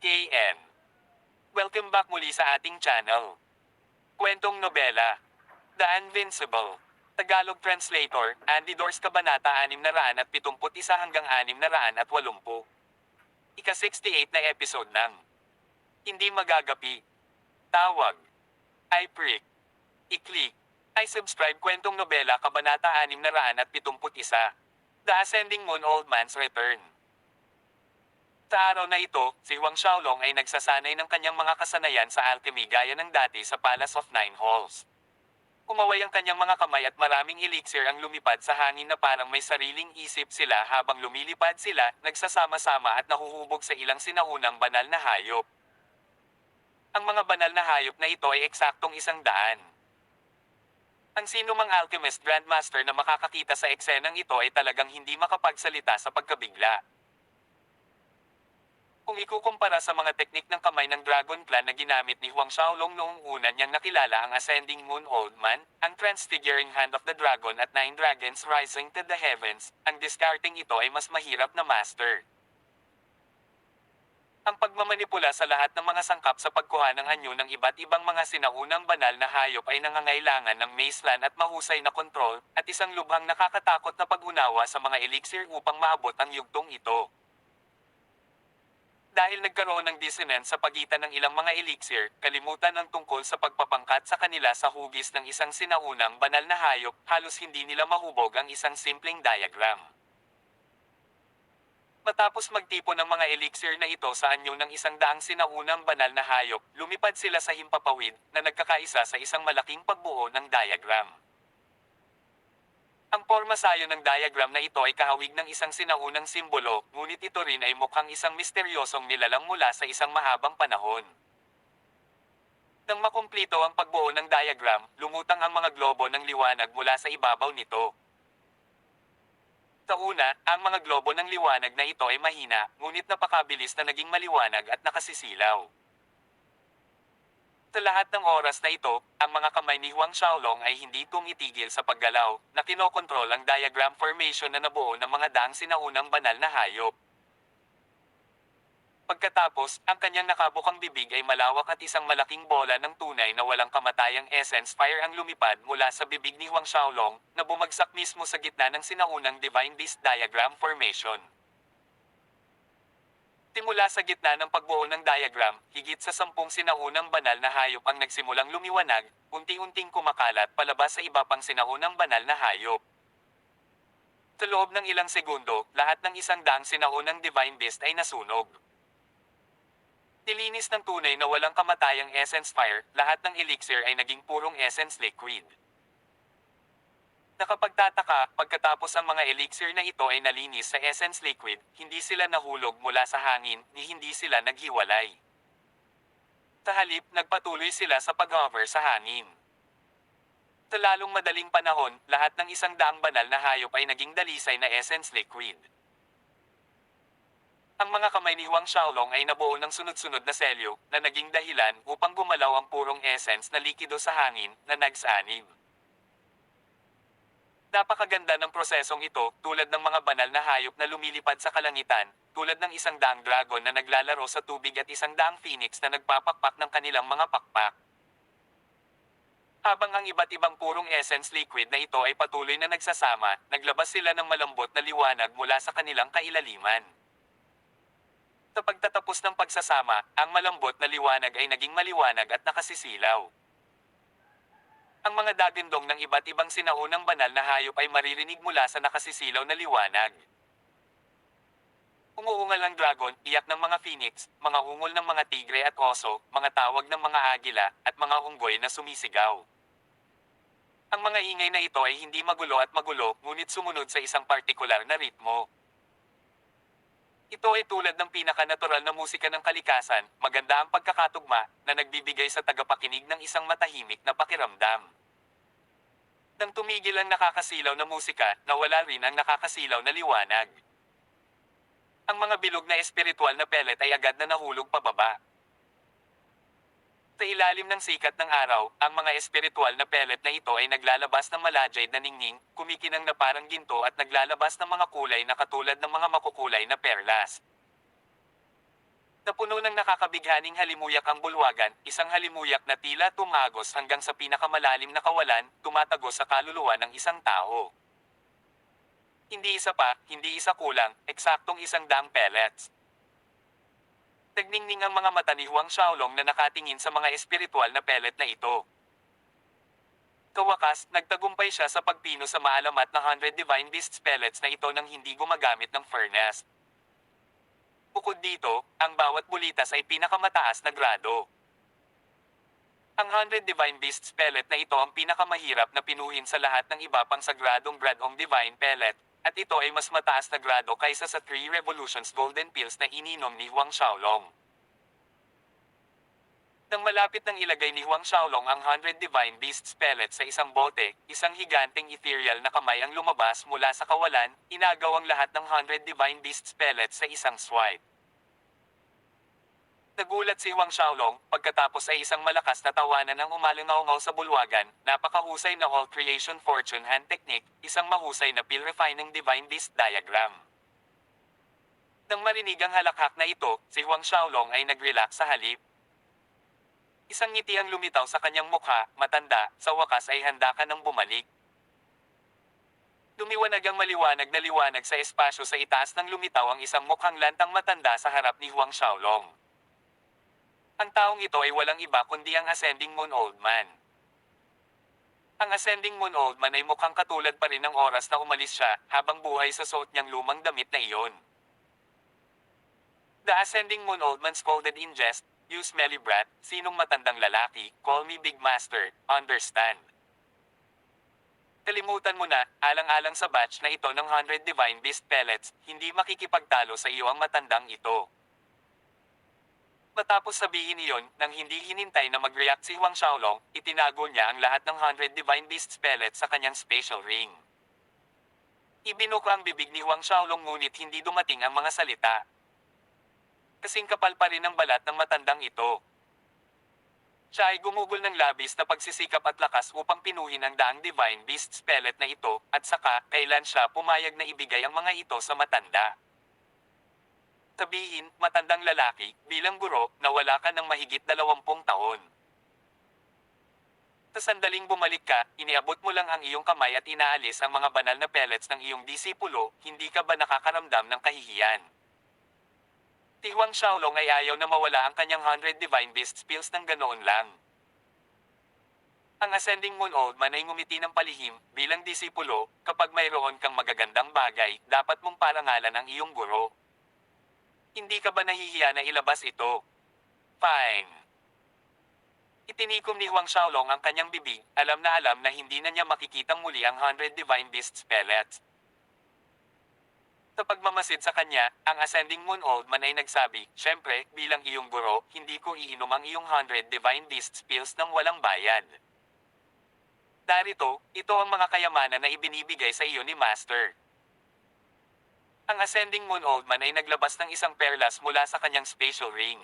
KN. Welcome back muli sa ating channel. Kwentong Nobela. The Invincible. Tagalog Translator, Andy Dors Kabanata 671 hanggang 680. Ika-68 na episode ng Hindi Magagapi. Tawag. I prick. I-click. I subscribe Kwentong Nobela Kabanata 671. The Ascending Moon Old Man's Return. Sa araw na ito, si Huang Xiaolong ay nagsasanay ng kanyang mga kasanayan sa alchemy gaya ng dati sa Palace of Nine Halls. Kumaway ang kanyang mga kamay at maraming elixir ang lumipad sa hangin na parang may sariling isip sila habang lumilipad sila, nagsasama-sama at nahuhubog sa ilang sinaunang banal na hayop. Ang mga banal na hayop na ito ay eksaktong 100. Ang sinumang alchemist grandmaster na makakakita sa eksenang ito ay talagang hindi makapagsalita sa pagkabigla. Kung ikukumpara sa mga teknik ng kamay ng Dragon Clan na ginamit ni Huang Xiaolong noong una niyang nakilala ang Ascending Moon Old Man, ang Transfiguring Hand of the Dragon at 9 Dragons Rising to the Heavens, ang discarding ito ay mas mahirap na master. Ang pagmamanipula sa lahat ng mga sangkap sa pagkuha ng anyo ng iba't ibang mga sinaunang banal na hayop ay nangangailangan ng macelan at mahusay na kontrol, at isang lubhang nakakatakot na pag-unawa sa mga elixir upang maabot ang yugtong ito. Dahil nagkaroon ng dissonance sa pagitan ng ilang mga elixir, kalimutan ang tungkol sa pagpapangkat sa kanila sa hugis ng isang sinaunang banal na hayop, halos hindi nila mahubog ang isang simpleng diagram. Matapos magtipon ng mga elixir na ito sa anyo ng 100 sinaunang banal na hayop, lumipad sila sa himpapawid, na nagkakaisa sa isang malaking pagbuo ng diagram. Ang pormasayo ng diagram na ito ay kahawig ng isang sinaunang simbolo, ngunit ito rin ay mukhang isang misteryosong nilalang mula sa isang mahabang panahon. Nang makumplito ang pagbuo ng diagram, lumutang ang mga globo ng liwanag mula sa ibabaw nito. Sa una, ang mga globo ng liwanag na ito ay mahina, ngunit napakabilis na naging maliwanag at nakasisilaw. Sa lahat ng oras na ito, ang mga kamay ni Huang Xiaolong ay hindi tumitigil sa paggalaw, na kinokontrol ang diagram formation na nabuo ng mga daang sinaunang banal na hayop. Pagkatapos, ang kanyang nakabukang bibig ay malawak at isang malaking bola ng tunay na walang kamatayang essence fire ang lumipad mula sa bibig ni Huang Xiaolong, na bumagsak mismo sa gitna ng sinaunang Divine Beast diagram formation. Simula sa gitna ng pagbuo ng diagram, higit sa 10 sinaunang banal na hayop ang nagsimulang lumiwanag, unti-unting kumakalat palabas sa iba pang sinaunang banal na hayop. Sa loob ng ilang segundo, lahat ng 100 sinaunang Divine Beast ay nasunog. Nilinis ng tunay na walang kamatayang essence fire, lahat ng elixir ay naging purong essence liquid. Nakapagtataka, pagkatapos ang mga elixir na ito ay nalinis sa essence liquid, hindi sila nahulog mula sa hangin, ni hindi sila naghiwalay. Sa halip, nagpatuloy sila sa pag-hover sa hangin. Sa lalong madaling panahon, lahat ng 100 banal na hayop ay naging dalisay na essence liquid. Ang mga kamay ni Huang Xiaolong ay nabuo ng sunod-sunod na selyo, na naging dahilan upang gumalaw ang purong essence na likido sa hangin, na nagsanib. Napakaganda ng prosesong ito, tulad ng mga banal na hayop na lumilipad sa kalangitan, tulad ng 100 dragon na naglalaro sa tubig at 100 phoenix na nagpapakpak ng kanilang mga pakpak. Habang ang iba't ibang purong essence liquid na ito ay patuloy na nagsasama, naglabas sila ng malambot na liwanag mula sa kanilang kailaliman. Sa pagtatapos ng pagsasama, ang malambot na liwanag ay naging maliwanag at nakasisilaw. Ang mga dagindong ng iba't ibang sinaunang banal na hayop ay maririnig mula sa nakasisilaw na liwanag. Umuungal ang dragon, iyak ng mga phoenix, mga ungol ng mga tigre at oso, mga tawag ng mga agila, at mga unggoy na sumisigaw. Ang mga ingay na ito ay hindi magulo at magulo, ngunit sumunod sa isang partikular na ritmo. Ito ay tulad ng pinaka-natural na musika ng kalikasan, maganda ang pagkakatugma, na nagbibigay sa tagapakinig ng isang matahimik na pakiramdam. Nang tumigil ang nakakasilaw na musika, nawala rin ang nakakasilaw na liwanag. Ang mga bilog na espiritual na pellet ay agad na nahulog pababa. Sa ilalim ng sikat ng araw, ang mga espiritual na pellet na ito ay naglalabas ng malajay na ningning, kumikinang na parang ginto at naglalabas ng mga kulay na katulad ng mga makukulay na perlas. Napuno ng nakakabighaning halimuyak ang bulwagan, isang halimuyak na tila tumagos hanggang sa pinakamalalim na kawalan, tumatagos sa kaluluwa ng isang tao. Hindi isa pa, hindi isa kulang, eksaktong 100 pellets. Nagningning ang mga mata ni Huang Xiaolong na nakatingin sa mga espiritual na pellet na ito. Kawakas, nagtagumpay siya sa pagpino sa maalamat na 100 Divine Beasts pellets na ito nang hindi gumagamit ng furnace. Bukod dito, ang bawat bulitas ay pinakamataas na grado. Ang 100 Divine Beasts pellet na ito ang pinakamahirap na pinuhin sa lahat ng iba pang sagradong gradong Divine pellet, at ito ay mas mataas na grado kaysa sa 3 Revolutions Golden Pills na ininom ni Huang Xiaolong. Nang malapit nang ilagay ni Huang Xiaolong ang 100 Divine Beasts pellets sa isang bote, isang higanteng ethereal na kamay ang lumabas mula sa kawalan, inagaw ang lahat ng 100 Divine Beasts pellets sa isang swipe. Nagulat si Huang Xiaolong, pagkatapos ay isang malakas na tawanan ang umalingaw sa bulwagan, napakahusay na all creation fortune hand technique, isang mahusay na pill refining divine beast diagram. Nang marinig ang halakhak na ito, si Huang Xiaolong ay nag-relax sa halip. Isang ngiti ang lumitaw sa kanyang mukha, matanda, sa wakas ay handa ka nang bumalik. Lumiwanag ang maliwanag na liwanag sa espasyo sa itaas ng lumitaw ang isang mukhang lantang matanda sa harap ni Huang Xiaolong. Ang taong ito ay walang iba kundi ang Ascending Moon Old Man. Ang Ascending Moon Old Man ay mukhang katulad pa rin ng oras na umalis siya, habang buhay sa suot niyang lumang damit na iyon. The Ascending Moon Old Man scolded in jest, "You smelly brat, sinong matandang lalaki, call me Big Master, understand?" Kalimutan mo na, alang-alang sa batch na ito ng 100 Divine Beast Pellets, hindi makikipagtalo sa iyo ang matandang ito. Matapos sabihin iyon, nang hindi hinintay na mag-react si Huang Xiaolong, itinago niya ang lahat ng 100 Divine Beasts pellets sa kanyang special ring. Ibinuka ang bibig ni Huang Xiaolong ngunit hindi dumating ang mga salita. Kasing kapal pa rin ang balat ng matandang ito. Siya ay gumugol ng labis na pagsisikap at lakas upang pinuhin ang daang Divine Beasts pellet na ito, at saka, kailan siya pumayag na ibigay ang mga ito sa matanda. Sabihin, matandang lalaki, bilang guro, na wala ka ng mahigit 20 taon. Sa sandaling bumalik ka, iniabot mo lang ang iyong kamay at inaalis ang mga banal na pellets ng iyong disipulo, hindi ka ba nakakaramdam ng kahihiyan? Si Huang Xiaolong ay ayaw na mawala ang kanyang 100 Divine Beasts pills ng ganoon lang. Ang Ascending Moon Old Man ay ngumiti ng palihim, bilang disipulo, kapag mayroon kang magagandang bagay, dapat mong parangalan ang iyong guro. Hindi ka ba nahihiya na ilabas ito? Fine. Itinikom ni Huang Xiaolong ang kanyang bibig, alam na hindi na niya makikitang muli ang 100 Divine Beasts pellets. Sa pagmamasid sa kanya, ang Ascending Moon Old Man ay nagsabi, "Siyempre, bilang iyong guro, hindi ko iinom ang iyong 100 Divine Beasts pills ng walang bayad. Darito, ito ang mga kayamanan na ibinibigay sa iyo ni Master." Ang Ascending Moon Old Man ay naglabas ng isang perlas mula sa kanyang special ring.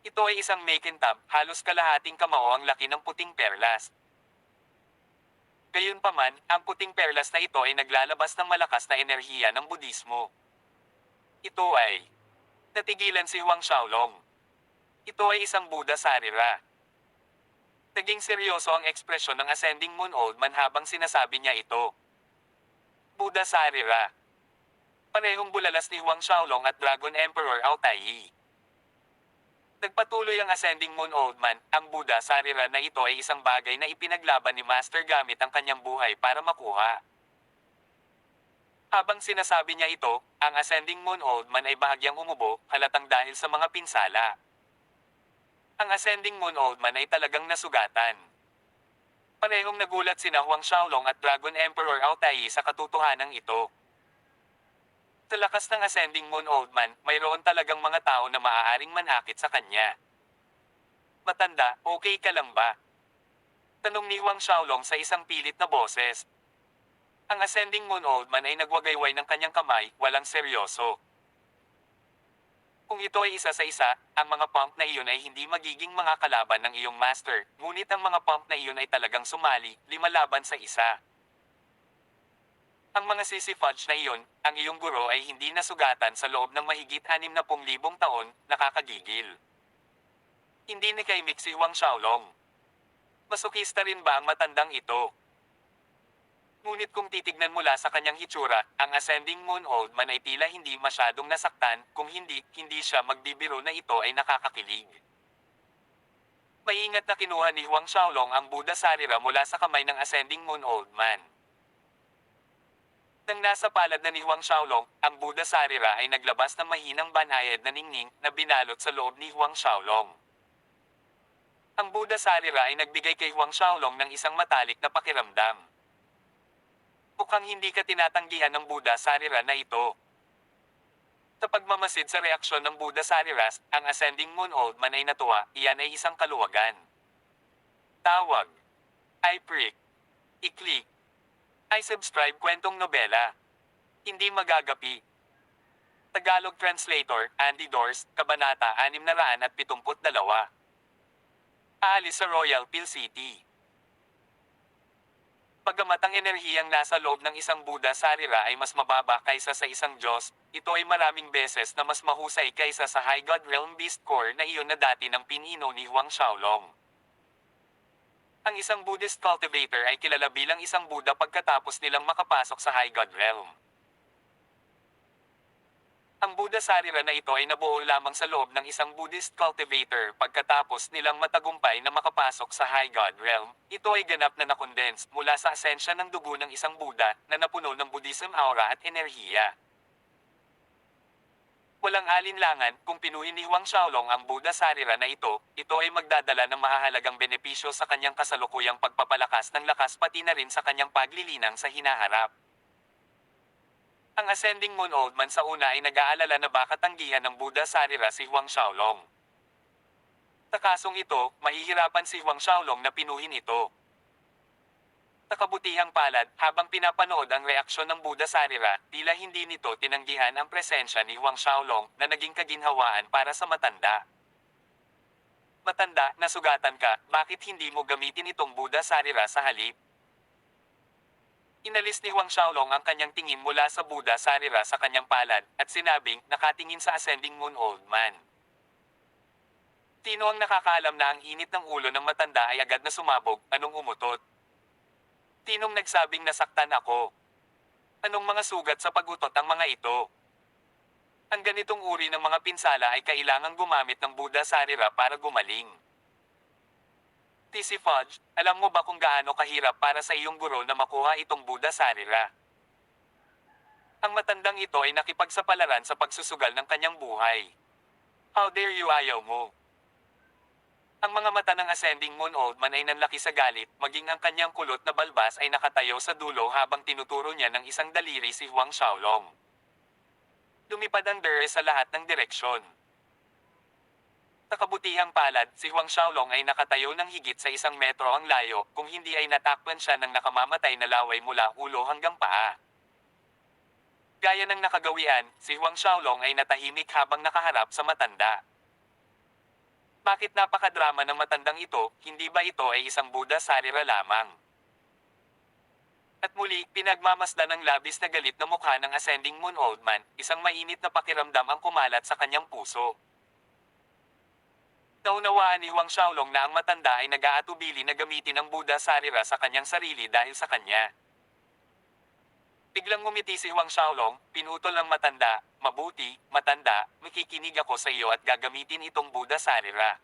Ito ay isang makintab, halos kalahating kamao ang laki ng puting perlas. Gayunpaman, ang puting perlas na ito ay naglalabas ng malakas na enerhiya ng Budismo. Ito ay natigilan si Huang Xiaolong. Ito ay isang Buddha Sarira. Naging seryoso ang ekspresyon ng Ascending Moon Old Man habang sinasabi niya ito. Buddha Sarira. Parehong bulalas ni Huang Xiaolong at Dragon Emperor Ao Taiyi. Nagpatuloy ang Ascending Moon Old Man, ang Buddha Sarira na ito ay isang bagay na ipinaglaban ni Master gamit ang kanyang buhay para makuha. Habang sinasabi niya ito, ang Ascending Moon Old Man ay bahagyang umubo, halatang dahil sa mga pinsala. Ang Ascending Moon Old Man ay talagang nasugatan. Parehong nagulat sina Huang Xiaolong at Dragon Emperor Ao Taiyi sa katotohanan ito. Sa lakas ng Ascending Moon Old Man, mayroon talagang mga tao na maaaring manakit sa kanya. "Matanda, okay ka lang ba?" Tanong ni Huang Xiaolong sa isang pilit na boses. Ang Ascending Moon Old Man ay nagwagayway ng kanyang kamay, walang seryoso. Kung ito ay isa sa isa, ang mga pump na iyon ay hindi magiging mga kalaban ng iyong master, ngunit ang mga pump na iyon ay talagang sumali, 5 laban sa 1. Ang mga sisifudge na iyon, ang iyong guro ay hindi nasugatan sa loob ng mahigit 60,000 taon, nakakagigil. Hindi ni kay Mixi Huang Xiaolong. Masokista rin ba ang matandang ito? Ngunit kung titignan mula sa kanyang hitsura, ang ascending moon old man ay tila hindi masyadong nasaktan, kung hindi siya magbibiro na ito ay nakakakilig. Maingat na kinuha ni Huang Xiaolong ang Buddha Sarira mula sa kamay ng ascending moon old man. Nang nasa palad na ni Huang Xiaolong, ang Buddha Sarira ay naglabas ng mahinang banayad na ningning na binalot sa loob ni Huang Xiaolong. Ang Buddha Sarira ay nagbigay kay Huang Xiaolong ng isang matalik na pakiramdam. Mukhang hindi ka tinatanggihan ng Buddha Sarira na ito. Sa pagmamasid sa reaksyon ng Buddha Sariras, ang ascending moon old man ay natuwa, iyan ay isang kaluwagan. Tawag. I-prick. I-click. I-subscribe kwentong nobela. Hindi magagapi. Tagalog Translator, Andy Dors, Kabanata 672. Aalis sa Royal Peel City. Pagamat ang enerhiyang nasa loob ng isang Buddha Sarira ay mas mababa kaysa sa isang Diyos, ito ay maraming beses na mas mahusay kaysa sa High God Realm Beast Core na iyon na dati ng pinino ni Huang Xiaolong. Ang isang Buddhist cultivator ay kilala bilang isang Buddha pagkatapos nilang makapasok sa High God Realm. Ang Buddha Sarira na ito ay nabuo lamang sa loob ng isang Buddhist cultivator pagkatapos nilang matagumpay na makapasok sa High God Realm. Ito ay ganap na nakondense mula sa asensya ng dugo ng isang Buddha na napuno ng Buddhism aura at enerhiya. Walang alinlangan kung pinuhin ni Huang Xiaolong ang Buddha Sarira na ito ay magdadala ng mahahalagang benepisyo sa kanyang kasalukuyang pagpapalakas ng lakas pati na rin sa kanyang paglilinang sa hinaharap. Ang ascending moon old man sa una ay nag-aalala na baka tanggihan ng Buddha Sarira si Huang Xiaolong. Sa kasong ito, mahihirapan si Huang Xiaolong na pinuhin ito. Sa kabutihang palad, habang pinapanood ang reaksyon ng Buddha Sarira, tila hindi nito tinanggihan ang presensya ni Huang Xiaolong na naging kaginhawaan para sa matanda. Matanda, nasugatan ka, bakit hindi mo gamitin itong Buddha Sarira sa halip? Inalis ni Huang Xiaolong ang kanyang tingin mula sa Buddha Sarira sa kanyang palad, at sinabing, nakatingin sa ascending moon old man. Sino ang nakakaalam na ang init ng ulo ng matanda ay agad na sumabog, anong umutot? Tinong nagsabing nasaktan ako? Anong mga sugat sa pagutot ang mga ito? Ang ganitong uri ng mga pinsala ay kailangang gumamit ng Buddha Sarira para gumaling. TC Fudge, alam mo ba kung gaano kahirap para sa iyong guro na makuha itong Buddha Sarira? Ang matandang ito ay nakipagsapalaran sa pagsusugal ng kanyang buhay. How dare you, ayaw mo? Ang mga mata ng ascending moon old man ay nanlaki sa galit, maging ang kanyang kulot na balbas ay nakatayo sa dulo habang tinuturo niya ng isang daliri si Huang Xiaolong. Lumipad ang dere sa lahat ng direksyon. Sa kabutihang palad, si Huang Xiaolong ay nakatayo ng higit sa 1 metro ang layo, kung hindi ay natakpan siya ng nakamamatay na laway mula ulo hanggang paa. Gaya ng nakagawian, si Huang Xiaolong ay natahimik habang nakaharap sa matanda. Bakit napakadrama ng matandang ito, hindi ba ito ay isang Buddha Sarira lamang? At muli, pinagmamasdan ng labis na galit na mukha ng ascending moon old man, isang mainit na pakiramdam ang kumalat sa kanyang puso. Naunawaan ni Huang Xiaolong na ang matanda ay nag-aatubili na gamitin ang Buddha Sarira sa kanyang sarili dahil sa kanya. Biglang ngumiti si Huang Xiaolong, pinutol ng matanda, mabuti, matanda, makikinig ako sa iyo at gagamitin itong Buddha Sarira.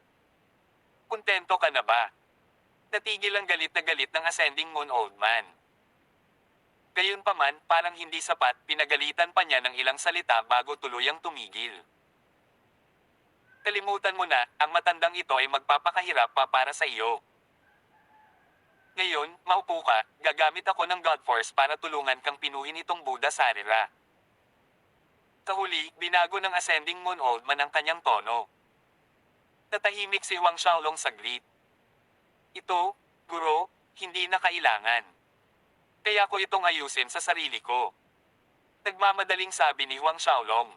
Kontento ka na ba? Natigil ang galit na galit ng ascending moon old man. Gayunpaman, parang hindi sapat, pinagalitan pa niya ng ilang salita bago tuluyang tumigil. Kalimutan mo na, ang matandang ito ay magpapakahirap pa para sa iyo. Ngayon, maupo ka, gagamit ako ng God Force para tulungan kang pinuhin itong Buddha Sarira. Sa huli, binago ng ascending moon old man ang kanyang tono. Natahimik si Huang Xiaolong saglit. Ito, guro, hindi na kailangan. Kaya ko itong ayusin sa sarili ko. Nagmamadaling sabi ni Huang Xiaolong.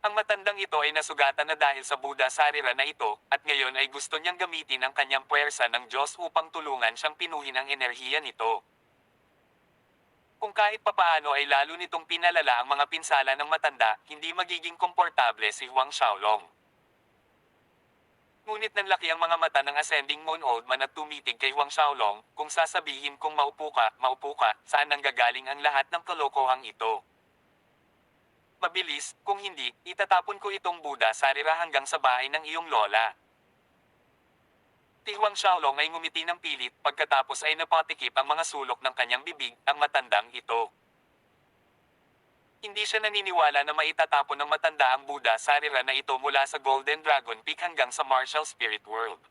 Ang matandang ito ay nasugatan na dahil sa Buddha Sarira na ito, at ngayon ay gusto niyang gamitin ang kanyang puwersa ng Diyos upang tulungan siyang pinuhin ang enerhiya nito. Kung kahit papaano ay lalo nitong pinalala ang mga pinsala ng matanda, hindi magiging komportable si Huang Xiaolong. Ngunit nanlaki ang mga mata ng ascending moon old man at tumitig kay Huang Xiaolong, kung sasabihin kong maupo ka, saan nanggagaling ang lahat ng kalokohang ito? Mabilis, kung hindi, itatapon ko itong Buddha sarira hanggang sa bahay ng iyong lola. Si Huang Xiaolong ay ngumiti ng pilit, pagkatapos ay napatikip ang mga sulok ng kanyang bibig, ang matandang ito. Hindi siya naniniwala na maitatapon ng matanda ang Buddha sarira na ito mula sa Golden Dragon Peak hanggang sa Martial Spirit World.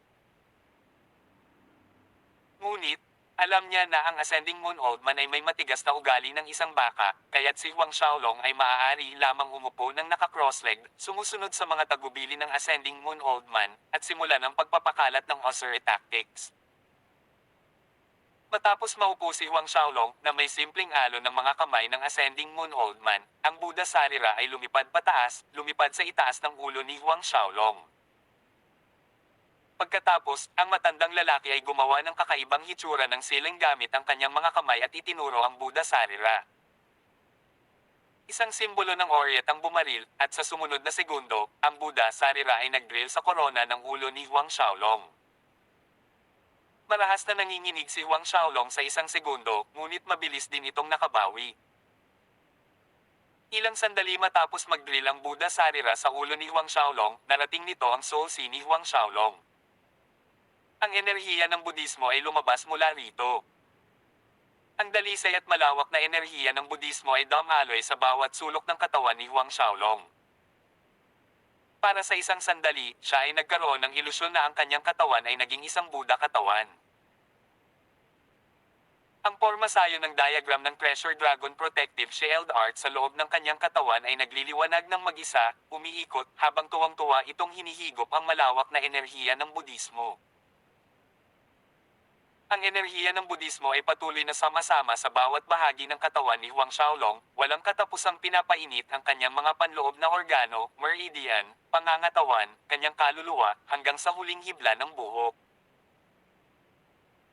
Ngunit, alam niya na ang Ascending Moon Old Man ay may matigas na ugali ng isang baka, kaya't si Huang Xiaolong ay maaari lamang umupo ng naka-cross-legged, sumusunod sa mga tagubili ng Ascending Moon Old Man, at simulan ang pagpapakalat ng Osiri Tactics. Matapos maupo si Huang Xiaolong na may simpleng alon ng mga kamay ng Ascending Moon Old Man, ang Buddha Sarira ay lumipad pataas, lumipad sa itaas ng ulo ni Huang Xiaolong. Pagkatapos, ang matandang lalaki ay gumawa ng kakaibang hitsura ng siling gamit ang kanyang mga kamay at itinuro ang Buddha Sarira. Isang simbolo ng Orient ang bumaril, at sa sumunod na segundo, ang Buddha Sarira ay nag-drill sa korona ng ulo ni Huang Xiaolong. Marahas na nanginginig si Huang Xiaolong sa isang segundo, ngunit mabilis din itong nakabawi. Ilang sandali matapos mag-drill ang Buddha Sarira sa ulo ni Huang Xiaolong, narating nito ang Soul Sea ni Huang Xiaolong. Ang enerhiya ng Budismo ay lumabas mula rito. Ang dalisay at malawak na enerhiya ng Budismo ay dumaloy sa bawat sulok ng katawan ni Huang Xiaolong. Para sa isang sandali, siya ay nagkaroon ng ilusyon na ang kanyang katawan ay naging isang Buddha katawan. Ang porma sayo ng diagram ng Treasure Dragon Protective Shield Art sa loob ng kanyang katawan ay nagliliwanag ng mag-isa, umiikot, habang tuwang-tuwa itong hinihigop ang malawak na enerhiya ng Budismo. Ang enerhiya ng Budismo ay patuloy na sama-sama sa bawat bahagi ng katawan ni Huang Xiaolong, walang katapusang pinapainit ang kanyang mga panloob na organo, meridian, pangangatawan, kanyang kaluluwa, hanggang sa huling hibla ng buhok.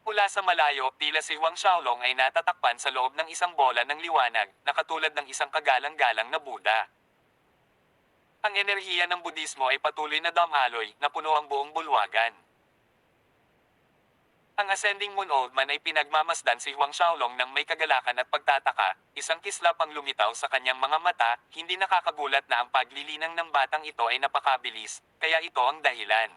Mula sa malayo, tila si Huang Xiaolong ay natatakpan sa loob ng isang bola ng liwanag, na katulad ng isang kagalang-galang na Buddha. Ang enerhiya ng Budismo ay patuloy na damaloy, na puno ang buong bulwagan. Ang Ascending Moon Old Man ay pinagmamasdan si Huang Xiaolong ng may kagalakan at pagtataka, isang kislap ang lumitaw sa kanyang mga mata, hindi nakakagulat na ang paglilinang ng batang ito ay napakabilis, kaya ito ang dahilan.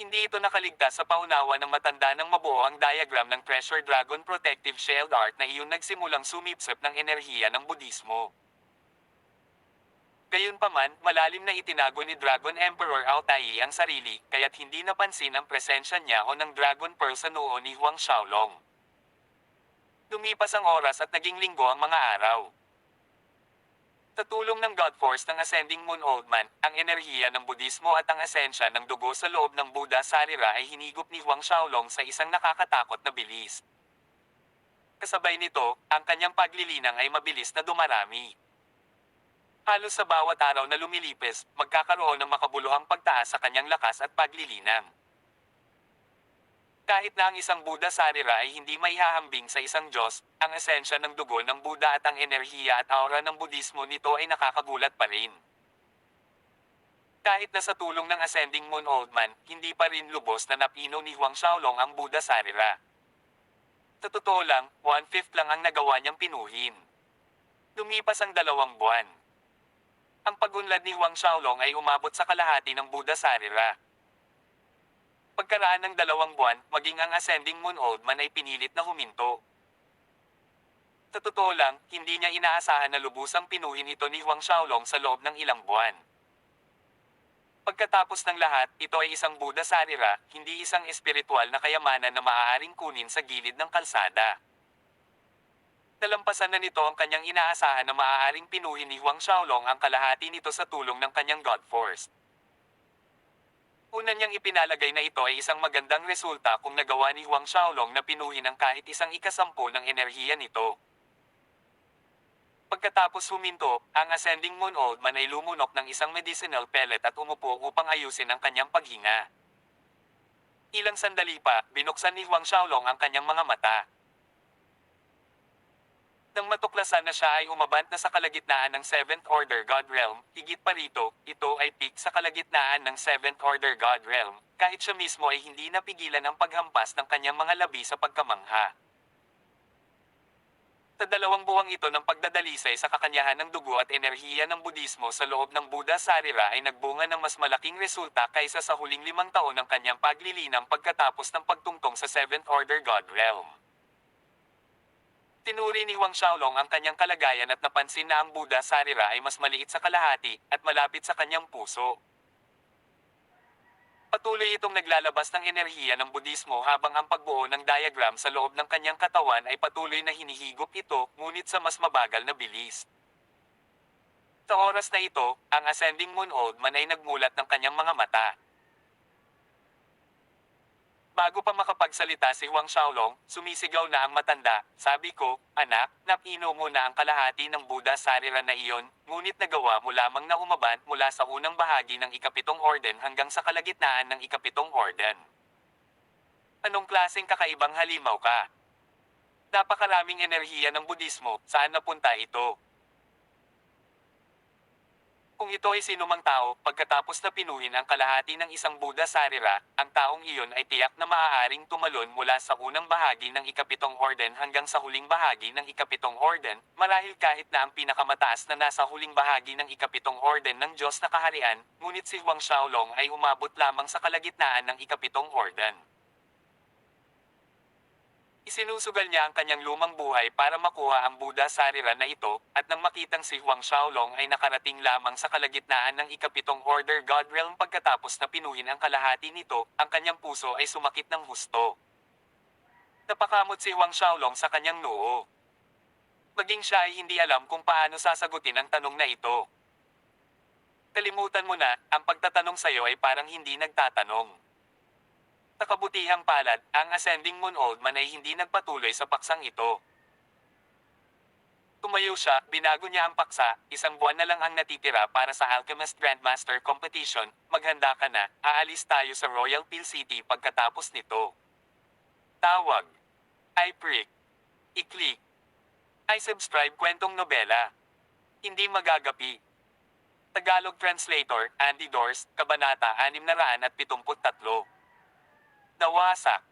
Hindi ito nakaligtas sa paunawa ng matanda ng mabuo ang diagram ng Treasure Dragon Protective Shield Art na iyon nagsimulang sumipsip ng enerhiya ng Budismo. Gayunpaman, malalim na itinago ni Dragon Emperor Altai ang sarili, kaya't hindi napansin ang presensya niya o ng Dragon Pearl sa noo ni Huang Xiaolong. Lumipas ang oras at naging linggo ang mga araw. Sa tulong ng God Force ng Ascending Moon Old Man, ang enerhiya ng Budismo at ang esensya ng dugo sa loob ng Buddha Sarira ay hinigop ni Huang Xiaolong sa isang nakakatakot na bilis. Kasabay nito, ang kanyang paglilinang ay mabilis na dumarami. Halos sa bawat araw na lumilipis, magkakaroon ng makabuluhang pagtaas sa kanyang lakas at paglilinang. Kahit na ang isang Buddha Sarira ay hindi maihahambing sa isang Diyos, ang esensya ng dugo ng Buddha at ang enerhiya at aura ng Budismo nito ay nakakagulat pa rin. Kahit na sa tulong ng Ascending Moon Old Man, hindi pa rin lubos na napino ni Huang Xiaolong ang Buddha Sarira. Sa totoo lang, 1/5 lang ang nagawa niyang pinuhin. Lumipas ang 2 buwan. Ang pagunlad ni Huang Xiaolong ay umabot sa kalahati ng Buddha Sarira. Pagkaraan ng 2 buwan, maging ang Ascending Moon Old Man ay pinilit na huminto. Sa totoo lang, hindi niya inaasahan na lubusang pinuhin ito ni Huang Xiaolong sa loob ng ilang buwan. Pagkatapos ng lahat, ito ay isang Buddha Sarira, hindi isang espiritual na kayamanan na maaaring kunin sa gilid ng kalsada. Nalampasan na nito ang kanyang inaasahan na maaaring pinuhin ni Huang Xiaolong ang kalahati nito sa tulong ng kanyang God Force. Una niyang ipinalagay na ito ay isang magandang resulta kung nagawa ni Huang Xiaolong na pinuhin ang kahit isang ikasampu ng enerhiya nito. Pagkatapos huminto, ang Ascending Moon Old Man ay lumunok ng isang medicinal pellet at umupo upang ayusin ang kanyang paghinga. Ilang sandali pa, binuksan ni Huang Xiaolong ang kanyang mga mata. Nang matuklasan na siya ay umabant na sa kalagitnaan ng Seventh Order God Realm, higit pa rito, ito ay peak sa kalagitnaan ng Seventh Order God Realm, kahit siya mismo ay hindi napigilan ang paghampas ng kanyang mga labi sa pagkamangha. Sa 2 buwang ito ng pagdadalisay sa kakanyahan ng dugo at enerhiya ng Budismo sa loob ng Buddha Sarira ay nagbunga ng mas malaking resulta kaysa sa huling 5 taon ng kanyang paglilinang pagkatapos ng pagtungtong sa Seventh Order God Realm. Tinuri ni Huang Xiaolong ang kanyang kalagayan at napansin na ang Buddha Sarira ay mas maliit sa kalahati at malapit sa kanyang puso. Patuloy itong naglalabas ng enerhiya ng Budismo habang ang pagbuo ng diagram sa loob ng kanyang katawan ay patuloy na hinihigop ito, ngunit sa mas mabagal na bilis. Sa oras na ito, ang Ascending Moon Old Man ay nagmulat ng kanyang mga mata. Bago pa makapagsalita si Huang Xiaolong, sumisigaw na ang matanda. Sabi ko, anak, napino mo na ang kalahati ng Buddha Sarira na iyon, ngunit nagawa mo lamang na umabant mula sa unang bahagi ng ikapitong orden hanggang sa kalagitnaan ng ikapitong orden. Anong klaseng kakaibang halimaw ka? Napakaraming enerhiya ng Budismo, saan napunta ito? Kung ito ay sinumang tao, pagkatapos na pinuhin ang kalahati ng isang Buddha Sarira, ang taong iyon ay tiyak na maaaring tumalon mula sa unang bahagi ng ikapitong orden hanggang sa huling bahagi ng ikapitong orden, marahil kahit na ang pinakamataas na nasa huling bahagi ng ikapitong orden ng Diyos na kaharian, ngunit si Huang Xiaolong ay umabot lamang sa kalagitnaan ng ikapitong orden. Isinusugal niya ang kanyang lumang buhay para makuha ang Buddha Sarira na ito, at nang makitang si Huang Xiaolong ay nakarating lamang sa kalagitnaan ng ikapitong Order God Realm pagkatapos na pinuhin ang kalahati nito, ang kanyang puso ay sumakit ng husto. Napakamot si Huang Xiaolong sa kanyang noo. Maging siya ay hindi alam kung paano sasagutin ang tanong na ito. Kalimutan mo na, ang pagtatanong sa'yo ay parang hindi nagtatanong. Sa kabutihang palad, ang Ascending Moon Old Man ay hindi nagpatuloy sa paksang ito. Tumayo siya, binago niya ang paksa, 1 buwan na lang ang natitira para sa Alchemist Grandmaster Competition, maghanda ka na, aalis tayo sa Royal Peel City pagkatapos nito. Tawag. I-prick. I-click. I-subscribe kwentong nobela. Hindi magagapi. Tagalog Translator, Andy Dorst, Kabanata 673. Nawasak.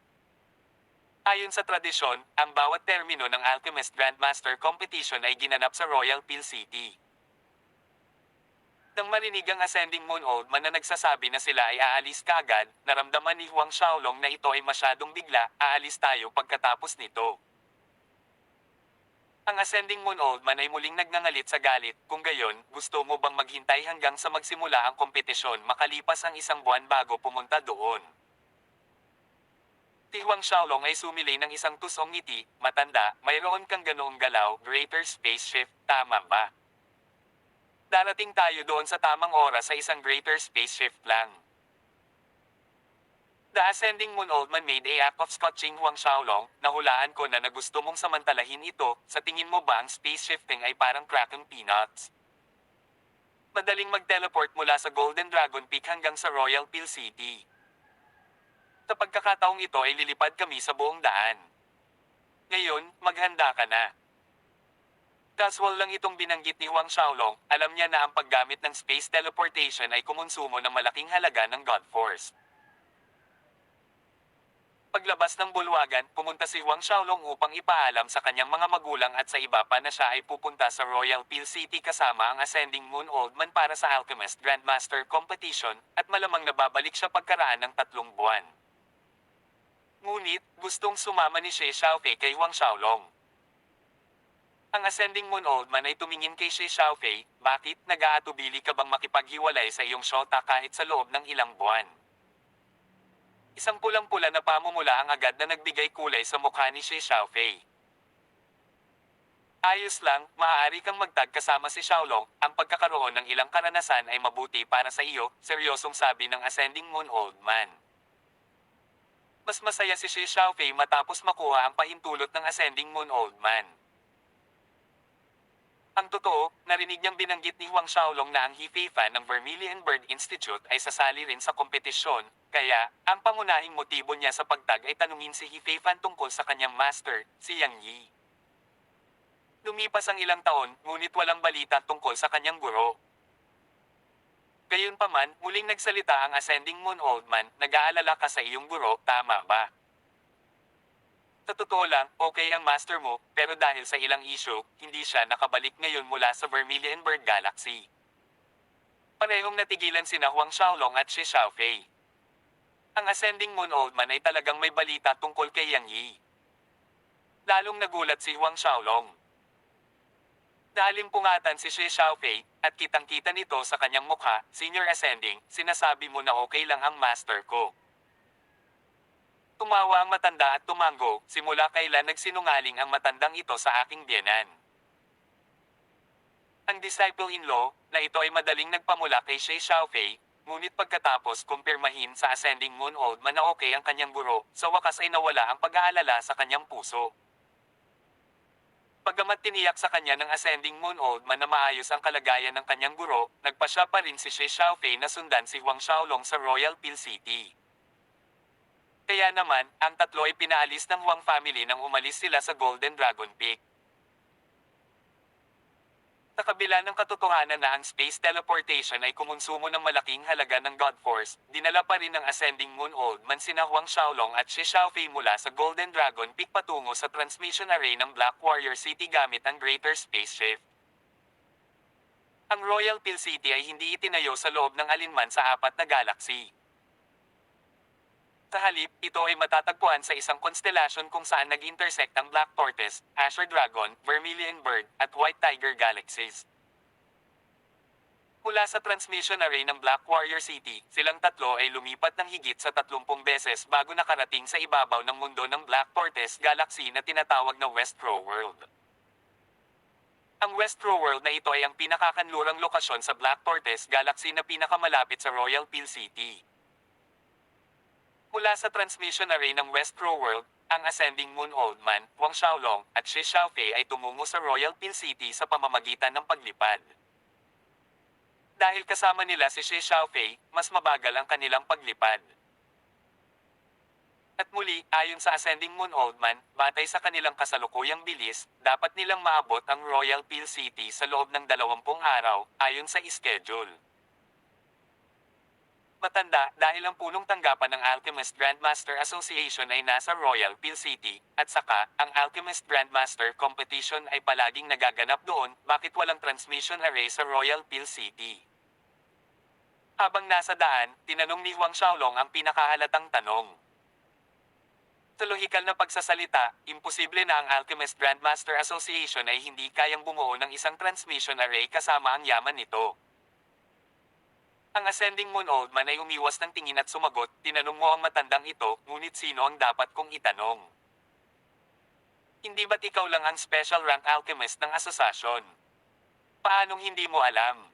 Ayon sa tradisyon, ang bawat termino ng Alchemist Grandmaster Competition ay ginanap sa Royal Peel City. Nang marinig ang Ascending Moon Old Man na nagsasabi na sila ay aalis kagad, naramdaman ni Huang Xiaolong na ito ay masyadong bigla, aalis tayo pagkatapos nito. Ang Ascending Moon Old Man ay muling nagngangalit sa galit, kung gayon, gusto mo bang maghintay hanggang sa magsimula ang kompetisyon makalipas ang 1 buwan bago pumunta doon? Si Huang Xiaolong ay sumilay ng isang tusong ngiti, matanda, mayroon kang ganoong galaw, greater space shift, tama ba? Darating tayo doon sa tamang oras sa isang greater space shift lang. The Ascending Moon Old Man made a act of scotching Huang Xiaolong, nahulaan ko na gusto mong samantalahin ito, sa tingin mo ba ang space shifting ay parang crackling peanuts? Madaling mag-teleport mula sa Golden Dragon Peak hanggang sa Royal Peel City. Sa pagkakataong ito ay lilipad kami sa buong daan. Ngayon, maghanda ka na. Casual lang itong binanggit ni Huang Xiaolong, alam niya na ang paggamit ng space teleportation ay kumonsumo ng malaking halaga ng God Force. Paglabas ng bulwagan, pumunta si Huang Xiaolong upang ipaalam sa kanyang mga magulang at sa iba pa na siya ay pupunta sa Royal Peel City kasama ang Ascending Moon Old Man para sa Alchemist Grandmaster Competition, at malamang nababalik siya pagkaraan ng 3 buwan. Ngunit, gustong sumama ni Xie Xiaofei kay Huang Xiaolong. Ang Ascending Moon Old Man ay tumingin kay Xie Xiaofei, bakit nag-aatubili ka bang makipaghiwalay sa iyong shota kahit sa loob ng ilang buwan? Isang pulang-pula na pamumula ang agad na nagbigay kulay sa mukha ni Xie Xiaofei. Ayos lang, maaari kang magtag kasama si Xiaolong, ang pagkakaroon ng ilang karanasan ay mabuti para sa iyo, seryosong sabi ng Ascending Moon Old Man. Mas masaya si Xie Xiaofei matapos makuha ang pahintulot ng Ascending Moon Old Man. Ang totoo, narinig niyang binanggit ni Huang Xiaolong na ang Hefei Fan ng Vermilion Bird Institute ay sasali rin sa kompetisyon, kaya, ang pangunahing motibo niya sa pagtag ay tanungin si Hefei Fan tungkol sa kanyang master, si Yang Yi. Lumipas ang ilang taon, ngunit walang balita tungkol sa kanyang guro. Gayunpaman, muling nagsalita ang Ascending Moon Old Man, nag-aalala ka sa iyong guro, tama ba? Sa totoo lang, okay ang master mo, pero dahil sa ilang issue, hindi siya nakabalik ngayon mula sa Vermilion Bird Galaxy. Parehong natigilan sina Huang Xiaolong at Shi Xiaofei. Ang Ascending Moon Old Man ay talagang may balita tungkol kay Yang Yi. Lalong nagulat si Huang Xiaolong. Dahil si Shi Xiaofei, at kitang-kita nito sa kanyang mukha, Senior Ascending, sinasabi mo na okay lang ang master ko. Tumawa ang matanda at tumango, simula kailan nagsinungaling ang matandang ito sa aking biyenan. Ang disciple-in-law, na ito ay madaling nagpamula kay Shi Xiaofei, ngunit pagkatapos kumpirmahin sa Ascending Moon Old Man na okay ang kanyang guro, sa wakas ay nawala ang pag-aalala sa kanyang puso. Bagamat tiniyak sa kanya ng Ascending Moon Old Man na maayos ang kalagayan ng kanyang guro, nagpasya pa rin si Shi Xiaofei na sundan si Huang Xiaolong sa Royal Peel City. Kaya naman, ang tatlo ay pinaalis ng Huang family nang umalis sila sa Golden Dragon Peak. Sa kabila ng katotohanan na ang space teleportation ay kumonsumo ng malaking halaga ng God Force, dinala pa rin ng Ascending Moon Old Man sina Huang Xiaolong at Shi Xiaofei mula sa Golden Dragon Peak patungo sa transmission array ng Black Warrior City gamit ang Greater Spaceship. Ang Royal Peel City ay hindi itinayo sa loob ng alinman sa apat na galaxy. Sa halip, ito ay matatagpuan sa isang constellation kung saan nag-intersect ang Black Tortoise, Azure Dragon, Vermilion Bird, at White Tiger galaxies. Mula sa transmission array ng Black Warrior City, silang tatlo ay lumipat ng higit sa 30 beses bago nakarating sa ibabaw ng mundo ng Black Tortoise Galaxy na tinatawag na Westro World. Ang Westro World na ito ay ang pinakakanlurang lokasyon sa Black Tortoise Galaxy na pinakamalapit sa Royal Peel City. Mula sa transmission array ng Westro World, ang Ascending Moon Old Man, Huang Xiaolong, at Shi Xiaofei ay tumungo sa Royal Peel City sa pamamagitan ng paglipad. Dahil kasama nila si Shi Xiaofei, mas mabagal ang kanilang paglipad. At muli, ayon sa Ascending Moon Old Man, batay sa kanilang kasalukuyang bilis, dapat nilang maabot ang Royal Peel City sa loob ng 20 araw, ayon sa schedule. Matanda dahil ang punong tanggapan ng Alchemist Grandmaster Association ay nasa Royal Peel City, at saka, ang Alchemist Grandmaster Competition ay palaging nagaganap doon, bakit walang transmission array sa Royal Peel City? Habang nasa daan, tinanong ni Huang Xiaolong ang pinakahalatang tanong. Sa lohikal na pagsasalita, imposible na ang Alchemist Grandmaster Association ay hindi kayang bumuo ng isang transmission array kasama ang yaman nito. Ang Ascending Moon Old Man ay umiwas ng tingin at sumagot, tinanong mo ang matandang ito, ngunit sino ang dapat kong itanong? Hindi ba't ikaw lang ang special rank alchemist ng asosasyon? Paanong hindi mo alam?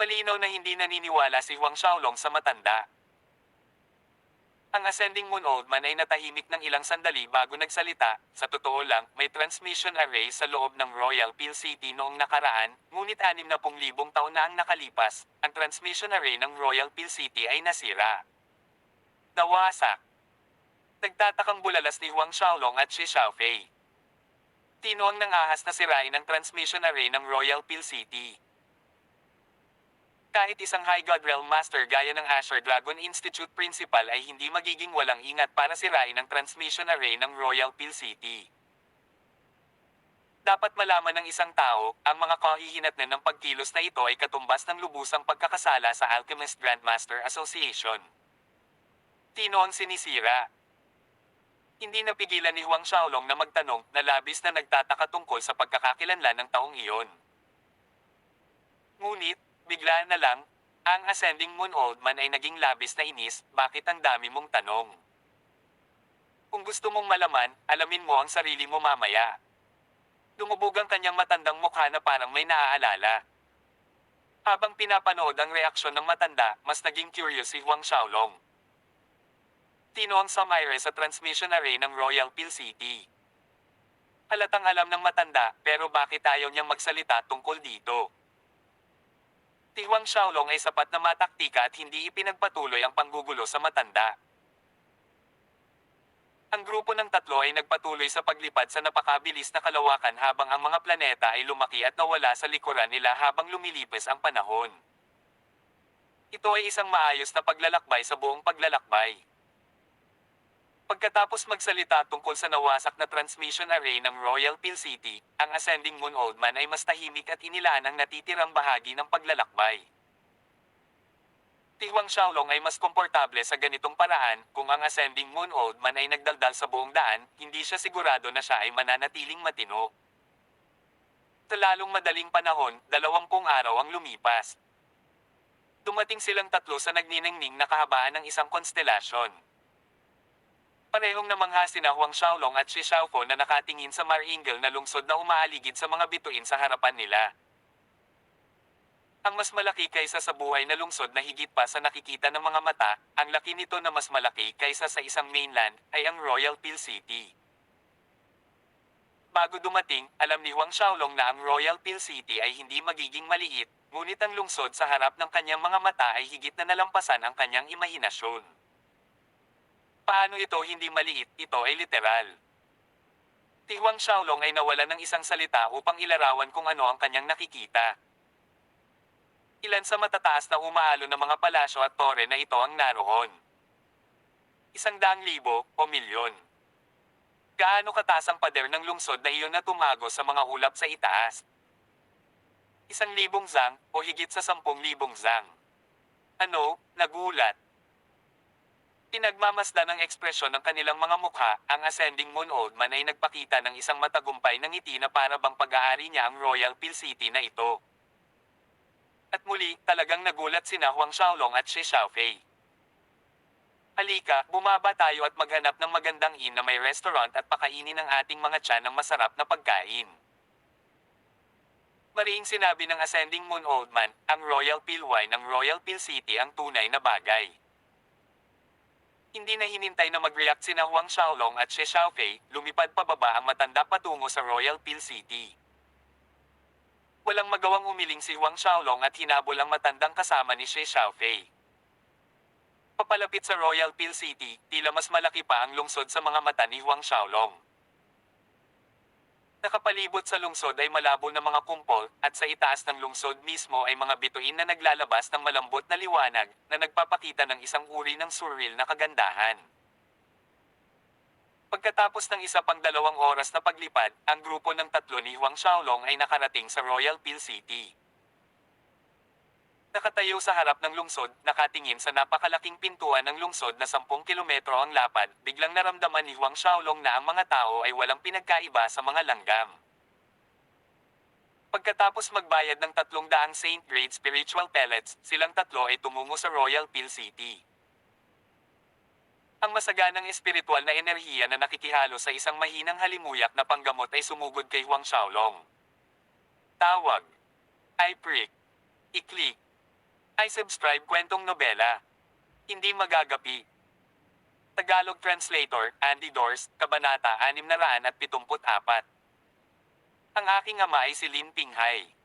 Malinaw na hindi naniniwala si Huang Xiaolong sa matanda. Ang Ascending Moon Old Man ay natahimik ng ilang sandali bago nagsalita, sa totoo lang, may transmission array sa loob ng Royal Peel City noong nakaraan, ngunit 60,000 taon na ang nakalipas, ang transmission array ng Royal Peel City ay nasira. Nawasak. Nagtatakang bulalas ni Huang Xiaolong at Shi Xiaofei. Sino ang nangahas na sirain ang transmission array ng Royal Peel City? Kahit isang High God Realm Master gaya ng Azure Dragon Institute Principal ay hindi magiging walang ingat para sirain ang transmission array ng Royal Peel City. Dapat malaman ng isang tao, ang mga kahihinatnan ng pagkilos na ito ay katumbas ng lubusang pagkakasala sa Alchemist Grandmaster Association. Sino ang sinisira? Hindi napigilan ni Huang Xiaolong na magtanong na labis na nagtataka tungkol sa pagkakakilanlan ng taong iyon. Ngunit, bigla na lang, ang Ascending Moon Old Man ay naging labis na inis, bakit ang dami mong tanong? Kung gusto mong malaman, alamin mo ang sarili mo mamaya. Dumubog ang kanyang matandang mukha na parang may naaalala. Habang pinapanood ang reaksyon ng matanda, mas naging curious si Huang Xiaolong. Sino ang Sumire sa transmission array ng Royal Peel City? Halatang alam ng matanda, pero bakit ayaw niyang magsalita tungkol dito? Si Huang Xiaolong ay sapat na mataktika at hindi ipinagpatuloy ang panggugulo sa matanda. Ang grupo ng tatlo ay nagpatuloy sa paglipad sa napakabilis na kalawakan habang ang mga planeta ay lumaki at nawala sa likuran nila habang lumilipas ang panahon. Ito ay isang maayos na paglalakbay sa buong paglalakbay. Pagkatapos magsalita tungkol sa nawasak na transmission array ng Royal Peel City, ang Ascending Moon Oldman ay mas tahimik at inilaan ang natitirang bahagi ng paglalakbay. Si Huang Xiaolong ay mas komportable sa ganitong paraan. Kung ang Ascending Moon Oldman ay nagdaldal sa buong daan, hindi siya sigurado na siya ay mananatiling matino. Sa lalong madaling panahon, 20 araw ang lumipas. Dumating silang tatlo sa nagniningning na kahabaan ng isang konstelasyon. Parehong namangha sina Huang Xiaolong at Shi Xiaofo na nakatingin sa Maringal na lungsod na umaaligid sa mga bituin sa harapan nila. Ang mas malaki kaysa sa buhay na lungsod na higit pa sa nakikita ng mga mata, ang laki nito na mas malaki kaysa sa isang mainland, ay ang Royal Peel City. Bago dumating, alam ni Huang Xiaolong na ang Royal Peel City ay hindi magiging maliit, ngunit ang lungsod sa harap ng kanyang mga mata ay higit na nalampasan ang kanyang imahinasyon. Paano ito hindi maliit? Ito ay literal. Si Huang Xiaolong ay nawala ng isang salita upang ilarawan kung ano ang kanyang nakikita. Ilan sa matataas na umaalon na mga palasyo at tore na ito ang naroon. 100,000 o milyon. Gaano kataas ang pader ng lungsod na iyon na tumago sa mga ulap sa itaas? 1,000 zang o higit sa 10,000 zang. Ano, nagulat. Pinagmamasdan ng ekspresyon ng kanilang mga mukha, ang Ascending Moon Oldman ay nagpakita ng isang matagumpay na ngiti na para bang pag-aari niya ang Royal Peel City na ito. At muli, talagang nagulat sina Huang Xiaolong at Shi Xiaofei. Halika, bumaba tayo at maghanap ng magandang inn na may restaurant at pakainin ang ating mga tiyan ng masarap na pagkain. Mariing sinabi ng Ascending Moon Oldman, ang Royal Peel Wine ng Royal Peel City ang tunay na bagay. Hindi na hinintay na mag-react sina Huang Xiaolong at Shi Xiaofei, lumipad pababa ang matanda patungo sa Royal Peel City. Walang magawang umiling si Huang Xiaolong at hinabol ang matandang kasama ni Shi Xiaofei. Papalapit sa Royal Peel City, tila mas malaki pa ang lungsod sa mga mata ni Huang Xiaolong. Nakapalibot sa lungsod ay malabo na mga kumpol, at sa itaas ng lungsod mismo ay mga bituin na naglalabas ng malambot na liwanag, na nagpapakita ng isang uri ng surreal na kagandahan. Pagkatapos ng 2 oras na paglipad, ang grupo ng tatlo ni Huang Xiaolong ay nakarating sa Royal Peel City. Nakatayo sa harap ng lungsod, nakatingin sa napakalaking pintuan ng lungsod na 10 kilometro ang lapad, biglang naramdaman ni Huang Xiaolong na ang mga tao ay walang pinagkaiba sa mga langgam. Pagkatapos magbayad ng 300 Saint Grade Spiritual Pellets, silang tatlo ay tumungo sa Royal Peel City. Ang masaganang espiritual na enerhiya na nakikihalo sa isang mahinang halimuyak na panggamot ay sumugod kay Huang Xiaolong. Tawag. I-prick. I-click. I-subscribe kwentong nobela. Hindi magagapi. Tagalog Translator, Andy Dors, Kabanata 674. Ang aking ama ay si Lin Pinghay.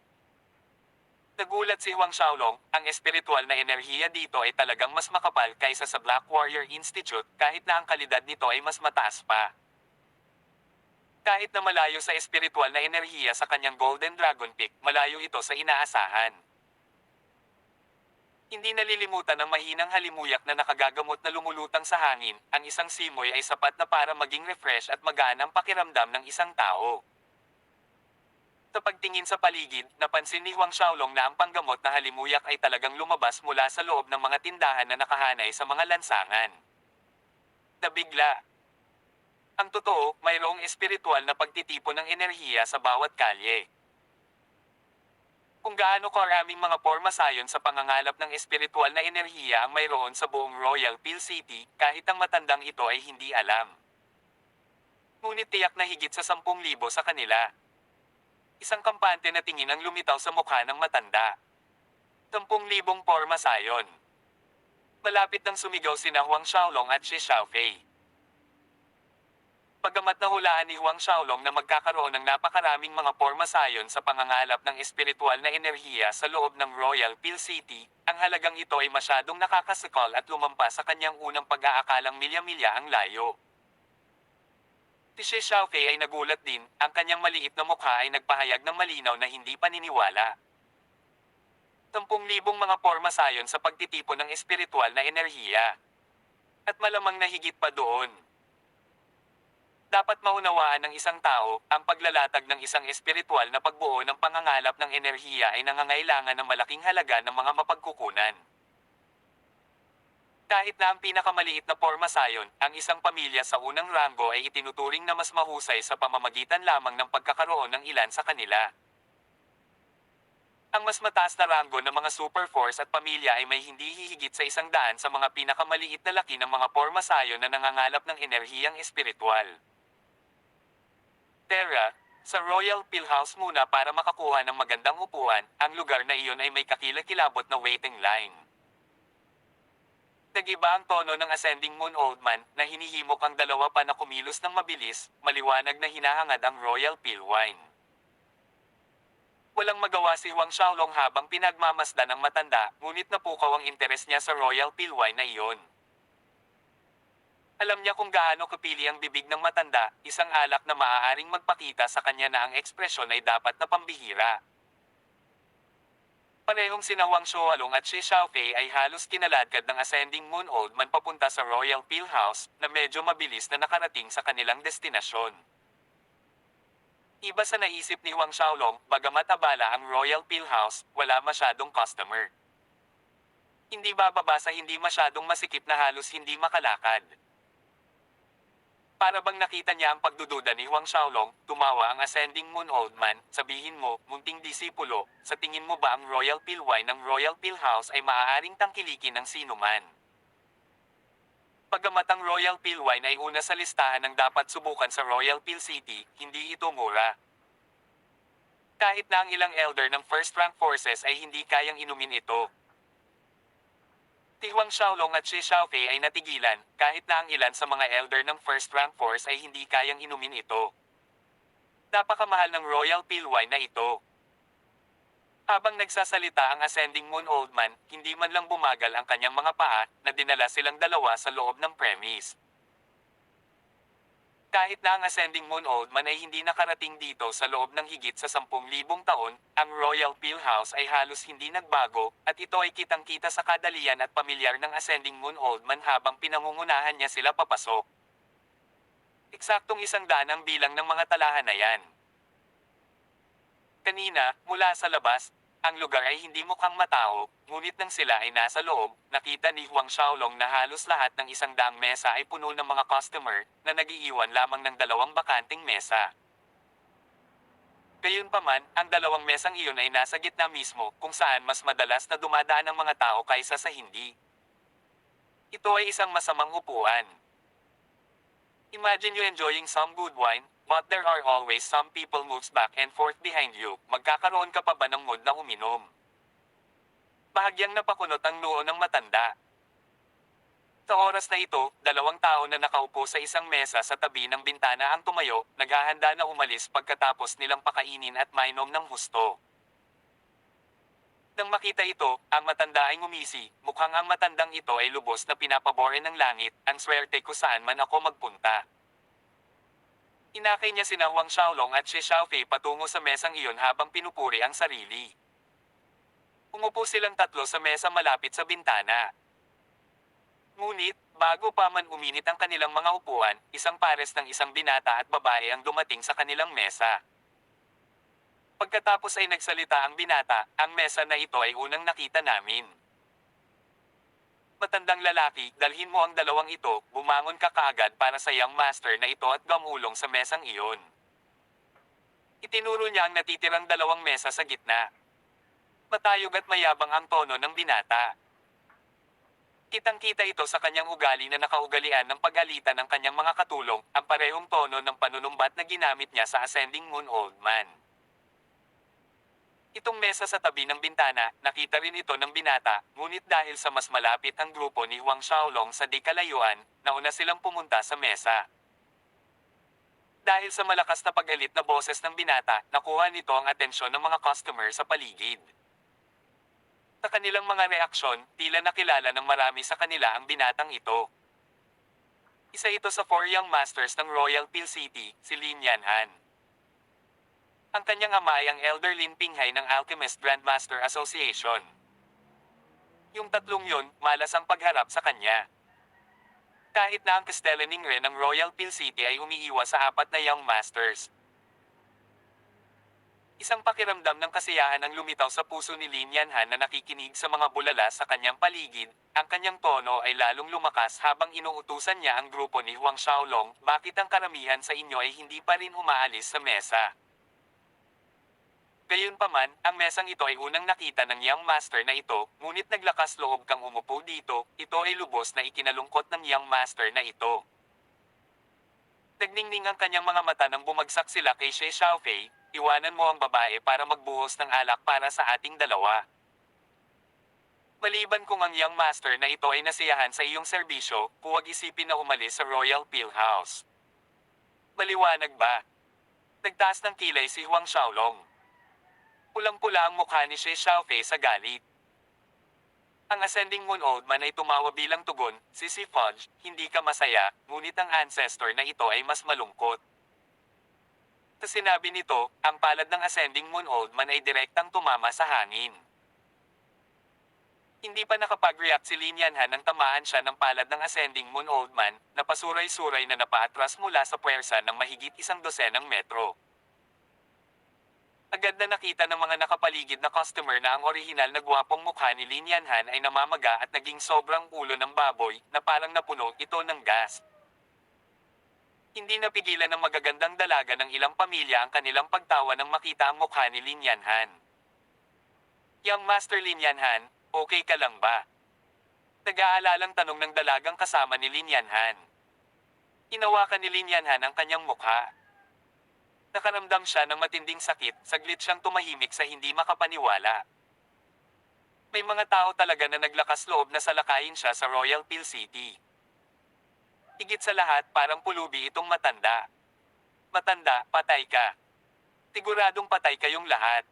Nagulat si Huang Xiaolong, ang espiritual na enerhiya dito ay talagang mas makapal kaysa sa Black Warrior Institute kahit na ang kalidad nito ay mas mataas pa. Kahit na malayo sa espiritual na enerhiya sa kanyang Golden Dragon Peak, malayo ito sa inaasahan. Hindi nalilimutan ng mahinang halimuyak na nakagagamot na lumulutang sa hangin, ang isang simoy ay sapat na para maging refresh at magaan ang pakiramdam ng isang tao. Sa pagtingin sa paligid, napansin ni Huang Xiaolong na ang panggamot na halimuyak ay talagang lumabas mula sa loob ng mga tindahan na nakahanay sa mga lansangan. Nabigla. Ang totoo, mayroong espiritual na pagtitipon ng enerhiya sa bawat kalye. Kung gaano karaming mga porma sayon sa pangangalap ng espiritual na enerhiya ang mayroon sa buong Royal Peel City, kahit ang matandang ito ay hindi alam. Ngunit tiyak na higit sa 10,000 sa kanila. Isang kampante na tingin ang lumitaw sa mukha ng matanda. 10,000 porma sayon. Malapit nang sumigaw sina Huang Xiaolong at Shi Xiaofei. Pagamat nahulaan ni Huang Xiaolong na magkakaroon ng napakaraming mga porma sayon sa pangangalap ng espiritual na enerhiya sa loob ng Royal Peel City, ang halagang ito ay masyadong nakakasakal at lumampas sa kanyang unang pag-aakalang milya-milya ang layo. Si Xiaofei ay nagulat din, ang kanyang maliit na mukha ay nagpahayag ng malinaw na hindi paniniwala. 10,000 mga porma sayon sa pagtitipon ng espiritual na enerhiya. At malamang na higit pa doon. Dapat maunawaan ng isang tao, ang paglalatag ng isang espiritual na pagbuo ng pangangalap ng enerhiya ay nangangailangan ng malaking halaga ng mga mapagkukunan. Kahit na ang pinakamaliit na porma sayon, ang isang pamilya sa unang ranggo ay itinuturing na mas mahusay sa pamamagitan lamang ng pagkakaroon ng ilan sa kanila. Ang mas mataas na ranggo ng mga super force at pamilya ay may hindi hihigit sa 100 sa mga pinakamaliit na laki ng mga porma sayon na nangangalap ng enerhiyang espiritual. Terra, sa Royal Pillhouse muna para makakuha ng magandang upuan, ang lugar na iyon ay may kakilakilabot na waiting line. Nag-iba ang tono ng Ascending Moon Old Man na hinihimok ang dalawa pa na kumilos ng mabilis, maliwanag na hinahangad ang Royal Pill Wine. Walang magawa si Huang Xiaolong habang pinagmamasdan ng matanda, ngunit napukaw ang interes niya sa Royal Pill Wine na iyon. Alam niya kung gaano kapili ang bibig ng matanda, isang alak na maaaring magpakita sa kanya na ang ekspresyon ay dapat na pambihira. Parehong sina Huang Xiaolong at Shi Xiaofei ay halos kinaladkad ng Ascending Moon Old Man papunta sa Royal Pill House, na medyo mabilis na nakarating sa kanilang destinasyon. Iba sa naisip ni Huang Xiaolong, bagamat abala ang Royal Pill House, wala masyadong customer. Hindi bababa sa hindi masyadong masikip na halos hindi makalakad. Para bang nakita niya ang pagdududa ni Huang Xiaolong, tumawa ang Ascending Moon Old Man, sabihin mo, munting disipulo, sa tingin mo ba ang Royal Pill Wine ng Royal Pill House ay maaaring tangkilikin ng sino man? Bagamat ang Royal Pill Wine ay una sa listahan ng dapat subukan sa Royal Pill City, hindi ito mura. Kahit na ang ilang elder ng first rank forces ay hindi kayang inumin ito. Si Huang Xiaolong at Shi Xiaofei ay natigilan, kahit na ang ilan sa mga elder ng first rank force ay hindi kayang inumin ito. Napakamahal ng Royal Pill Wine na ito. Habang nagsasalita ang Ascending Moon Old Man, hindi man lang bumagal ang kanyang mga paa, na dinala silang dalawa sa loob ng premise. Kahit na ang Ascending Moon Old Man ay hindi nakarating dito sa loob ng higit sa 10,000 taon, ang Royal Pill House ay halos hindi nagbago, at ito ay kitang-kita sa kadalian at pamilyar ng Ascending Moon Old Man habang pinangungunahan niya sila papasok. Eksaktong 100 ang bilang ng mga talahan na yan. Kanina, mula sa labas, ang lugar ay hindi mukhang matao, ngunit nang sila ay nasa loob, nakita ni Huang Xiaolong na halos lahat ng 100 mesa ay puno ng mga customer, na nagiiwan lamang ng 2 bakanting mesa. Gayunpaman, ang 2 mesang iyon ay nasa gitna mismo, kung saan mas madalas na dumadaan ang mga tao kaysa sa hindi. Ito ay isang masamang upuan. Imagine you enjoying some good wine, but there are always some people moves back and forth behind you. Magkakaroon ka pa ba ng mood na uminom? Bahagyang napakunot ang noo ng matanda. Sa oras na ito, 2 tao na nakaupo sa isang mesa sa tabi ng bintana ang tumayo, naghahanda na umalis pagkatapos nilang pakainin at mainom ng husto. Nang makita ito, ang matanda ay ngumisi, mukhang ang matandang ito ay lubos na pinapabore ng langit, ang swerte ko saan man ako magpunta. Inakay niya sina Huang Xiaolong at Shi Xiaofei patungo sa mesang iyon habang pinupuri ang sarili. Umupo silang 3 sa mesa malapit sa bintana. Ngunit, bago pa man uminit ang kanilang mga upuan, isang pares ng isang binata at babae ang dumating sa kanilang mesa. Pagkatapos ay nagsalita ang binata, ang mesa na ito ay unang nakita namin. Matandang lalaki, dalhin mo ang 2 ito, bumangon ka kaagad para sa young master na ito at gamulong sa mesang iyon. Itinuro niya ang natitirang 2 mesa sa gitna. Matayog at mayabang ang tono ng binata. Kitang-kita ito sa kanyang ugali na nakaugalian ng pag-alitan ng kanyang mga katulong, ang parehong tono ng panunumbat na ginamit niya sa Ascending Moon Old Man. Itong mesa sa tabi ng bintana, nakita rin ito ng binata, ngunit dahil sa mas malapit ang grupo ni Huang Xiaolong sa di kalayuan, nauna silang pumunta sa mesa. Dahil sa malakas na pag-alit na boses ng binata, nakuha nito ang atensyon ng mga customer sa paligid. Sa kanilang mga reaksyon, tila nakilala ng marami sa kanila ang binatang ito. Isa ito sa 4 young masters ng Royal Peel City, si Lin Yanhan. Ang kanyang ama ay ang Elder Lin Pinghay ng Alchemist Grandmaster Association. Yung tatlong yun, malas ang pagharap sa kanya. Kahit na ang Castellaning Ren ng Royal Peel City ay umiiwas sa 4 na young masters. Isang pakiramdam ng kasiyahan ang lumitaw sa puso ni Lin Yanhan na nakikinig sa mga bulala sa kanyang paligid. Ang kanyang tono ay lalong lumakas habang inuutusan niya ang grupo ni Huang Xiaolong. Bakit ang karamihan sa inyo ay hindi pa rin umaalis sa mesa? Gayunpaman, ang mesang ito ay unang nakita ng young master na ito, ngunit naglakas loob kang umupo dito. Ito ay lubos na ikinalungkot ng young master na ito. Nagningning ang kanyang mga mata nang bumagsak sila kay She Xiaofei. Iwanan mo ang babae para magbuhos ng alak para sa ating dalawa. Maliban kung ang young master na ito ay nasiyahan sa iyong serbisyo, huwag isipin na umalis sa Royal Peel House. Maliwanag ba? Nagtaas ng kilay si Huang Xiaolong. Pulang-pula ang mukha ni She Xiaofei sa galit. Ang Ascending Moon Old Man ay tumawa bilang tugon, si Fudge, hindi ka masaya, ngunit ang ancestor na ito ay mas malungkot. Sa sinabi nito, ang palad ng Ascending Moon Old Man ay direktang tumama sa hangin. Hindi pa nakapag-react si Lin Yanhan nang tamaan siya ng palad ng Ascending Moon Old Man, na pasuray-suray na napaatras mula sa puwersa ng mahigit 100 metro. Agad na nakita ng mga nakapaligid na customer na ang orihinal na gwapong mukha ni Lin Yanhan ay namamaga at naging sobrang ulo ng baboy, na parang napuno ito ng gas. Hindi napigilan ng magagandang dalaga ng ilang pamilya ang kanilang pagtawa nang makita ang mukha ni Lin Yanhan. Young Master Lin Yanhan, okay ka lang ba? Nag-aalalang tanong ng dalagang kasama ni Lin Yanhan. Hinawakan ni Lin Yanhan ang kanyang mukha. Nakaramdam siya ng matinding sakit, saglit siyang tumahimik sa hindi makapaniwala. May mga tao talaga na naglakas loob na salakayin siya sa Royal Peel City. Higit sa lahat, parang pulubi itong matanda. Matanda, patay ka. Siguradong patay kayong lahat.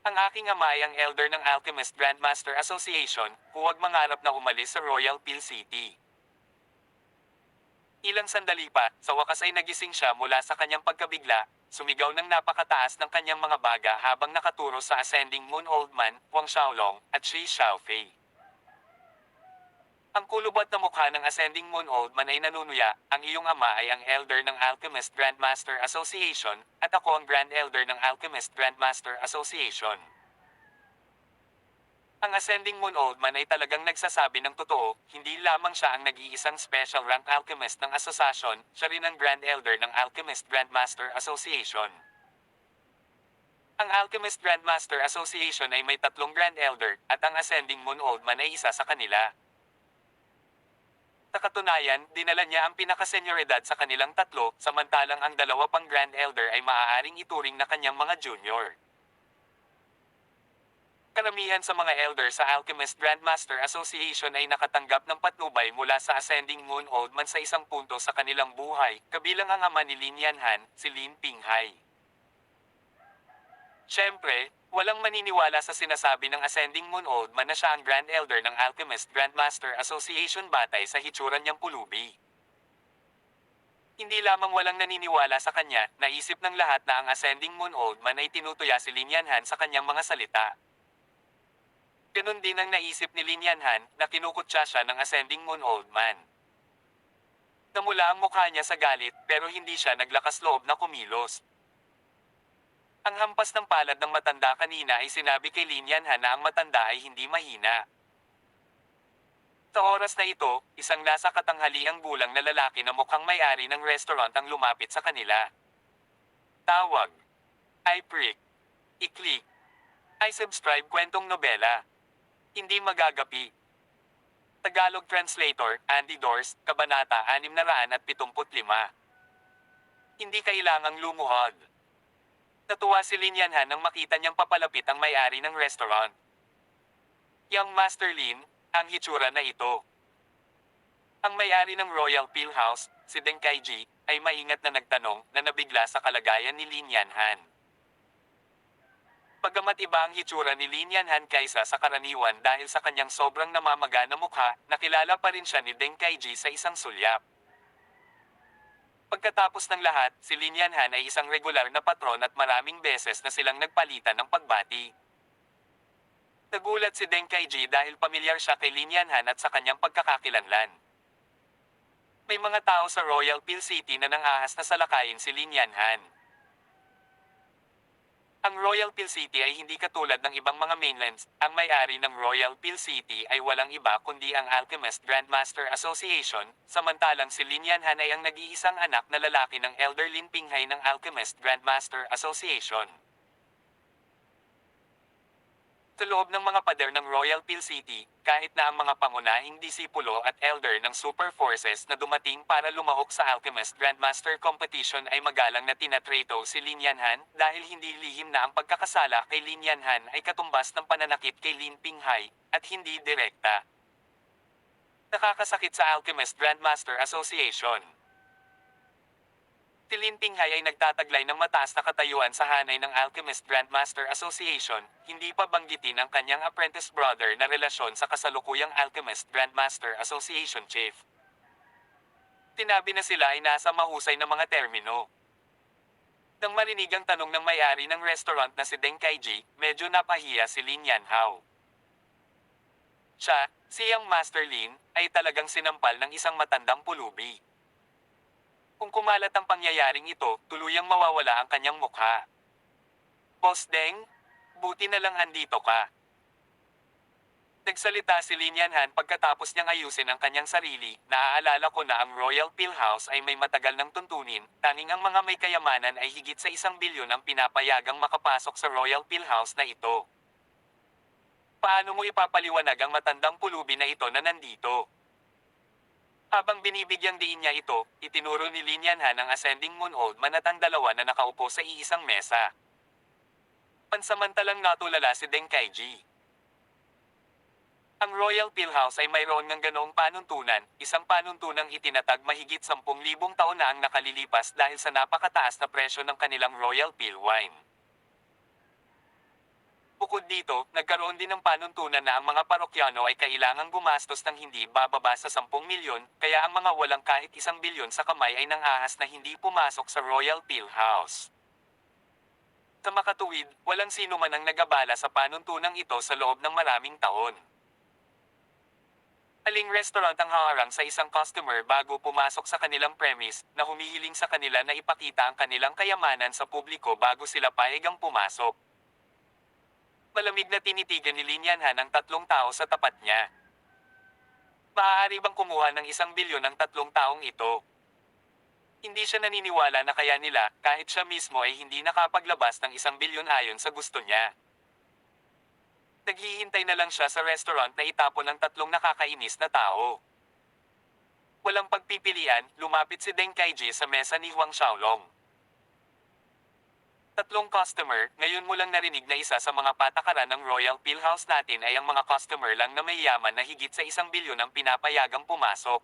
Ang aking ama ay ang elder ng Alchemist Grandmaster Association, huwag mangarap na umalis sa Royal Peel City. Ilang sandali pa, sa wakas ay nagising siya mula sa kanyang pagkabigla, sumigaw ng napakataas ng kanyang mga baga habang nakaturo sa Ascending Moon Old Man, Huang Xiaolong, at She Xiaofei. Ang kulubat na mukha ng Ascending Moon Old Man ay nanunuya, ang iyong ama ay ang elder ng Alchemist Grandmaster Association, at ako ang Grand Elder ng Alchemist Grandmaster Association. Ang Ascending Moon Old Man ay talagang nagsasabi ng totoo, hindi lamang siya ang nag-iisang special rank alchemist ng asosasyon, siya rin ang Grand Elder ng Alchemist Grandmaster Association. Ang Alchemist Grandmaster Association ay may 3 Grand Elder, at ang Ascending Moon Old Man ay isa sa kanila. Sa katunayan, dinala niya ang pinakasenyoridad sa kanilang 3, samantalang ang 2 pang Grand Elder ay maaaring ituring na kanyang mga junior. Karamihan sa mga elder sa Alchemist Grandmaster Association ay nakatanggap ng patnubay mula sa Ascending Moon Old Man sa isang punto sa kanilang buhay, kabilang ang ama ni Lin Yanhan, si Lin Pinghay. Siyempre, walang maniniwala sa sinasabi ng Ascending Moon Old Man na siya ang Grand Elder ng Alchemist Grandmaster Association batay sa hitsura niyang pulubi. Hindi lamang walang naniniwala sa kanya, naisip ng lahat na ang Ascending Moon Old Man ay tinutuya si Lin Yanhan sa kanyang mga salita. Ganon din ang naisip ni Lin Yanhan, na kinukutya siya ng Ascending Moon Old Man. Namula ang mukha niya sa galit, pero hindi siya naglakas loob na kumilos. Ang hampas ng palad ng matanda kanina ay sinabi kay Lin Yanhan na ang matanda ay hindi mahina. Sa oras na ito, isang nasa katanghaliang gulang na lalaki na mukhang may-ari ng restaurant ang lumapit sa kanila. Tawag. I prick. I-click. I subscribe kwentong nobela. Hindi magagapi. Tagalog Translator, Andy Dors, Kabanata 675. Hindi kailangang lumuhod. Natuwa si Lin Yanhan nang makita niyang papalapit ang may-ari ng restaurant. Young Master Lin, ang hitsura na ito. Ang may-ari ng Royal Peel House, si Deng Kaiji, ay maingat na nagtanong na nabigla sa kalagayan ni Lin Yanhan. Bagamat iba ang hitsura ni Lin Yanhan kaysa sa karaniwan dahil sa kanyang sobrang namamaga na mukha, nakilala pa rin siya ni Deng Kaiji sa isang sulyap. Pagkatapos ng lahat, si Lin Yanhan ay isang regular na patron at maraming beses na silang nagpalitan ng pagbati. Nagulat si Deng Kaiji dahil pamilyar siya kay Lin Yanhan at sa kanyang pagkakakilanlan. May mga tao sa Royal Peel City na nangahas na salakayin si Lin Yanhan. Ang Royal Peel City ay hindi katulad ng ibang mga mainlands. Ang may-ari ng Royal Peel City ay walang iba kundi ang Alchemist Grandmaster Association, samantalang si Lin Yanhan ay ang nag-iisang anak na lalaki ng Elder Lin Pinghay ng Alchemist Grandmaster Association. Sa loob ng mga pader ng Royal Peel City, kahit na ang mga pangunahing disipulo at elder ng super forces na dumating para lumahok sa Alchemist Grandmaster Competition ay magalang na tinatrato si Lin Yanhan dahil hindi lihim na ang pagkakasala kay Lin Yanhan ay katumbas ng pananakit kay Lin Pinghay at hindi direkta. Nakakasakit sa Alchemist Grandmaster Association. Si Lin Pinghay ay nagtataglay ng mataas na katayuan sa hanay ng Alchemist Grandmaster Association, hindi pa banggitin ang kanyang apprentice brother na relasyon sa kasalukuyang Alchemist Grandmaster Association chief. Tinabi na sila ay nasa mahusay na mga termino. Nang marinig ang tanong ng may-ari ng restaurant na si Deng Kaiji, medyo napahiya si Lin Yanhao. Siya, siyang Master Lin, ay talagang sinampal ng isang matandang pulubi. Kung kumalat ang pangyayaring ito, tuluyang mawawala ang kanyang mukha. Boss Deng, buti na lang andito ka. Nagsalita si Lin Yanhan pagkatapos niyang ayusin ang kanyang sarili. Naaalala ko na ang Royal Peel House ay may matagal ng tuntunin, tanging ang mga may kayamanan ay higit sa 1 bilyon ang pinapayagang makapasok sa Royal Peel House na ito. Paano mo ipapaliwanag ang matandang pulubi na ito na nandito? Habang binibigyang diin niya ito, itinuro ni Lin Yanhan ang Ascending Moon Old Man at ang dalawa na nakaupo sa iisang mesa. Pansamantalang natulala si Deng Kaiji. Ang Royal Peel House ay mayroon ng ganoong panuntunan, isang panuntunang itinatag mahigit 10,000 taon na ang nakalilipas dahil sa napakataas na presyo ng kanilang Royal Peel wine. Bukod dito, nagkaroon din ng panuntunan na ang mga parokyano ay kailangang gumastos ng hindi bababa sa 10 milyon, kaya ang mga walang kahit 1 bilyon sa kamay ay nangahas na hindi pumasok sa Royal Peel House. Sa makatuwid, walang sino man ang nagabala sa panuntunang ito sa loob ng maraming taon. Aling restaurant ang haharang sa isang customer bago pumasok sa kanilang premise na humihiling sa kanila na ipakita ang kanilang kayamanan sa publiko bago sila paegang pumasok. Malamig na tinitigan ni Lin Yanhan ang 3 tao sa tapat niya. Maaari bang kumuha ng 1 bilyon ang 3 taong ito? Hindi siya naniniwala na kaya nila, kahit siya mismo ay hindi nakapaglabas ng 1 bilyon ayon sa gusto niya. Naghihintay na lang siya sa restaurant na itapon ng 3 nakakainis na tao. Walang pagpipilian, lumapit si Deng Kaiji sa mesa ni Huang Xiaolong. 3 customer, ngayon mo lang narinig na isa sa mga patakaran ng Royal Peel House natin ay ang mga customer lang na may yaman na higit sa 1 bilyon ang pinapayagang pumasok.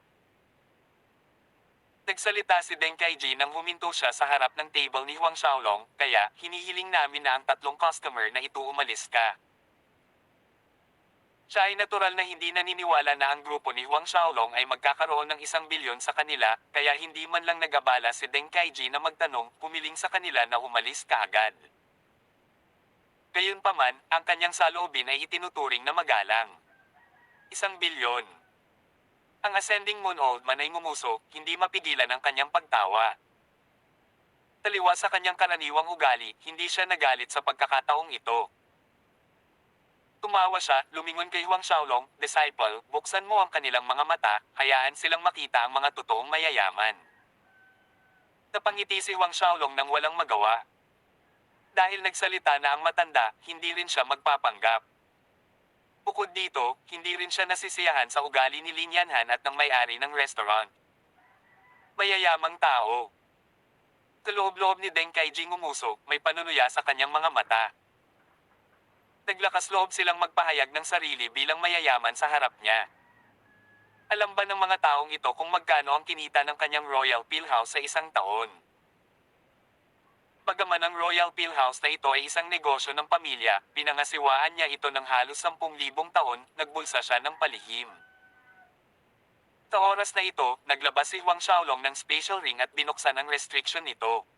Nagsalita si Deng Kaiji nang huminto siya sa harap ng table ni Huang Xiaolong, kaya hinihiling namin na ang 3 customer na ito umalis ka. Siya ay natural na hindi naniniwala na ang grupo ni Huang Xiaolong ay magkakaroon ng 1 bilyon sa kanila, kaya hindi man lang nagabala si Deng Kaiji na magtanong, pumiling sa kanila na umalis kaagad. Gayunpaman, ang kanyang saloobin ay itinuturing na magalang. 1 bilyon. Ang Ascending Moon Old Man ay ngumuso, hindi mapigilan ang kanyang pagtawa. Taliwas sa kanyang karaniwang ugali, hindi siya nagalit sa pagkakataong ito. Tumawa siya, lumingon kay Huang Xiaolong, disciple, buksan mo ang kanilang mga mata, hayaan silang makita ang mga totoong mayayaman. Napangiti si Huang Xiaolong nang walang magawa. Dahil nagsalita na ang matanda, hindi rin siya magpapanggap. Bukod dito, hindi rin siya nasisiyahan sa ugali ni Lin Yanhan at ng may-ari ng restaurant. Mayayamang tao. Sa loob-loob ni Deng Kaiji ngumuso, may panunuya sa kanyang mga mata. Naglakas loob silang magpahayag ng sarili bilang mayayaman sa harap niya. Alam ba ng mga taong ito kung magkano ang kinita ng kanyang Royal Peel House sa isang taon? Bagaman ang Royal Peel House na ito ay isang negosyo ng pamilya, pinangasiwaan niya ito ng halos 10,000 taon, nagbulsa siya ng palihim. Sa oras na ito, naglabas si Huang Xiaolong ng special ring at binuksan ang restriction nito.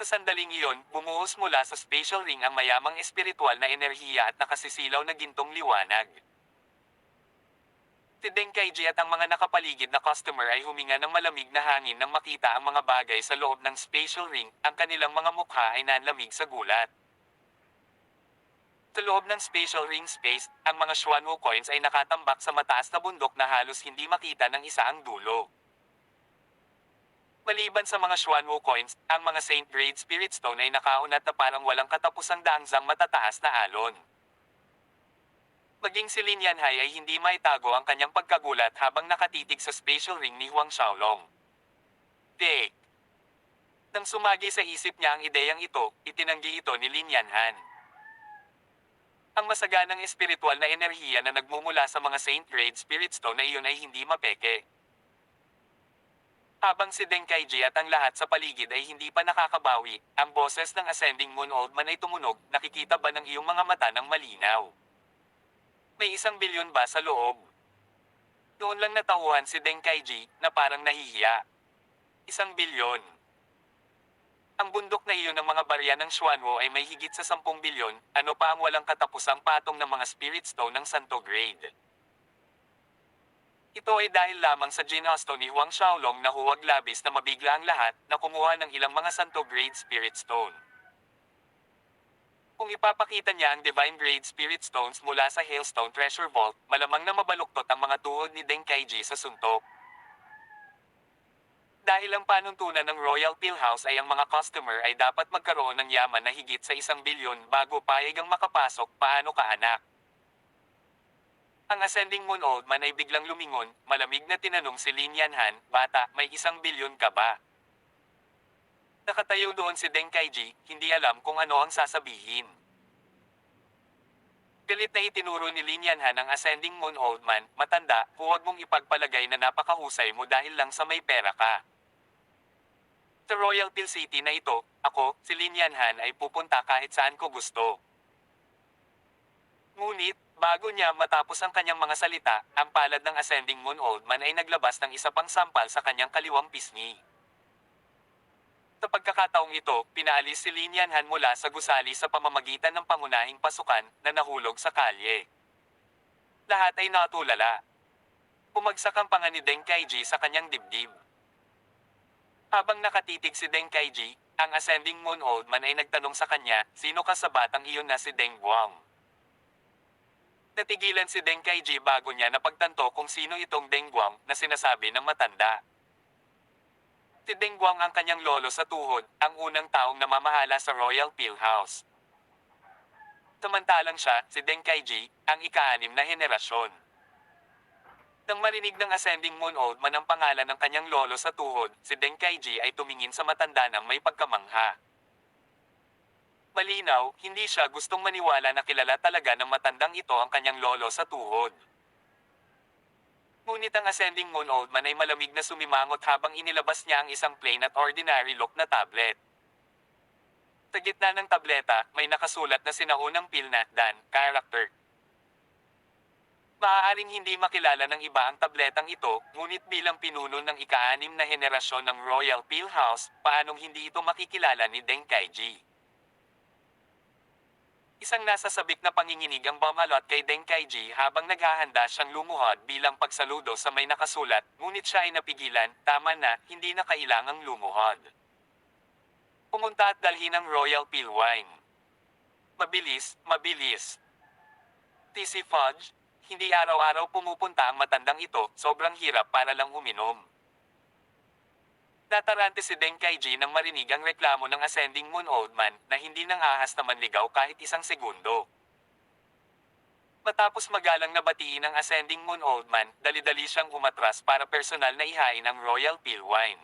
Sa sandaling iyon, bumuhos mula sa special ring ang mayamang espiritual na enerhiya at nakasisilaw na gintong liwanag. Si Deng Kaiji at ang mga nakapaligid na customer ay huminga ng malamig na hangin nang makita ang mga bagay sa loob ng special ring, ang kanilang mga mukha ay nanlamig sa gulat. Sa loob ng special ring space, ang mga Xuanwu coins ay nakatambak sa mataas na bundok na halos hindi makita ng isa ang dulo. Maliban sa mga Xuanwu coins, ang mga Saint Grade Spirit Stone ay nakaunat na parang walang katapusang daangzang matataas na alon. Maging si Lin Yanhai ay hindi maitago ang kanyang pagkagulat habang nakatitig sa special ring ni Huang Xiaolong. Fake. Nang sumagi sa isip niya ang ideyang ito, itinanggi ito ni Lin Yanhan. Ang masaganang espiritual na enerhiya na nagmumula sa mga Saint Grade Spirit Stone na iyon ay hindi mapeke. Habang si Deng Kaiji at ang lahat sa paligid ay hindi pa nakakabawi, ang boses ng Ascending Moon Old Man ay tumunog, nakikita ba ng iyong mga mata ng malinaw? May 1 bilyon ba sa loob? Noon lang natauhan si Deng Kaiji, na parang nahihiya. 1 bilyon. Ang bundok na iyon ng mga barya ng Xuanwo ay may higit sa 10 bilyon, ano pa ang walang katapusang patong ng mga Spirit Stone ng Santo Grade. Ito ay dahil lamang sa ginusto ni Huang Xiaolong na huwag labis na mabigla ang lahat na kumuha ng ilang mga Santo Grade Spirit Stone. Kung ipapakita niya ang Divine Grade Spirit Stones mula sa Hailstone Treasure Vault, malamang na mabaluktot ang mga tuhod ni Deng Kaiji sa suntok. Dahil ang panuntunan ng Royal Pillhouse ay ang mga customer ay dapat magkaroon ng yaman na higit sa 1 bilyon bago payag ang makapasok, paano ka anak? Ang Ascending Moon Old Man ay biglang lumingon, malamig na tinanong si Lin Yanhan, bata, may 1 bilyon ka ba? Nakatayo doon si Deng Kaiji, hindi alam kung ano ang sasabihin. Galit na itinuro ni Lin Yanhan ang Ascending Moon Old Man, matanda, huwag mong ipagpalagay na napakahusay mo dahil lang sa may pera ka. Sa Royal Pill City na ito, ako, si Lin Yanhan ay pupunta kahit saan ko gusto. Ngunit, bago niya matapos ang kanyang mga salita, ang palad ng Ascending Moon Old Man ay naglabas ng isa pang sampal sa kanyang kaliwang pisngi. Sa pagkakataong ito, pinaalis si Lin Yanhan mula sa gusali sa pamamagitan ng pangunahing pasukan na nahulog sa kalye. Lahat ay natulala. Bumagsak ang panga ni Deng Kaiji sa kanyang dibdib. Habang nakatitig si Deng Kaiji, ang Ascending Moon Old Man ay nagtanong sa kanya, sino ka sa batang iyon na si Deng Guang? Natigilan si Deng Kaiji bago niya napagtanto kung sino itong Deng Guang na sinasabi ng matanda. Si Deng Guang ang kanyang lolo sa tuhod, ang unang taong namamahala sa Royal Pillhouse. Samantalang siya, si Deng Kaiji, ang ika-6 na henerasyon. Nang marinig ng Ascending Moon Old Man ang pangalan ng kanyang lolo sa tuhod, si Deng Kaiji ay tumingin sa matanda ng may pagkamangha. Malinaw, hindi siya gustong maniwala na kilala talaga ng matandang ito ang kanyang lolo sa tuhod. Ngunit ang Ascending Moon Old Man ay malamig na sumimangot habang inilabas niya ang isang plain at ordinary look na tablet. Sa gitna ng tableta, may nakasulat na sinaunang pill na, Dan, character. Maaaring hindi makilala ng iba ang tabletang ito, ngunit bilang pinuno ng ika-6 na henerasyon ng Royal Pillhouse, paanong hindi ito makikilala ni Deng Kaiji? Isang nasasabik na panginginig ang bumalot kay Deng Kaiji habang naghahanda siyang lumuhod bilang pagsaludo sa may nakasulat, ngunit siya ay napigilan, tama na, hindi na kailangang lumuhod. Pumunta at dalhin ang Royal Pill Wine. Mabilis, mabilis. TC Fudge, hindi araw-araw pumupunta ang matandang ito, sobrang hirap para lang uminom. Natarante si Deng Kaiji nang marinig ang reklamo ng Ascending Moon Old Man na hindi nang ahas na manligaw kahit 1 segundo. Matapos magalang na batiin ng Ascending Moon Old Man, dali-dali siyang umatras para personal na ihain ang Royal Pill Wine.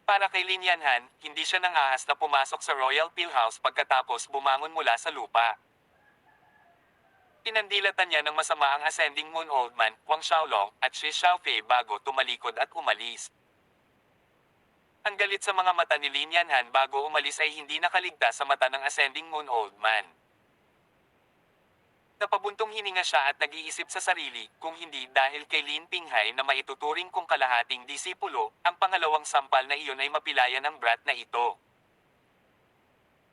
Para kay Lin Yanhan, hindi siya nang ahas na pumasok sa Royal Pillhouse pagkatapos bumangon mula sa lupa. Pinandilatan niya ng masama ang Ascending Moon Old Man, Huang Xiaolong, at Shi Xiaofei bago tumalikod at umalis. Ang galit sa mga mata ni Lin Yanhan bago umalis ay hindi nakaligtas sa mata ng Ascending Moon Old Man. Napabuntong hininga siya at nag-iisip sa sarili, kung hindi dahil kay Lin Pinghay na maituturing kong kalahating disipulo, ang pangalawang sampal na iyon ay mapilaya ng brat na ito.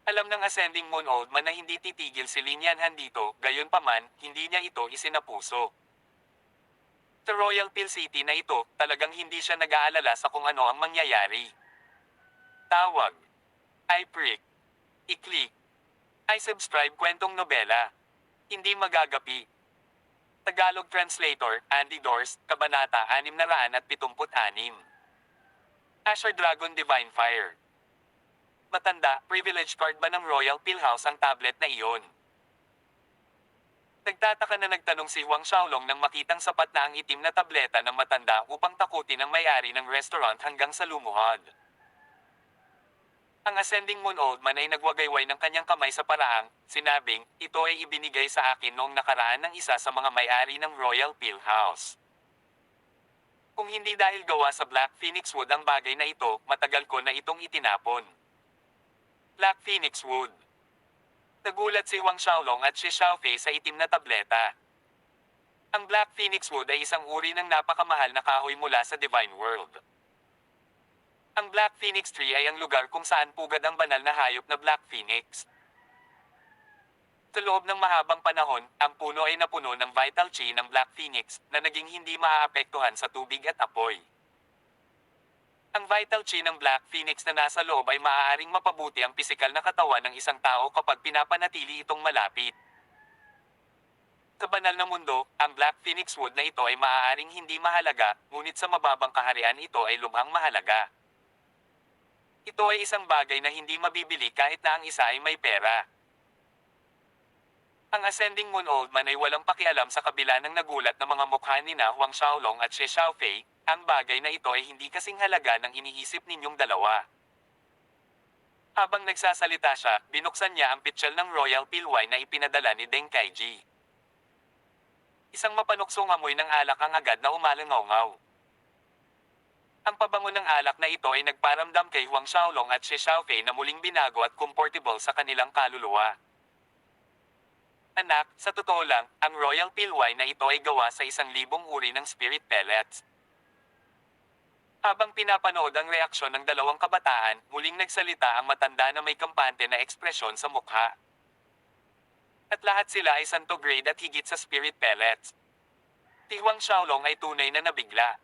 Alam ng ascending moon old man na hindi titigil si Lin Yanhan dito, gayunpaman, hindi niya ito isinapuso. Sa Royal Peel City na ito, talagang hindi siya nag-aalala sa kung ano ang mangyayari. Tawag. I-prick. I-click. I-subscribe kwentong nobela. Hindi magagapi. Tagalog Translator, Andy Dorst, Kabanata 676. Asher Dragon Divine Fire. Matanda, privilege card ba ng Royal Pillhouse ang tablet na iyon? Nagtataka na nagtanong si Huang Xiaolong nang makitang sapat na ang itim na tableta ng matanda upang takutin ang may-ari ng restaurant hanggang sa lumuhod. Ang ascending moon old man ay nagwagayway ng kanyang kamay sa paraang, sinabing, ito ay ibinigay sa akin noong nakaraan ng isa sa mga may-ari ng Royal Pillhouse. Kung hindi dahil gawa sa Black Phoenix Wood ang bagay na ito, matagal ko na itong itinapon. Black Phoenix Wood. Nagulat si Huang Xiaolong at si Xiaofei sa itim na tableta. Ang Black Phoenix Wood ay isang uri ng napakamahal na kahoy mula sa Divine World. Ang Black Phoenix Tree ay ang lugar kung saan pugad ang banal na hayop na Black Phoenix. Sa loob ng mahabang panahon, ang puno ay napuno ng vital chi ng Black Phoenix na naging hindi maaapektuhan sa tubig at apoy. Ang vital chi ng Black Phoenix na nasa loob ay maaaring mapabuti ang pisikal na katawan ng isang tao kapag pinapanatili itong malapit. Sa banal na mundo, ang Black Phoenix Wood na ito ay maaaring hindi mahalaga, ngunit sa mababang kaharian ito ay lubhang mahalaga. Ito ay isang bagay na hindi mabibili kahit na ang isa ay may pera. Ang ascending moon old man ay walang pakialam sa kabila ng nagulat na mga mukha ni na Huang Xiaolong at Xie Xiaofei, ang bagay na ito ay hindi kasing halaga ng iniisip ninyong dalawa. Habang nagsasalita siya, binuksan niya ang pitchel ng Royal Peel Wine na ipinadala ni Deng Kaiji. Isang mapanuksong amoy ng alak ang agad na umalangaw-ngaw. Ang pabango ng alak na ito ay nagparamdam kay Huang Xiaolong at Xie Xiaofei na muling binago at comfortable sa kanilang kaluluwa. Anak, sa totoo lang, ang Royal Peel Wine na ito ay gawa sa 1,000 uri ng spirit pellets. Habang pinapanood ang reaksyon ng dalawang kabataan, muling nagsalita ang matanda na may kampante na ekspresyon sa mukha. At lahat sila ay santo grade at higit sa spirit pellets. Si Huang Xiaolong ay tunay na nabigla.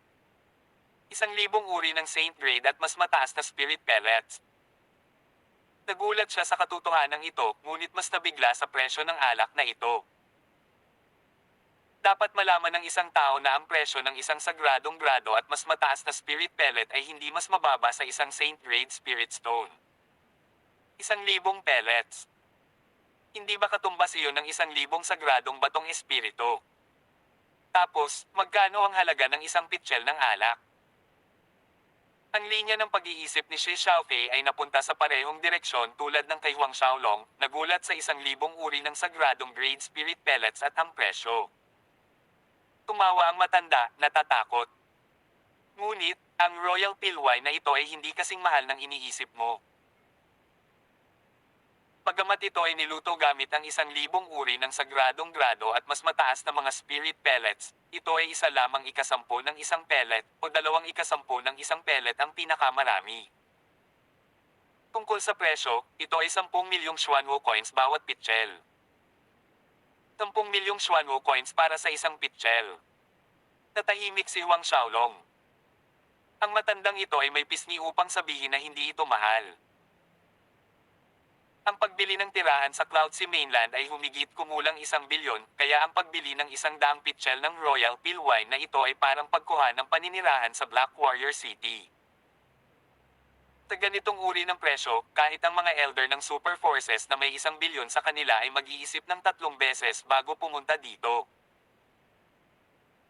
1,000 uri ng saint grade at mas mataas na spirit pellets. Nagulat siya sa katotohanan ito, ngunit mas nabigla sa presyo ng alak na ito. Dapat malaman ng isang tao na ang presyo ng isang sagradong grado at mas mataas na spirit pellet ay hindi mas mababa sa isang saint grade spirit stone. 1,000 pellets. Hindi ba katumbas iyon ng 1,000 sagradong batong espiritu? Tapos, magkano ang halaga ng isang pitchel ng alak? Ang linya ng pag-iisip ni Xie Xiaofei ay napunta sa parehong direksyon tulad ng kay Huang Xiaolong, nagulat sa 1,000 uri ng sagradong grade spirit pellets at ang presyo. Tumawa ang matanda, natatakot. Ngunit, ang Royal Peel Wine na ito ay hindi kasing mahal ng iniisip mo. Bagamat ito ay niluto gamit ang 1,000 uri ng sagradong grado at mas mataas na mga spirit pellets, ito ay isa lamang ikasampu ng isang pellet o 2/10 ng isang pellet ang pinakamarami. Tungkol sa presyo, ito ay 10 milyong Xuanwu coins bawat pitchel. 10 milyong Xuanwu coins para sa isang pitchel. Natahimik si Huang Xiaolong. Ang matandang ito ay may pisngi upang sabihin na hindi ito mahal. Ang pagbili ng tirahan sa Cloudsea Mainland ay humigit kumulang 1 bilyon, kaya ang pagbili ng 100 pitchel ng Royal Peel Wine na ito ay parang pagkuha ng paninirahan sa Black Warrior City. Sa ganitong uri ng presyo, kahit ang mga elder ng super forces na may 1 bilyon sa kanila ay mag-iisip ng 3 beses bago pumunta dito.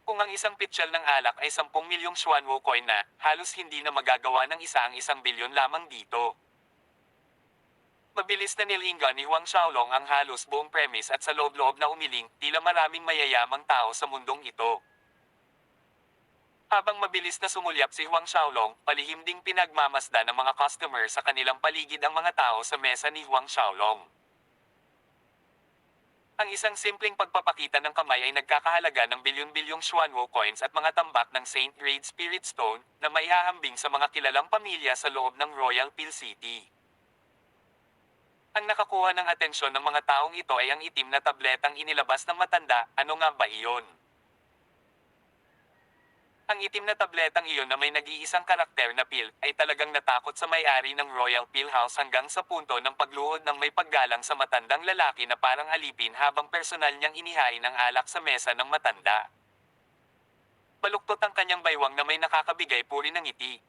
Kung ang isang pitchel ng alak ay 10 milyong Xuanwu coin na, halos hindi na magagawa ng isa ang 1 bilyon lamang dito. Mabilis na nilinggan ni Huang Xiaolong ang halos buong premise at sa loob-loob na umiling, tila maraming mayayamang tao sa mundong ito. Habang mabilis na sumulyap si Huang Xiaolong, palihim ding pinagmamasdan ng mga customer sa kanilang paligid ang mga tao sa mesa ni Huang Xiaolong. Ang isang simpleng pagpapakita ng kamay ay nagkakahalaga ng bilyon-bilyong Xuanwo coins at mga tambak ng Saint Grade Spirit Stone na maihahambing sa mga kilalang pamilya sa loob ng Royal Peel City. Ang nakakuha ng atensyon ng mga taong ito ay ang itim na tabletang inilabas ng matanda. Ano nga ba iyon? Ang itim na tabletang iyon na may nag-iisang karakter na peel ay talagang natakot sa may-ari ng Royal Peel House hanggang sa punto ng pagluhod ng may paggalang sa matandang lalaki na parang alipin habang personal niyang inihain ang alak sa mesa ng matanda. Baluktot ang kanyang baywang na may nakakabigay puri ng ngiti.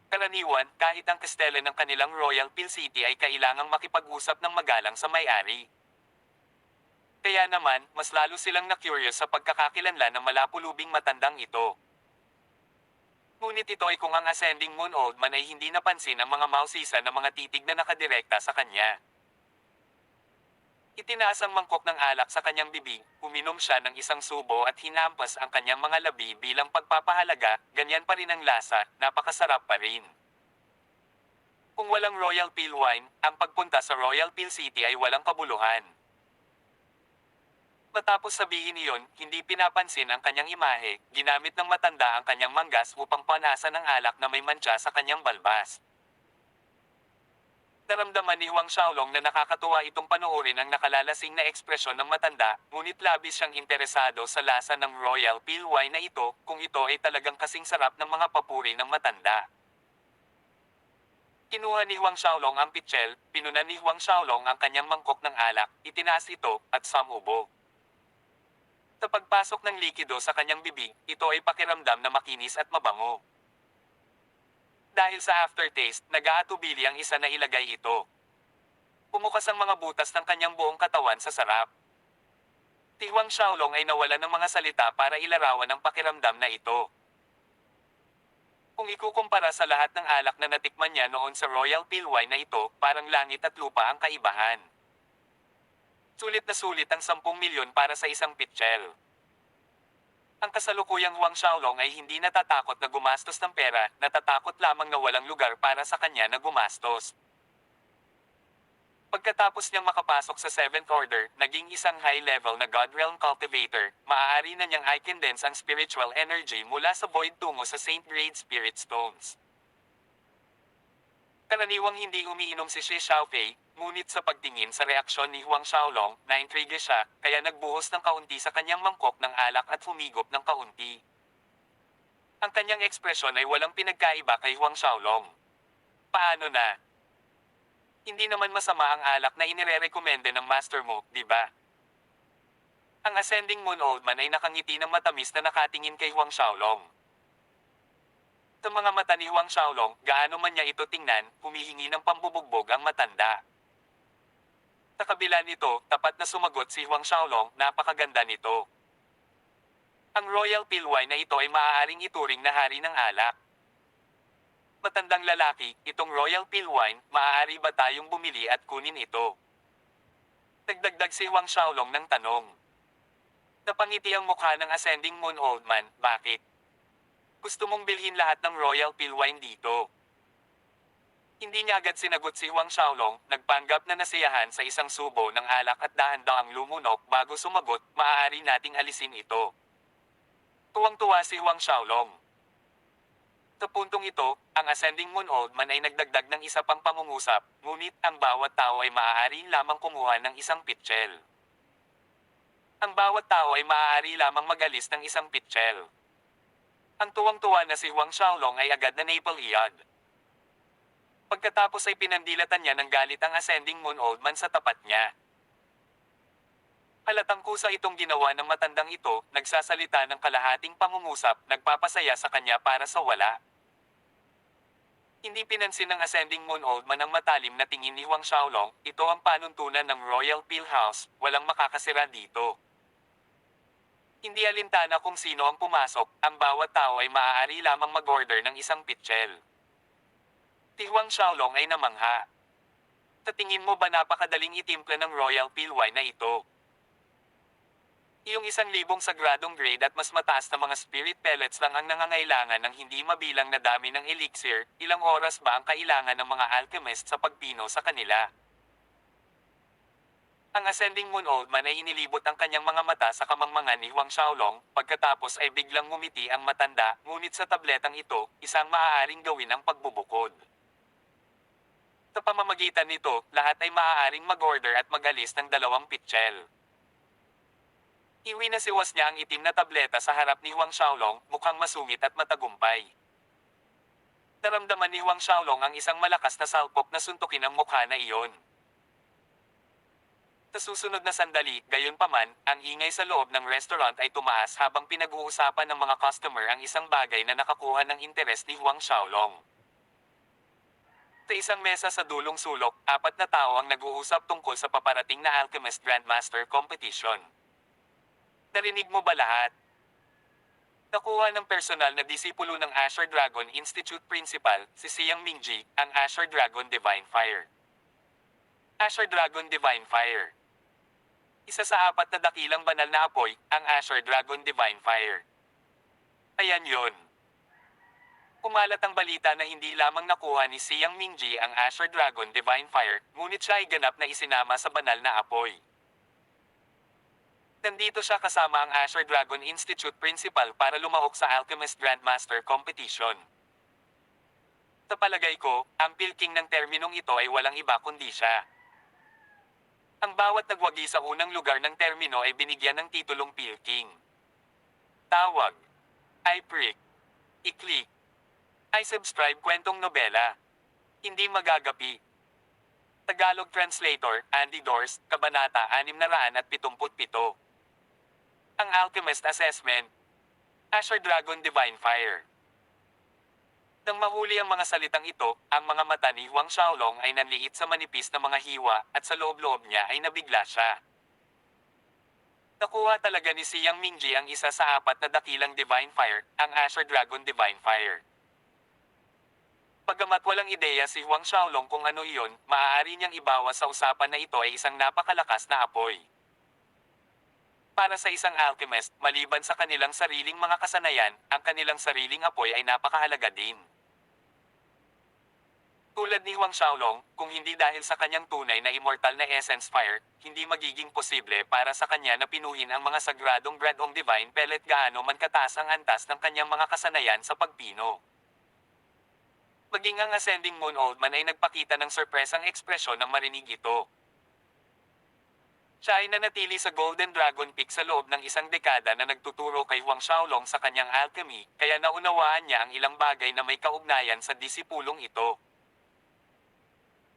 Karaniwan, kahit ang kastele ng kanilang Royal Peel City ay kailangang makipag-usap ng magalang sa may-ari. Kaya naman, mas lalo silang na-curious sa pagkakakilanlan ng malapulubing matandang ito. Ngunit ito ay kung ang ascending moon old man ay hindi napansin ang mga mausisa na mga titig na nakadirekta sa kanya. Itinaas ang mangkok ng alak sa kanyang bibig, uminom siya ng isang subo at hinampas ang kanyang mga labi bilang pagpapahalaga. Ganyan pa rin ang lasa, napakasarap pa rin. Kung walang Royal Peel wine, ang pagpunta sa Royal Peel City ay walang kabuluhan. Matapos sabihin iyon, hindi pinapansin ang kanyang imahe, ginamit ng matanda ang kanyang manggas upang panasan ng alak na may mantsa sa kanyang balbas. Naramdaman ni Huang Xiaolong na nakakatuwa itong panoorin ang nakalalasing na ekspresyon ng matanda, ngunit labis siyang interesado sa lasa ng Royal Peel wine na ito, kung ito ay talagang kasing sarap ng mga papuri ng matanda. Kinuha ni Huang Xiaolong ang pitchel, pinunan ni Huang Xiaolong ang kanyang mangkok ng alak, itinaas ito, at sumubo. Sa pagpasok ng likido sa kanyang bibig, ito ay pakiramdam na makinis at mabango. Dahil sa aftertaste, nag-aatubili ang isa na ilagay ito. Pumukas ang mga butas ng kanyang buong katawan sa sarap. Si Huang Xiaolong ay nawala ng mga salita para ilarawan ang pakiramdam na ito. Kung ikukumpara sa lahat ng alak na natikman niya noon sa Royal Peel wine na ito, parang langit at lupa ang kaibahan. Sulit na sulit ang 10 milyon para sa isang pitchel. Ang kasalukuyang Huang Xiaolong ay hindi natatakot na gumastos ng pera, natatakot lamang na walang lugar para sa kanya na gumastos. Pagkatapos niyang makapasok sa 7th Order, naging isang high-level na God Realm Cultivator, maaari na niyang i-condense ang spiritual energy mula sa void tungo sa Saint Grade Spirit Stones. Karaniwang hindi umiinom si Shi Xiaofei, ngunit sa pagtingin sa reaksyon ni Huang Xiaolong, na-intrigue siya, kaya nagbuhos ng kaunti sa kanyang mangkok ng alak at humigop ng kaunti. Ang kanyang ekspresyon ay walang pinagkaiba kay Huang Xiaolong. Paano na? Hindi naman masama ang alak na inire-recommende ng master mo, di ba? Ang ascending moon old man ay nakangiti ng matamis na nakatingin kay Huang Xiaolong. Sa mga mata ni Huang Xiaolong, gaano man niya ito tingnan, humihingi ng pambubugbog ang matanda. Sa kabila nito, tapat na sumagot si Huang Xiaolong, napakaganda nito. Ang Royal Peel wine na ito ay maaaring ituring na hari ng alak. Matandang lalaki, itong Royal Peel wine, maaari ba tayong bumili at kunin ito? Nagdagdag si Huang Xiaolong ng tanong. Napangiti ang mukha ng ascending moon old man, bakit? Gusto mong bilhin lahat ng Royal Peel wine dito? Hindi niya agad sinagot si Huang Xiaolong, nagpanggap na nasiyahan sa isang subo ng alak at dahan-dahang lumunok bago sumagot, maaari nating alisin ito. Tuwang-tuwa si Huang Xiaolong. Sa puntong ito, ang ascending moon old man ay nagdagdag ng isa pang pangungusap, ngunit ang bawat tao ay maaari lamang kumuha ng isang pitchel. Ang bawat tao ay maaari lamang mag-alis ng isang pitchel. Ang tuwang-tuwa na si Huang Xiaolong ay agad na naipaliyad. Pagkatapos ay pinandilatan niya ng galit ang ascending moon old man sa tapat niya. Halatang kusa itong ginawa ng matandang ito, nagsasalita ng kalahating pangungusap, nagpapasaya sa kanya para sa wala. Hindi pinansin ng ascending moon old man ang matalim na tingin ni Huang Xiaolong, ito ang panuntunan ng Royal Peel House, walang makakasira dito. Hindi alintana kung sino ang pumasok, ang bawat tao ay maaari lamang mag-order ng isang pitchel. Si Huang Xiaolong ay namangha. Sa tingin mo ba napakadaling itimpla ng Royal Peel wine na ito? Iyong 1,000 sagradong grade at mas mataas na mga spirit pellets lang ang nangangailangan ng hindi mabilang na dami ng elixir, ilang oras ba ang kailangan ng mga alchemist sa pagpino sa kanila? Ang Ascending Moon Old Man ay inilibot ang kanyang mga mata sa kamangmangan ni Huang Xiaolong, pagkatapos ay biglang ngumiti ang matanda, ngunit sa tabletang ito, isang maaaring gawin ang pagbubukod. Sa pamamagitan nito, lahat ay maaaring mag-order at mag-alis ng 2 pitchel. Iwinasiwas niya ang itim na tableta sa harap ni Huang Xiaolong, mukhang masungit at matagumpay. Naramdaman ni Huang Xiaolong ang isang malakas na salpok na suntukin ang mukha na iyon. Sa susunod na sandali, gayunpaman, ang ingay sa loob ng restaurant ay tumaas habang pinag-uusapan ng mga customer ang isang bagay na nakakuha ng interes ni Huang Xiaolong. Sa isang mesa sa dulong sulok, 4 na tao ang nag-uusap tungkol sa paparating na Alchemist Grandmaster Competition. Narinig mo ba lahat? Nakuha ng personal na disipulo ng Asher Dragon Institute Principal, si Siyang Mingji, ang Asher Dragon Divine Fire. Asher Dragon Divine Fire. Isa sa 4 na dakilang banal na apoy, ang Asher Dragon Divine Fire. Ayan yon. Kumalat ang balita na hindi lamang nakuha ni Siyang Mingji ang Asher Dragon Divine Fire, ngunit siya ay ganap na isinama sa banal na apoy. Nandito siya kasama ang Asher Dragon Institute Principal para lumahok sa Alchemist Grandmaster Competition. Sa palagay ko, ang pilking ng terminong ito ay walang iba kundi siya. Ang bawat nagwagi sa unang lugar ng termino ay binigyan ng titulong pilking. Tawag. I-prick. I-click. I-subscribe kwentong nobela. Hindi magagapi. Tagalog Translator, Andy Dors, Kabanata 677. Ang Alchemist Assessment. Asher Dragon Divine Fire. Nang mahuli ang mga salitang ito, ang mga mata ni Huang Xiaolong ay nanliit sa manipis na mga hiwa at sa loob-loob niya ay nabigla siya. Nakuha talaga ni Siyang Mingji ang isa sa 4 na dakilang Divine Fire, ang Asher Dragon Divine Fire. Pagamat walang ideya si Huang Xiaolong kung ano iyon, maaari niyang ibawas sa usapan na ito ay isang napakalakas na apoy. Para sa isang alchemist, maliban sa kanilang sariling mga kasanayan, ang kanilang sariling apoy ay napakahalaga din. Tulad ni Huang Xiaolong, kung hindi dahil sa kanyang tunay na immortal na essence fire, hindi magiging posible para sa kanya na pinuhin ang mga sagradong Gradong Divine Pellet gaano man kataas ang antas ng kanyang mga kasanayan sa pagpino. Maging ang Ascending Moon Old Man ay nagpakita ng sorpresang ekspresyon nang marinig ito. Siya ay nanatili sa Golden Dragon Peak sa loob ng isang dekada na nagtuturo kay Huang Xiaolong sa kanyang alchemy, kaya naunawaan niya ang ilang bagay na may kaugnayan sa disipulong ito.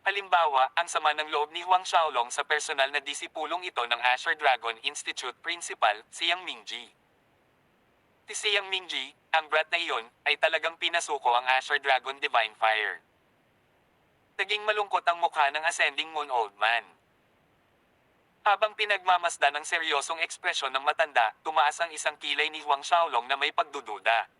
Halimbawa, ang sama ng loob ni Huang Xiaolong sa personal na disipulong ito ng Asher Dragon Institute Principal, Siyang Mingji. Si Siyang Mingji, ang brat na iyon, ay talagang pinasuko ang Asher Dragon Divine Fire. Naging malungkot ang mukha ng Ascending Moon Old Man. Habang pinagmamasdan ng seryosong ekspresyon ng matanda, tumaas ang isang kilay ni Huang Xiaolong na may pagdududa.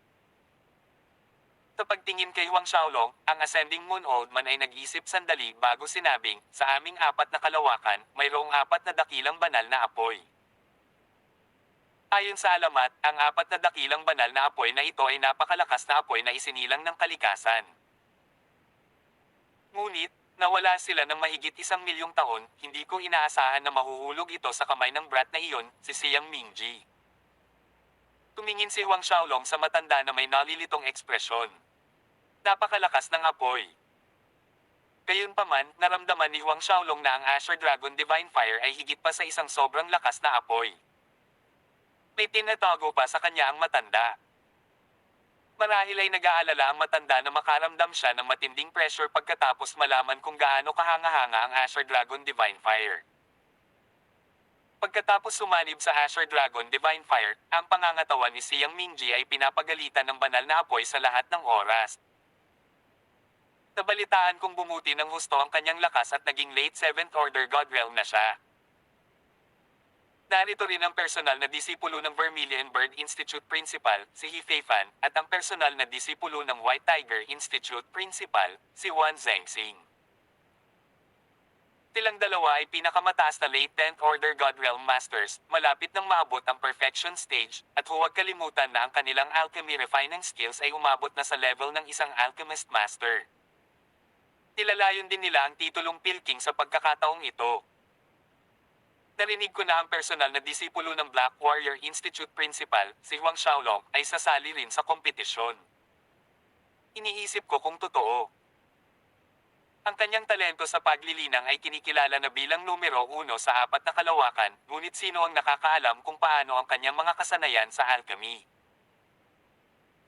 Sa pagtingin kay Huang Xiaolong, ang Ascending Moon Old Man ay nag-isip sandali bago sinabing, sa aming 4 na kalawakan, mayroong 4 na dakilang banal na apoy. Ayon sa alamat, ang 4 na dakilang banal na apoy na ito ay napakalakas na apoy na isinilang ng kalikasan. Ngunit, nawala sila ng mahigit 1,000,000 taon, hindi ko inaasahan na mahuhulog ito sa kamay ng brat na iyon, si Siyang Mingji. Tumingin si Huang Xiaolong sa matanda na may nalilitong ekspresyon. Napakalakas ng apoy. Gayunpaman, naramdaman ni Huang Xiaolong na ang Asher Dragon Divine Fire ay higit pa sa isang sobrang lakas na apoy. May tinatago pa sa kanya ang matanda. Marahil ay nag-aalala ang matanda na makaramdam siya ng matinding pressure pagkatapos malaman kung gaano kahanga-hanga ang Asher Dragon Divine Fire. Pagkatapos sumanib sa Asher Dragon Divine Fire, ang pangangatawan ni Siyang Mingji ay pinapagalitan ng banal na apoy sa lahat ng oras. Nabalitaan kong bumuti ng husto ang kanyang lakas at naging late 7th Order God Realm na siya. Narito rin ang personal na disipulo ng Vermilion Bird Institute Principal, si He Feifan, at ang personal na disipulo ng White Tiger Institute Principal, si Wan Zhengxing. Silang dalawa ay pinakamataas na late 10th Order God Realm Masters, malapit nang maabot ang Perfection Stage, at huwag kalimutan na ang kanilang alchemy refining skills ay umabot na sa level ng isang Alchemist Master. Nilalayon din nila ang titulong Pilking sa pagkakataong ito. Narinig ko na ang personal na disipulo ng Black Warrior Institute Principal, si Huang Xiaolong, ay sasali rin sa kompetisyon. Iniisip ko kung totoo. Ang kanyang talento sa paglilinang ay kinikilala na bilang numero 1 sa 4 na kalawakan, ngunit sino ang nakakaalam kung paano ang kanyang mga kasanayan sa alchemy?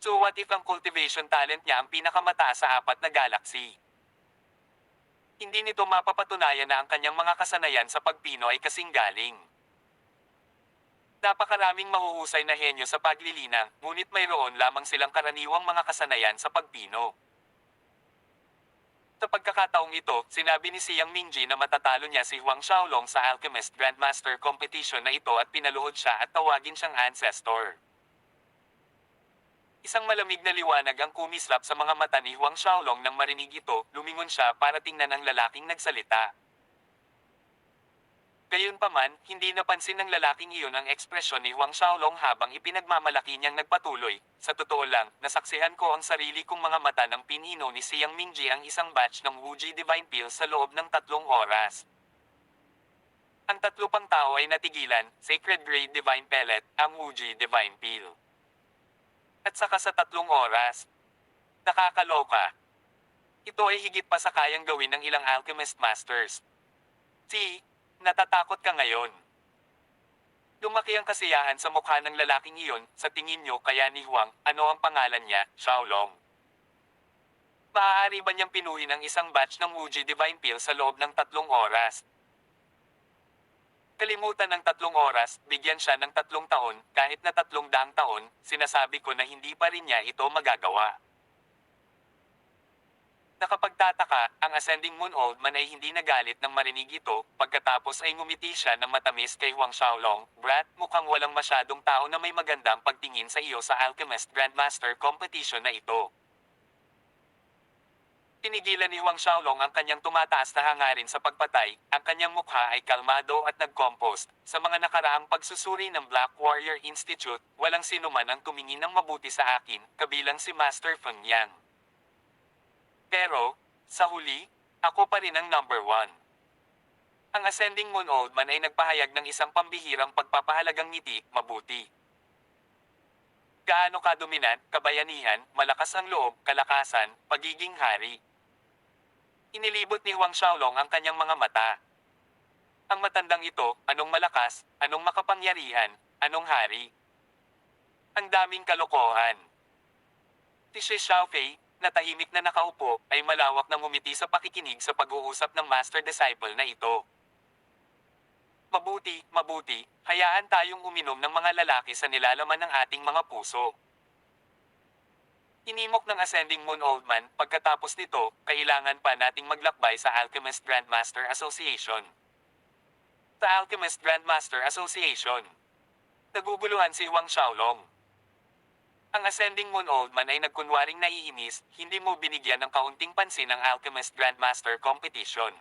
So what if ang cultivation talent niya ang pinakamataas sa 4 na galaxy? Hindi nito mapapatunayan na ang kanyang mga kasanayan sa pagpino ay kasing galing. Napakaraming mahuhusay na henyo sa paglilinang, ngunit mayroon lamang silang karaniwang mga kasanayan sa pagpino. Sa pagkakataong ito, sinabi ni Siang Mingji na matatalo niya si Huang Xiaolong sa Alchemist Grandmaster Competition na ito at pinaluhod siya at tawagin siyang ancestor. Isang malamig na liwanag ang kumislap sa mga mata ni Huang Xiaolong nang marinig ito, lumingon siya para tingnan ang lalaking nagsalita. Gayunpaman, hindi napansin ng lalaking iyon ang ekspresyon ni Huang Xiaolong habang ipinagmamalaki niyang nagpatuloy. Sa totoo lang, nasaksihan ko ang sarili kong mga mata ng pinino ni Siang Mingji ang isang batch ng Wuji Divine Peel sa loob ng 3 oras. Ang 3 pang tao ay natigilan, Sacred Grade Divine Pellet, ang Wuji Divine Peel. At saka sa 3 oras. Nakakaloka. Ito ay higit pa sa kayang gawin ng ilang alchemist masters. Natatakot ka ngayon. Lumaki ang kasiyahan sa mukha ng lalaking iyon, sa tingin niyo kaya ni Huang, ano ang pangalan niya, Xiaolong? Maaari ba niyang pinuhin ang isang batch ng Wuji Divine Peel sa loob ng 3 oras? Kalimutan ng 3 oras, bigyan siya ng 3 taon, kahit na 300 taon, sinasabi ko na hindi pa rin niya ito magagawa. Nakapagtataka, ang Ascending Moon Old Man ay hindi nagalit nang marinig ito, pagkatapos ay ngumiti siya ng matamis kay Huang Xiaolong. Brat, mukhang walang masyadong tao na may magandang pagtingin sa iyo sa Alchemist Grandmaster Competition na ito. Tinigilan ni Huang Xiaolong ang kanyang tumataas na hangarin sa pagpatay, ang kanyang mukha ay kalmado at nag-compost. Sa mga nakaraang pagsusuri ng Black Warrior Institute, walang sinuman ang tumingin ng mabuti sa akin, kabilang si Master Feng Yang. Pero, sa huli, ako pa rin ang number 1. Ang Ascending Moon Old Man ay nagpahayag ng isang pambihirang pagpapahalagang ngiti, mabuti. Gaano ka dominant, kabayanihan, malakas ang loob, kalakasan, pagiging hari. Inilibot ni Huang Xiaolong ang kanyang mga mata. Ang matandang ito, anong malakas, anong makapangyarihan, anong hari? Ang daming kalokohan. Si Shi Xiaofei, na tahimik na nakaupo, ay malawak na ngumiti sa pakikinig sa pag-uusap ng master-disciple na ito. Mabuti, hayaan tayong uminom ng mga lalaki sa nilalaman ng ating mga puso. Inimok ng Ascending Moon Old Man, pagkatapos nito, kailangan pa nating maglakbay sa Alchemist Grandmaster Association. Sa Alchemist Grandmaster Association, naguguluhan si Huang Xiaolong. Ang Ascending Moon Old Man ay nagkunwaring naiinis, hindi mo binigyan ng kaunting pansin ang Alchemist Grandmaster Competition.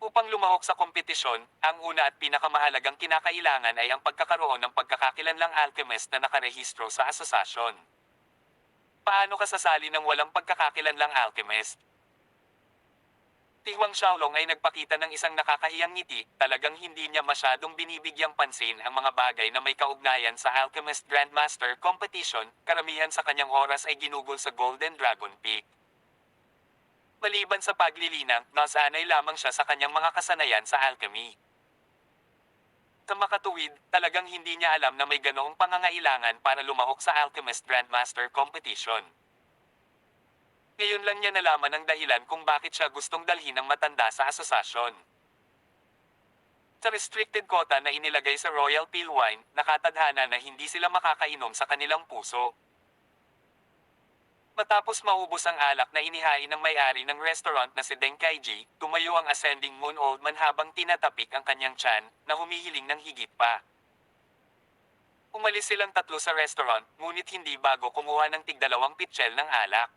Upang lumahok sa kompetisyon, ang una at pinakamahalagang kinakailangan ay ang pagkakaroon ng pagkakakilanlang alchemist na nakarehistro sa asosasyon. Paano ka sasali ng walang pagkakakilanlang alchemist? Si Huang Xiaolong ay nagpakita ng isang nakakahiyang ngiti, talagang hindi niya masyadong binibigyang pansin ang mga bagay na may kaugnayan sa Alchemist Grandmaster Competition, karamihan sa kanyang oras ay ginugol sa Golden Dragon Peak. Maliban sa paglilinang, nasanay lamang siya sa kanyang mga kasanayan sa alchemy. Sa makatuwid, talagang hindi niya alam na may ganoong pangangailangan para lumahok sa Alchemist Grandmaster Competition. Ngayon lang niya nalaman ang dahilan kung bakit siya gustong dalhin ng matanda sa asosasyon. Sa restricted quota na inilagay sa Royal Peel Wine, nakatadhana na hindi sila makakainom sa kanilang puso. Matapos maubos ang alak na inihain ng may-ari ng restaurant na si Deng Kaiji, tumayo ang Ascending Moon Old Man habang tinatapik ang kanyang tiyan, na humihiling ng higit pa. Umalis silang 3 sa restaurant, ngunit hindi bago kumuha ng tig-2 pitchel ng alak.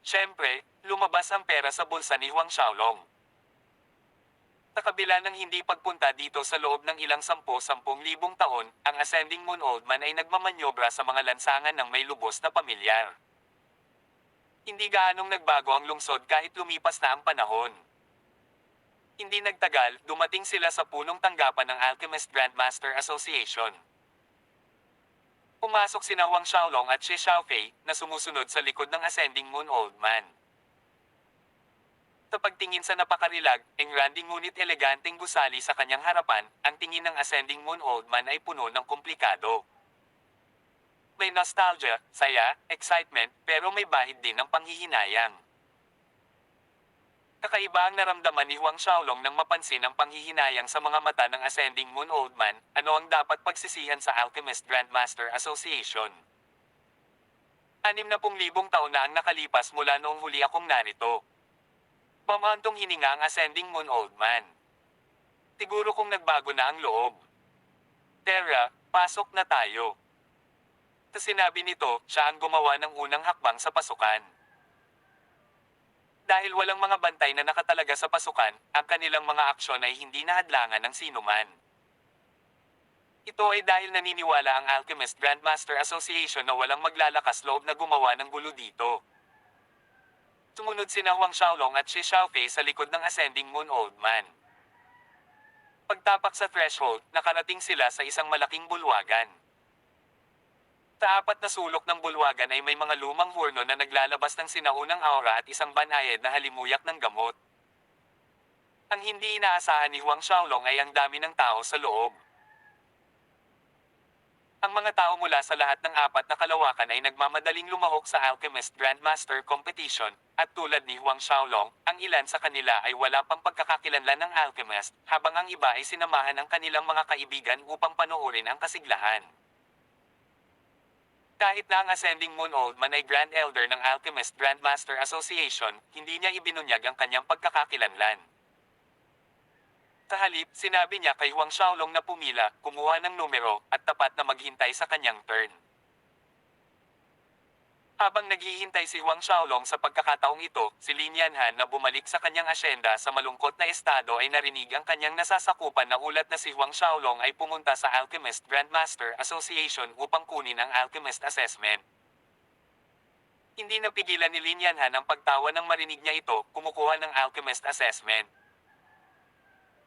Siyempre, lumabas ang pera sa bulsa ni Huang Xiaolong. Sa kabila ng hindi pagpunta dito sa loob ng ilang 10,000 taon, ang Ascending Moon Old Man ay nagmamanyobra sa mga lansangan ng may lubos na pamilyar. Hindi gaanong nagbago ang lungsod kahit lumipas na ang panahon. Hindi nagtagal, dumating sila sa punong tanggapan ng Alchemist Grandmaster Association. Pumasok sina Huang Xiaolong at Shi Xiaofei, na sumusunod sa likod ng Ascending Moon Old Man. Sa pagtingin sa napakarilag, engranding ngunit eleganteng gusali sa kanyang harapan, ang tingin ng Ascending Moon Old Man ay puno ng komplikado. May nostalgia, saya, excitement, pero may bahid din ng panghihinayang. Kakaiba ang naramdaman ni Huang Xiaolong nang mapansin ang panghihinayang sa mga mata ng Ascending Moon Old Man. Ano ang dapat pagsisihan sa Alchemist Grandmaster Association? 60,000 taon na ang nakalipas mula noong huli akong narito. Pamantong hininga ang Ascending Moon Old Man. Siguro kung nagbago na ang loob. Terra, pasok na tayo. Sa sinabi nito, siya ang gumawa ng unang hakbang sa pasukan. Dahil walang mga bantay na nakatalaga sa pasukan, ang kanilang mga aksyon ay hindi nahadlangan ng sinuman. Ito ay dahil naniniwala ang Alchemist Grandmaster Association na walang maglalakas loob na gumawa ng gulo dito. Sumunod sina Huang Xiaolong at Shi Xiaofei sa likod ng Ascending Moon Old Man. Pagtapak sa threshold, nakarating sila sa isang malaking bulwagan. Sa apat na sulok ng bulwagan ay may mga lumang hurno na naglalabas ng sinaunang aura at isang banayad na halimuyak ng gamot. Ang hindi inaasahan ni Huang Xiaolong ay ang dami ng tao sa loob. Ang mga tao mula sa lahat ng apat na kalawakan ay nagmamadaling lumahok sa Alchemist Grandmaster Competition, at tulad ni Huang Xiaolong, ang ilan sa kanila ay wala pang pagkakakilanlan ng Alchemist, habang ang iba ay sinamahan ng kanilang mga kaibigan upang panoorin ang kasiglahan. Kahit na ang Ascending Moon Old Man ay Grand Elder ng Alchemist Grandmaster Association, hindi niya ibinunyag ang kanyang pagkakakilanlan. Sa halip, sinabi niya kay Huang Xiaolong na pumila, kumuha ng numero, at tapat na maghintay sa kanyang turn. Habang naghihintay si Huang Xiaolong sa pagkakataong ito, si Lin Yanhan na bumalik sa kanyang asyenda sa malungkot na estado ay narinig ang kanyang nasasakupan na ulat na si Huang Xiaolong ay pumunta sa Alchemist Grandmaster Association upang kunin ang Alchemist Assessment. Hindi napigilan ni Lin Yanhan ang pagtawa nang marinig niya ito, kumukuha ng Alchemist Assessment.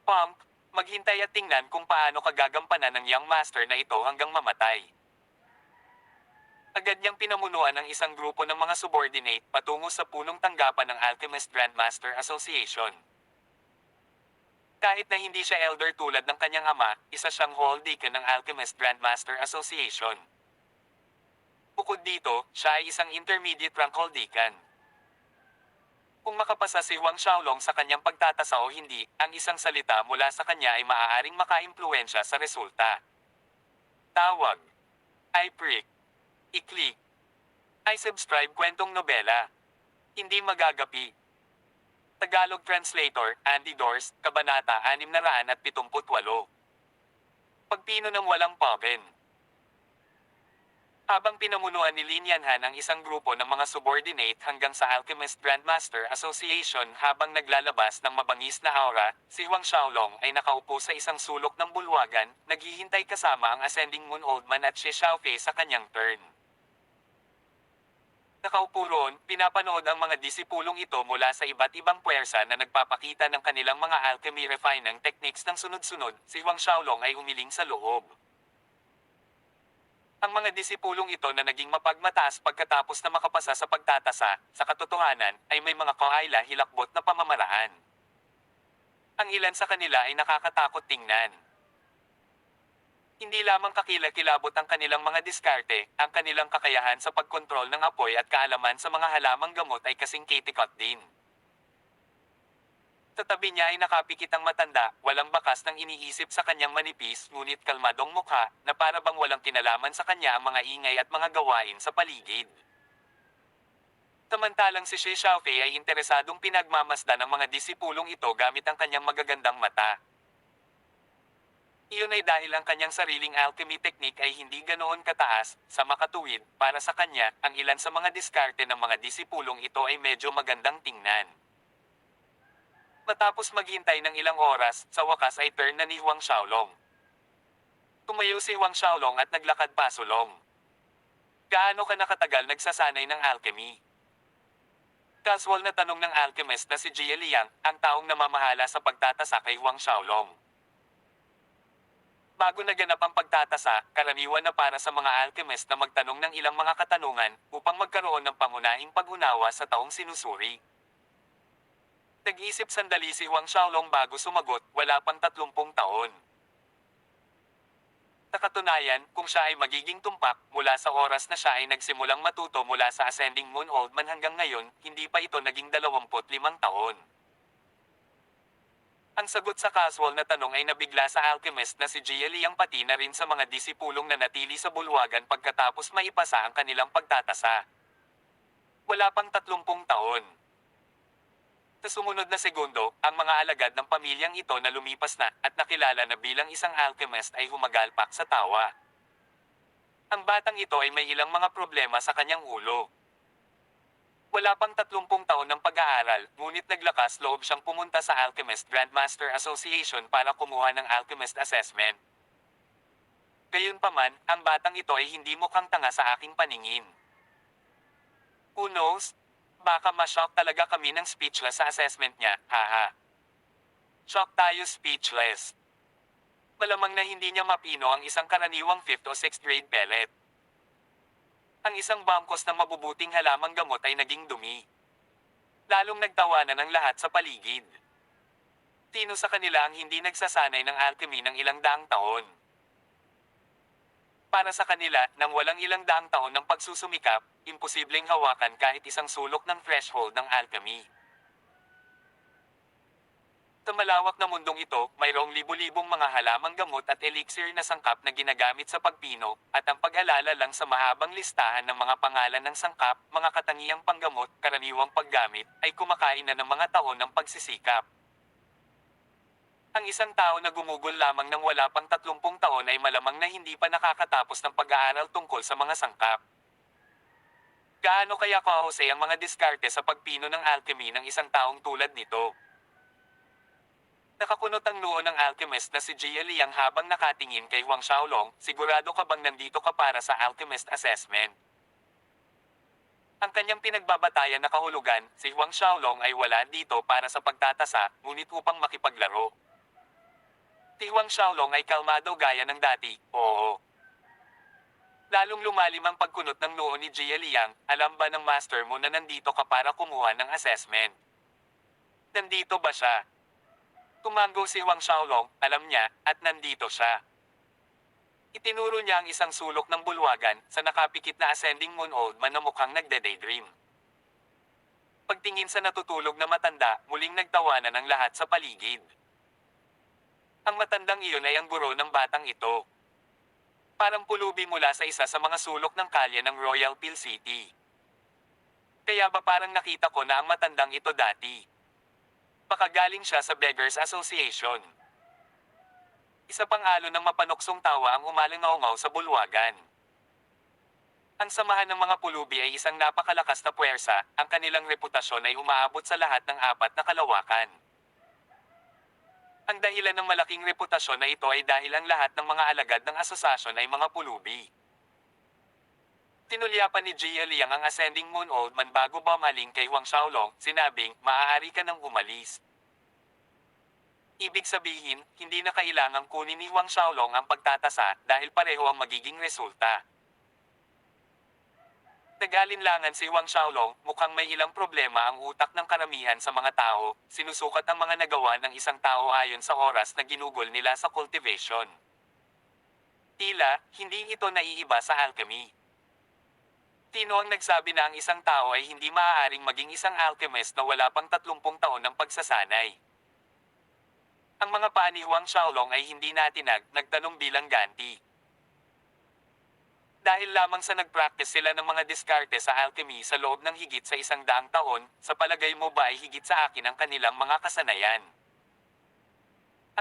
Pump, maghintay at tingnan kung paano kagagampanan ng young master na ito hanggang mamatay. Agad niyang pinamunuan ng isang grupo ng mga subordinate patungo sa punong tanggapan ng Alchemist Grandmaster Association. Kahit na hindi siya elder tulad ng kanyang ama, isa siyang Hall Deacon ng Alchemist Grandmaster Association. Bukod dito, siya ay isang intermediate rank Hall Deacon. Kung makapasa si Huang Xiaolong sa kanyang pagtatasa o hindi, ang isang salita mula sa kanya ay maaaring makaimpluwensya sa resulta. Tawag. I prick. I-click. I subscribe kwentong nobela. Hindi magagapi. Tagalog Translator, Andy Dors, Kabanata 678. Pagpino ng walang paben. Habang pinamunuan ni Lin Yanhan ang isang grupo ng mga subordinate hanggang sa Alchemist Grandmaster Association habang naglalabas ng mabangis na aura, si Huang Xiaolong ay nakaupo sa isang sulok ng bulwagan, naghihintay kasama ang Ascending Moon Old Man at Shi Xiaofei sa kanyang turn. Nakaupo roon, pinapanood ang mga disipulong ito mula sa iba't ibang puwersa na nagpapakita ng kanilang mga alchemy refining techniques ng sunod-sunod. Si Huang Xiaolong ay umiling sa loob. Ang mga disipulong ito na naging mapagmataas pagkatapos na makapasa sa pagtatasa, sa katotohanan, ay may mga kaayla hilakbot na pamamaraan. Ang ilan sa kanila ay nakakatakot tingnan. Hindi lamang kakilakilabot ang kanilang mga diskarte, ang kanilang kakayahan sa pagkontrol ng apoy at kaalaman sa mga halamang gamot ay kasing kitikot din. Sa tabi niya ay nakapikit ang matanda, walang bakas ng iniisip sa kanyang manipis ngunit kalmadong mukha, na para bang walang kinalaman sa kanya ang mga ingay at mga gawain sa paligid. Samantalang si Shi Xiaofei ay interesadong pinagmamasdan ng mga disipulong ito gamit ang kanyang magagandang mata. Iyon ay dahil ang kanyang sariling alchemy technique ay hindi ganoon kataas, sa makatuwid, para sa kanya, ang ilan sa mga diskarte ng mga disipulong ito ay medyo magandang tingnan. Matapos maghintay ng ilang oras, sa wakas ay turn na ni Huang Xiaolong. Tumayo si Huang Xiaolong at naglakad pasulong. Gaano ka nakatagal nagsasanay ng alchemy? Casual na tanong ng alchemist na si Jia Liang, ang taong namamahala sa pagtatasa kay Huang Xiaolong. Bago naganap ang pagtatasa, karaniwan na para sa mga alchemist na magtanong ng ilang mga katanungan upang magkaroon ng pangunahing pag-unawa sa taong sinusuri. Nag-isip sandali si Huang Xiaolong bago sumagot, wala pang 30 taon. Sa katunayan, kung siya ay magiging tumpak, mula sa oras na siya ay nagsimulang matuto mula sa Ascending Moon Old Man hanggang ngayon, hindi pa ito naging 25 taon. Ang sagot sa casual na tanong ay nabigla sa alchemist na si Jia Liang pati na rin sa mga disipulong na natili sa bulwagan pagkatapos maipasa ang kanilang pagtatasa. Wala pang 30 taon. Sa sumunod na segundo, ang mga alagad ng pamilyang ito na lumipas na at nakilala na bilang isang alchemist ay humagalpak sa tawa. Ang batang ito ay may ilang mga problema sa kanyang ulo. Wala pang 30 taon ng pag-aaral, ngunit naglakas loob siyang pumunta sa Alchemist Grandmaster Association para kumuha ng Alchemist Assessment. Gayunpaman, ang batang ito ay hindi mukhang tanga sa aking paningin. Who knows? Baka ma-shock talaga kami ng speechless sa assessment niya, haha. Shock tayo speechless. Malamang na hindi niya mapino ang isang karaniwang 5th o 6th grade pellet. Ang isang bangkos ng mabubuting halamang gamot ay naging dumi. Lalong nagtawanan ang lahat sa paligid. Sino sa kanila ang hindi nagsasanay ng alchemy ng ilang daang taon? Para sa kanila, nang walang ilang daang taon ng pagsusumikap, imposibleng hawakan kahit isang sulok ng threshold ng alchemy. Sa malawak na mundong ito, mayroong libu-libong mga halamang gamot at elixir na sangkap na ginagamit sa pagpino, at ang pag-alala lang sa mahabang listahan ng mga pangalan ng sangkap, mga katangiang panggamot, karaniwang paggamit, ay kumakain na ng mga taon ng pagsisikap. Ang isang tao na gumugol lamang ng wala pang 30 taon ay malamang na hindi pa nakakatapos ng pag-aaral tungkol sa mga sangkap. Gaano kaya kahusay ang mga diskarte sa pagpino ng alchemy ng isang taong tulad nito? Nakakunot ang noo ng alchemist na si Jia Liang habang nakatingin kay Huang Xiaolong, sigurado ka bang nandito ka para sa alchemist assessment? Ang kanyang pinagbabatayan na kahulugan, si Huang Xiaolong ay wala dito para sa pagtatasa, ngunit upang makipaglaro. Si Huang Xiaolong ay kalmado gaya ng dati, oo. Lalong lumalim ang pagkunot ng noo ni Jia Liang, alam ba ng master mo na nandito ka para kumuha ng assessment? Nandito ba siya? Tumango si Huang Xiaolong, alam niya, at nandito siya. Itinuro niya ang isang sulok ng bulwagan sa nakapikit na Ascending Moon Old Man na mukhang nagde-daydream. Pagtingin sa natutulog na matanda, muling nagtawanan ang lahat sa paligid. Ang matandang iyon ay ang guro ng batang ito. Parang pulubi mula sa isa sa mga sulok ng kalye ng Royal Pill City. Kaya ba parang nakita ko na ang matandang ito dati? Baka galing siya sa Beggars Association. Isa pang alon ng mapanuksong tawa ang umalingaungaw sa bulwagan. Ang samahan ng mga pulubi ay isang napakalakas na puwersa, ang kanilang reputasyon ay umaabot sa lahat ng 4 na kalawakan. Ang dahilan ng malaking reputasyon na ito ay dahil ang lahat ng mga alagad ng asosasyon ay mga pulubi. Tinulyapan ni Jia Liang ang Ascending Moon Old Man bago bumaling kay Huang Xiaolong, sinabing, maaari ka nang umalis. Ibig sabihin, hindi na kailangang kunin ni Huang Xiaolong ang pagtatasa dahil pareho ang magiging resulta. Nag-alinlangan si Huang Xiaolong, mukhang may ilang problema ang utak ng karamihan sa mga tao, sinusukat ang mga nagawa ng isang tao ayon sa oras na ginugol nila sa cultivation. Tila, hindi ito naiiba sa alchemy. Sino ang nagsabi na ang isang tao ay hindi maaaring maging isang alchemist na wala pang 30 taon ng pagsasanay? Ang mga paa ni Huang Xiaolong ay hindi natinag, nagtanong bilang ganti. Dahil lamang sa nag-practice sila ng mga diskarte sa alchemy sa loob ng higit sa 100 taon, sa palagay mo ba ay higit sa akin ang kanilang mga kasanayan?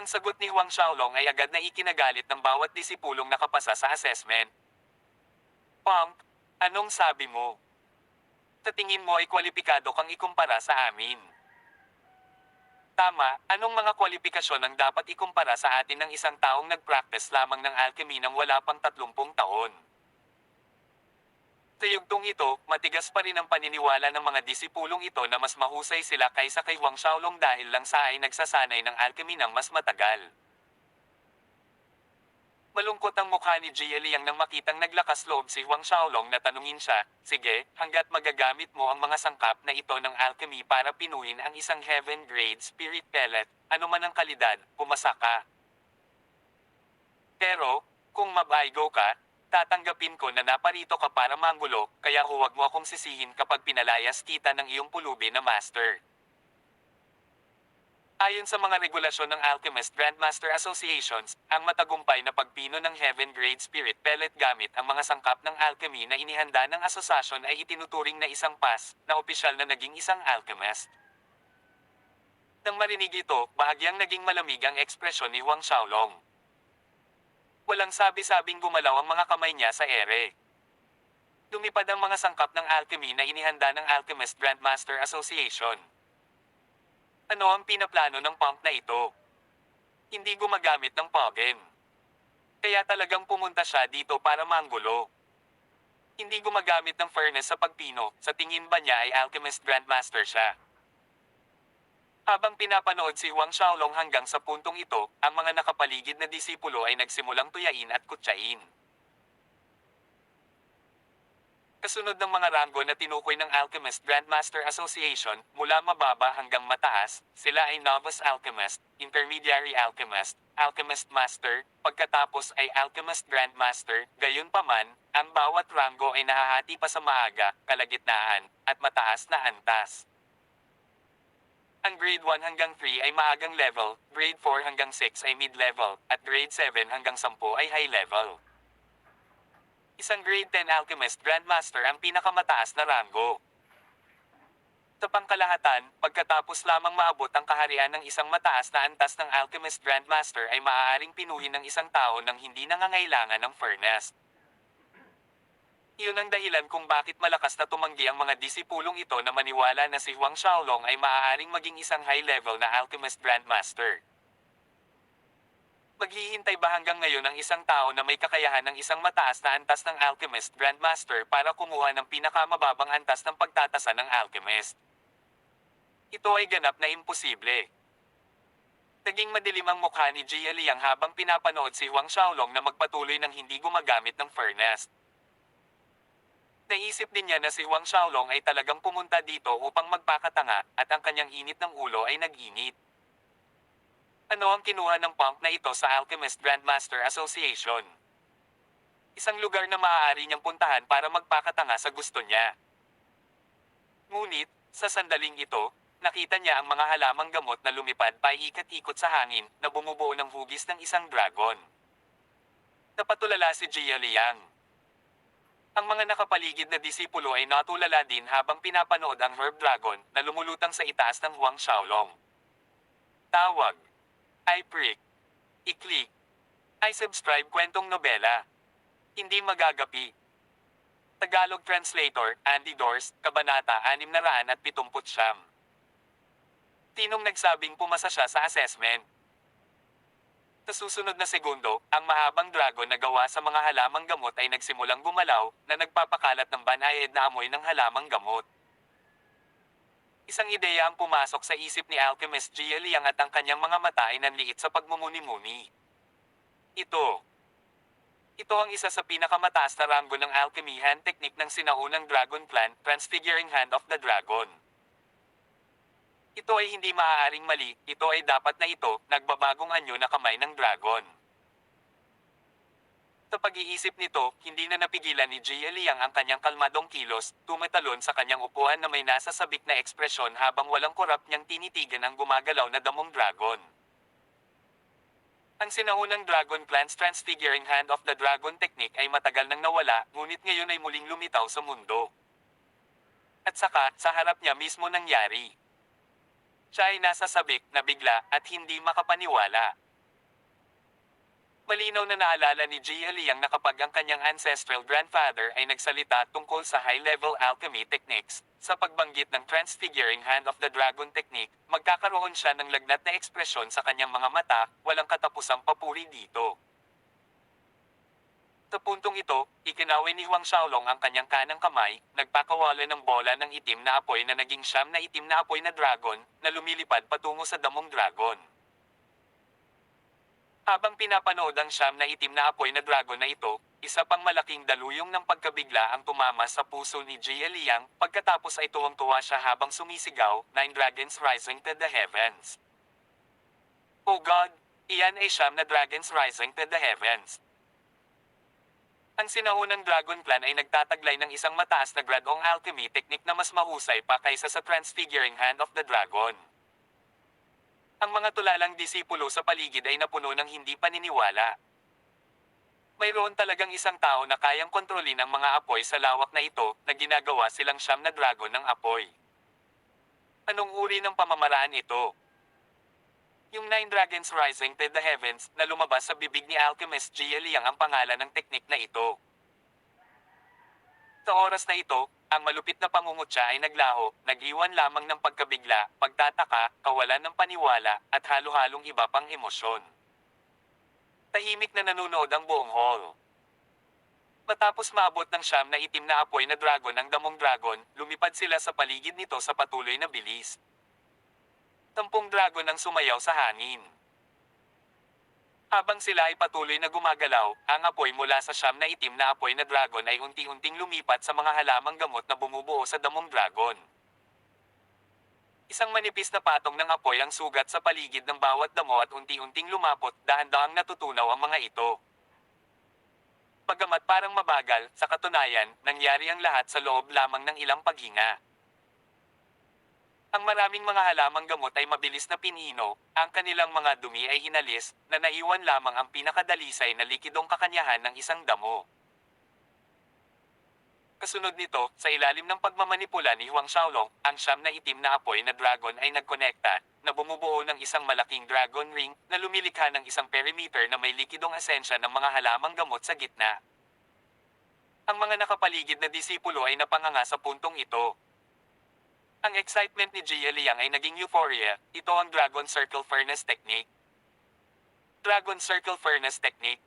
Ang sagot ni Huang Xiaolong ay agad na ikinagalit ng bawat disipulong nakapasa sa assessment. Punk, anong sabi mo? Sa tingin mo ay kwalipikado kang ikumpara sa amin. Tama, anong mga kwalifikasyon ang dapat ikumpara sa atin ng isang taong nag-practice lamang ng alchemy ng wala pang 30 taon? Sa yugtong ito, matigas pa rin ang paniniwala ng mga disipulong ito na mas mahusay sila kaysa kay Huang Xiaolong dahil lang sa ay nagsasanay ng alchemy ng mas matagal. Malungkot ang mukha ni Jia Liang nang makitang naglakas loob si Huang Xiaolong na tanungin siya, sige, hanggat magagamit mo ang mga sangkap na ito ng alchemy para pinuin ang isang heaven grade spirit pellet, ano man ang kalidad, pumasa ka. Pero, kung mabaygo ka, tatanggapin ko na naparito ka para manggulo, kaya huwag mo akong sisihin kapag pinalayas kita ng iyong pulubi na master. Ayon sa mga regulasyon ng Alchemist Grandmaster Associations, ang matagumpay na pagpino ng Heaven Grade Spirit Pellet gamit ang mga sangkap ng alchemy na inihanda ng asosasyon ay itinuturing na isang pass, na opisyal na naging isang alchemist. Nang marinig ito, bahagyang naging malamig ang ekspresyon ni Huang Xiaolong. Walang sabi-sabing gumalaw ang mga kamay niya sa ere. Lumipad ang mga sangkap ng alchemy na inihanda ng Alchemist Grandmaster Association. Ano ang pinaplano ng punk na ito? Hindi gumagamit ng pogen. Kaya talagang pumunta siya dito para manggulo. Hindi gumagamit ng furnace sa pagpino, sa tingin ba niya ay Alchemist Grandmaster siya? Habang pinapanood si Huang Xiaolong hanggang sa puntong ito, ang mga nakapaligid na disipulo ay nagsimulang tuyain at kutsain. Kasunod ng mga ranggo na tinukoy ng Alchemist Grandmaster Association, mula mababa hanggang mataas, sila ay Novice Alchemist, Intermediary Alchemist, Alchemist Master, pagkatapos ay Alchemist Grandmaster, gayunpaman, ang bawat ranggo ay nahahati pa sa maaga, kalagitnaan, at mataas na antas. Ang grade 1 hanggang 3 ay maagang level, grade 4 hanggang 6 ay mid-level, at grade 7 hanggang 10 ay high level. Isang grade 10 Alchemist Grandmaster ang pinakamataas na ranggo. Sa pangkalahatan, pagkatapos lamang maabot ang kaharian ng isang mataas na antas ng Alchemist Grandmaster ay maaaring pinuhin ng isang tao nang hindi nangangailangan ng furnace. Iyon ang dahilan kung bakit malakas na tumanggi ang mga disipulong ito na maniwala na si Huang Xiaolong ay maaaring maging isang high-level na Alchemist Grandmaster. Maghihintay ba hanggang ngayon ang isang tao na may kakayahan ng isang mataas na antas ng Alchemist Grandmaster para kumuha ng pinakamababang antas ng pagtatasa ng Alchemist? Ito ay ganap na imposible. Naging madilim ang mukha ni Jia Liang habang pinapanood si Huang Xiaolong na magpatuloy ng hindi gumagamit ng furnace. Naisip din niya na si Huang Xiaolong ay talagang pumunta dito upang magpakatanga at ang kanyang init ng ulo ay nag-init. Ano ang kinuha ng punk na ito sa Alchemist Grandmaster Association? Isang lugar na maaari niyang puntahan para magpakatanga sa gusto niya. Ngunit, sa sandaling ito, nakita niya ang mga halamang gamot na lumipad paiikot-ikot sa hangin na bumubuo ng hugis ng isang dragon. Napatulala si Jia Liang. Ang mga nakapaligid na disipulo ay natulala din habang pinapanood ang Herb Dragon na lumulutang sa itaas ng Huang Xiaolong. Tawag. I-prick. I-click. I-subscribe kwentong nobela. Hindi magagapi. Tagalog Translator, Andy Dors, Kabanata 679. Tinong nagsabing pumasa siya sa assessment. Sa susunod na segundo, ang mahabang dragon na gawa sa mga halamang gamot ay nagsimulang gumalaw, na nagpapakalat ng banayad na amoy ng halamang gamot. Isang ideya ang pumasok sa isip ni Alchemist Jia Liang at ang kanyang mga mata ay nanliit sa pagmumuni-muni. Ito ang isa sa pinakamataas na ranggo ng alchemy hand technique ng sinaunang Dragon Clan, Transfiguring Hand of the Dragon. Ito ay hindi maaaring mali, ito ay dapat na ito, nagbabagong anyo na kamay ng dragon. Sa pag-iisip nito, hindi na napigilan ni Jia Liang ang kanyang kalmadong kilos, tumatalon sa kanyang upuan na may nasasabik na ekspresyon habang walang korap niyang tinitigan ang gumagalaw na damong dragon. Ang sinaunang Dragon Clan's Transfiguring Hand of the Dragon technique ay matagal nang nawala, ngunit ngayon ay muling lumitaw sa mundo. At saka, sa harap niya mismo nangyari. Siya ay nasa sabik, nabigla, at hindi makapaniwala. Malinaw na naalala ni Jia Liang na kapag ang kanyang ancestral grandfather ay nagsalita tungkol sa high-level alchemy techniques, sa pagbanggit ng Transfiguring Hand of the Dragon technique, magkakaroon siya ng lagnat na ekspresyon sa kanyang mga mata, walang katapusang papuri dito. Sa puntong ito, ikinaway ni Huang Xiaolong ang kanyang kanang kamay, nagpakawala ng bola ng itim na apoy na naging siyam na itim na apoy na dragon, na lumilipad patungo sa damong dragon. Habang pinapanood ang siyam na itim na apoy na dragon na ito, isa pang malaking daluyong ng pagkabigla ang tumama sa puso ni Jia Liang, pagkatapos ay tuwang-tuwa siya habang sumisigaw, "Nine dragons rising to the heavens. Oh God! Iyan ay siyam na dragons rising to the heavens." Ang sinaunang Dragon Clan ay nagtataglay ng isang mataas na gradong alchemy technique na mas mahusay pa kaysa sa Transfiguring Hand of the Dragon. Ang mga tulalang disipulo sa paligid ay napuno ng hindi paniniwala. Mayroon talagang isang tao na kayang kontrolin ang mga apoy sa lawak na ito, na ginagawa silang siyam na dragon ng apoy. Anong uri ng pamamaraan ito? Yung Nine Dragons Rising to the Heavens, na lumabas sa bibig ni Alchemist Jia Liang ang pangalan ng teknik na ito. Sa oras na ito, ang malupit na pangungutya ay naglaho, nag-iwan lamang ng pagkabigla, pagtataka, kawalan ng paniwala, at halo-halong iba pang emosyon. Tahimik na nanonood ang buong hall. Matapos maabot ng siyam na itim na apoy na dragon ang damong dragon, lumipad sila sa paligid nito sa patuloy na bilis. 10 dragon ang sumayaw sa hangin. Habang sila ay patuloy na gumagalaw, ang apoy mula sa siyam na itim na apoy na dragon ay unti-unting lumipat sa mga halamang gamot na bumubuo sa damong dragon. Isang manipis na patong ng apoy ang sugat sa paligid ng bawat damo at unti-unting lumapot, dahan-dahang natutunaw ang mga ito. Bagamat parang mabagal, sa katunayan, nangyari ang lahat sa loob lamang ng ilang paghinga. Ang maraming mga halamang gamot ay mabilis na pinino, ang kanilang mga dumi ay hinalis, na naiwan lamang ang pinakadalisay na likidong kakanyahan ng isang damo. Kasunod nito, sa ilalim ng pagmamanipula ni Huang Xiaolong, ang siyam na itim na apoy na dragon ay nagkonekta, na bumubuo ng isang malaking dragon ring, na lumilikha ng isang perimeter na may likidong asensya ng mga halamang gamot sa gitna. Ang mga nakapaligid na disipulo ay napanganga sa puntong ito. Ang excitement ni Jia Liang ay naging euphoria. Ito ang Dragon Circle Furnace Technique. Dragon Circle Furnace Technique.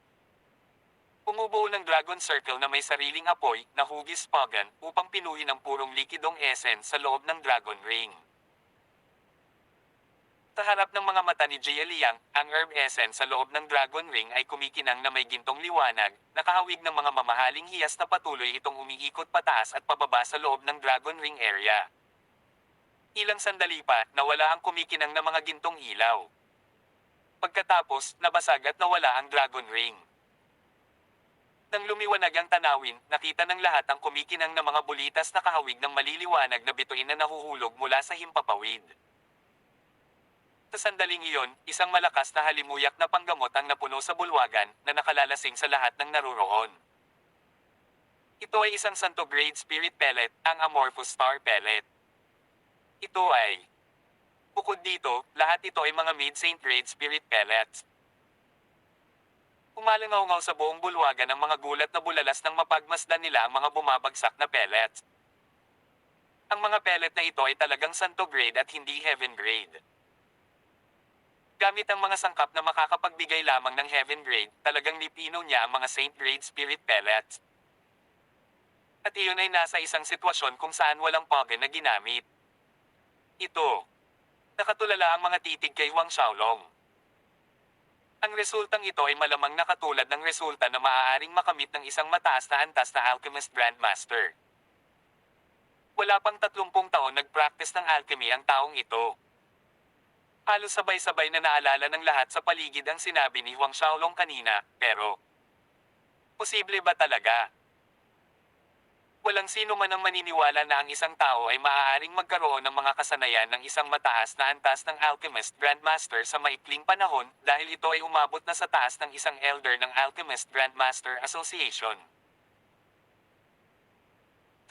Bumubuo ng Dragon Circle na may sariling apoy, na hugis pagan, upang pinuhin ang purong likidong essence sa loob ng Dragon Ring. Sa harap ng mga mata ni Jia Liang, ang herb essence sa loob ng Dragon Ring ay kumikinang na may gintong liwanag, nakahawig ng mga mamahaling hiyas na patuloy itong umiikot pataas at pababa sa loob ng Dragon Ring area. Ilang sandali pa, nawala ang kumikinang na mga gintong ilaw. Pagkatapos, nabasag at nawala ang Dragon Ring. Nang lumiwanag ang tanawin, nakita ng lahat ang kumikinang na mga bulitas na kahawig ng maliliwanag na bituin na nahuhulog mula sa himpapawid. Sa sandaling iyon, isang malakas na halimuyak na panggamot ang napuno sa bulwagan, na nakalalasing sa lahat ng naruroon. Ito ay isang Santo-grade spirit pellet, ang Amorphous Star Pellet. Ito ay, bukod dito, lahat ito ay mga mid-Saint grade spirit pellets. Umalangaw-ngaw sa buong bulwagan ang mga gulat na bulalas nang mapagmasdan nila ang mga bumabagsak na pellets. Ang mga pellet na ito ay talagang Santo grade at hindi heaven grade. Gamit ang mga sangkap na makakapagbigay lamang ng heaven grade, talagang nipino niya ang mga Saint grade spirit pellets. At iyon ay nasa isang sitwasyon kung saan walang pagan na ginamit. Ito. Nakatulala ang mga titig kay Huang Xiaolong. Ang resultang ito ay malamang nakatulad ng resulta na maaaring makamit ng isang mataas na antas na alchemist grandmaster. Wala pang 30 taon nag-practice ng alchemy ang taong ito. Halos sabay-sabay na naalala ng lahat sa paligid ang sinabi ni Huang Xiaolong kanina, pero posible ba talaga? Walang sino man ang maniniwala na ang isang tao ay maaaring magkaroon ng mga kasanayan ng isang mataas na antas ng Alchemist Grandmaster sa maikling panahon, dahil ito ay umabot na sa taas ng isang elder ng Alchemist Grandmaster Association.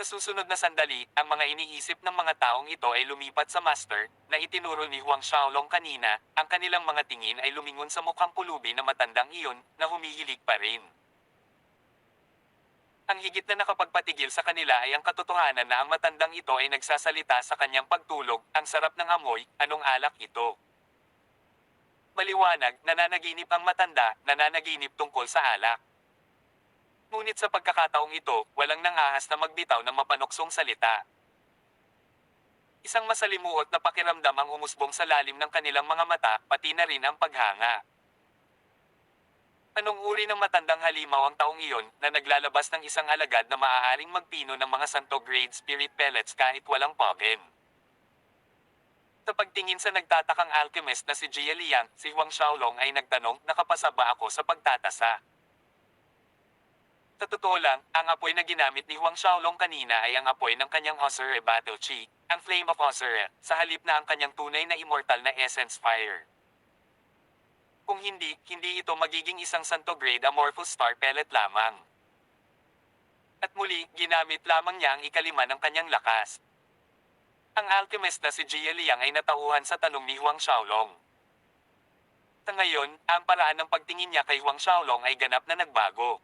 Sa susunod na sandali, ang mga iniisip ng mga taong ito ay lumipat sa master, na itinuro ni Huang Xiaolong kanina, ang kanilang mga tingin ay lumingon sa mukhang pulubi na matandang iyon, na humihilig pa rin. Ang higit na nakapagpatigil sa kanila ay ang katotohanan na ang matandang ito ay nagsasalita sa kanyang pagtulog, ang sarap ng amoy, anong alak ito. Maliwanag, nananaginip ang matanda, nananaginip tungkol sa alak. Ngunit sa pagkakataong ito, walang nangahas na magbitaw ng mapanuksong salita. Isang masalimuot na pakiramdam ang umusbong sa lalim ng kanilang mga mata, pati na rin ang paghanga. Anong uri ng matandang halimaw ang taong iyon na naglalabas ng isang alagad na maaaring magpino ng mga santo-grade spirit pellets kahit walang pollen? Sa pagtingin sa nagtatakang alchemist na si Jia Liang, si Huang Xiaolong ay nagtanong, nakapasa ba ako sa pagtatasa? Sa totoo lang, ang apoy na ginamit ni Huang Xiaolong kanina ay ang apoy ng kanyang Osere Battle Chi, ang Flame of Osere, sa halip na ang kanyang tunay na immortal na Essence Fire. Kung hindi, hindi ito magiging isang santo-grade amorphous star pellet lamang. At muli, ginamit lamang niya ang ikalima ng kanyang lakas. Ang alchemist na si Jia Liang ay natauhan sa tanong ni Huang Xiaolong. Sa ngayon, ang paraan ng pagtingin niya kay Huang Xiaolong ay ganap na nagbago.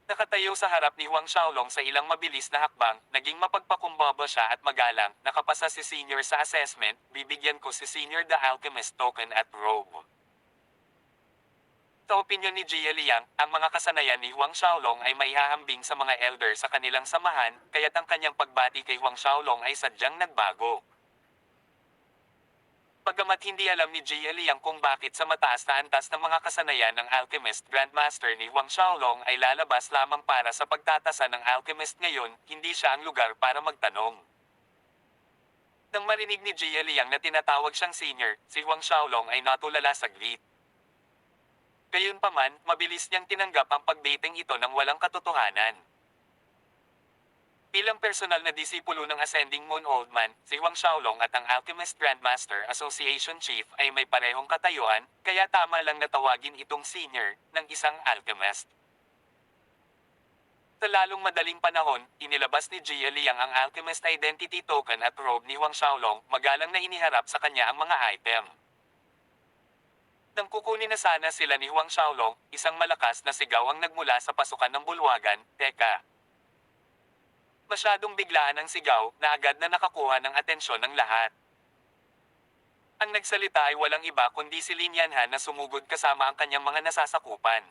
Nakatayo sa harap ni Huang Xiaolong sa ilang mabilis na hakbang, naging mapagpakumbaba siya at magalang, nakapasa si Senior sa assessment, bibigyan ko si Senior the Alchemist token at robe. Sa opinyon ni Jia Liang, ang mga kasanayan ni Huang Xiaolong ay maihahambing sa mga elder sa kanilang samahan, kaya't ang kanyang pagbati kay Huang Xiaolong ay sadyang nagbago. Bagamat hindi alam ni Jia Liang kung bakit sa mataas na antas ng mga kasanayan ng Alchemist Grandmaster ni Huang Xiaolong ay lalabas lamang para sa pagtatasa ng Alchemist ngayon, hindi siya ang lugar para magtanong. Nang marinig ni Jia Liang na tinatawag siyang senior, si Huang Xiaolong ay natulala saglit. Gayunpaman, mabilis niyang tinanggap ang pagdating ito ng walang katotohanan. Bilang personal na disipulo ng Ascending Moon Old Man, si Huang Xiaolong at ang Alchemist Grandmaster Association Chief ay may parehong katayuan, kaya tama lang na tawagin itong senior ng isang alchemist. Sa lalong madaling panahon, inilabas ni Jia Liang ang Alchemist Identity Token at robe ni Huang Xiaolong, magalang na iniharap sa kanya ang mga item. Nang kukunin na sana sila ni Huang Xiaolong, isang malakas na sigaw ang nagmula sa pasukan ng bulwagan, "Teka!" Masyadong biglaan ang sigaw, na agad na nakakuha ng atensyon ng lahat. Ang nagsalita ay walang iba kundi si Lin Yanhan na sumugod kasama ang kanyang mga nasasakupan.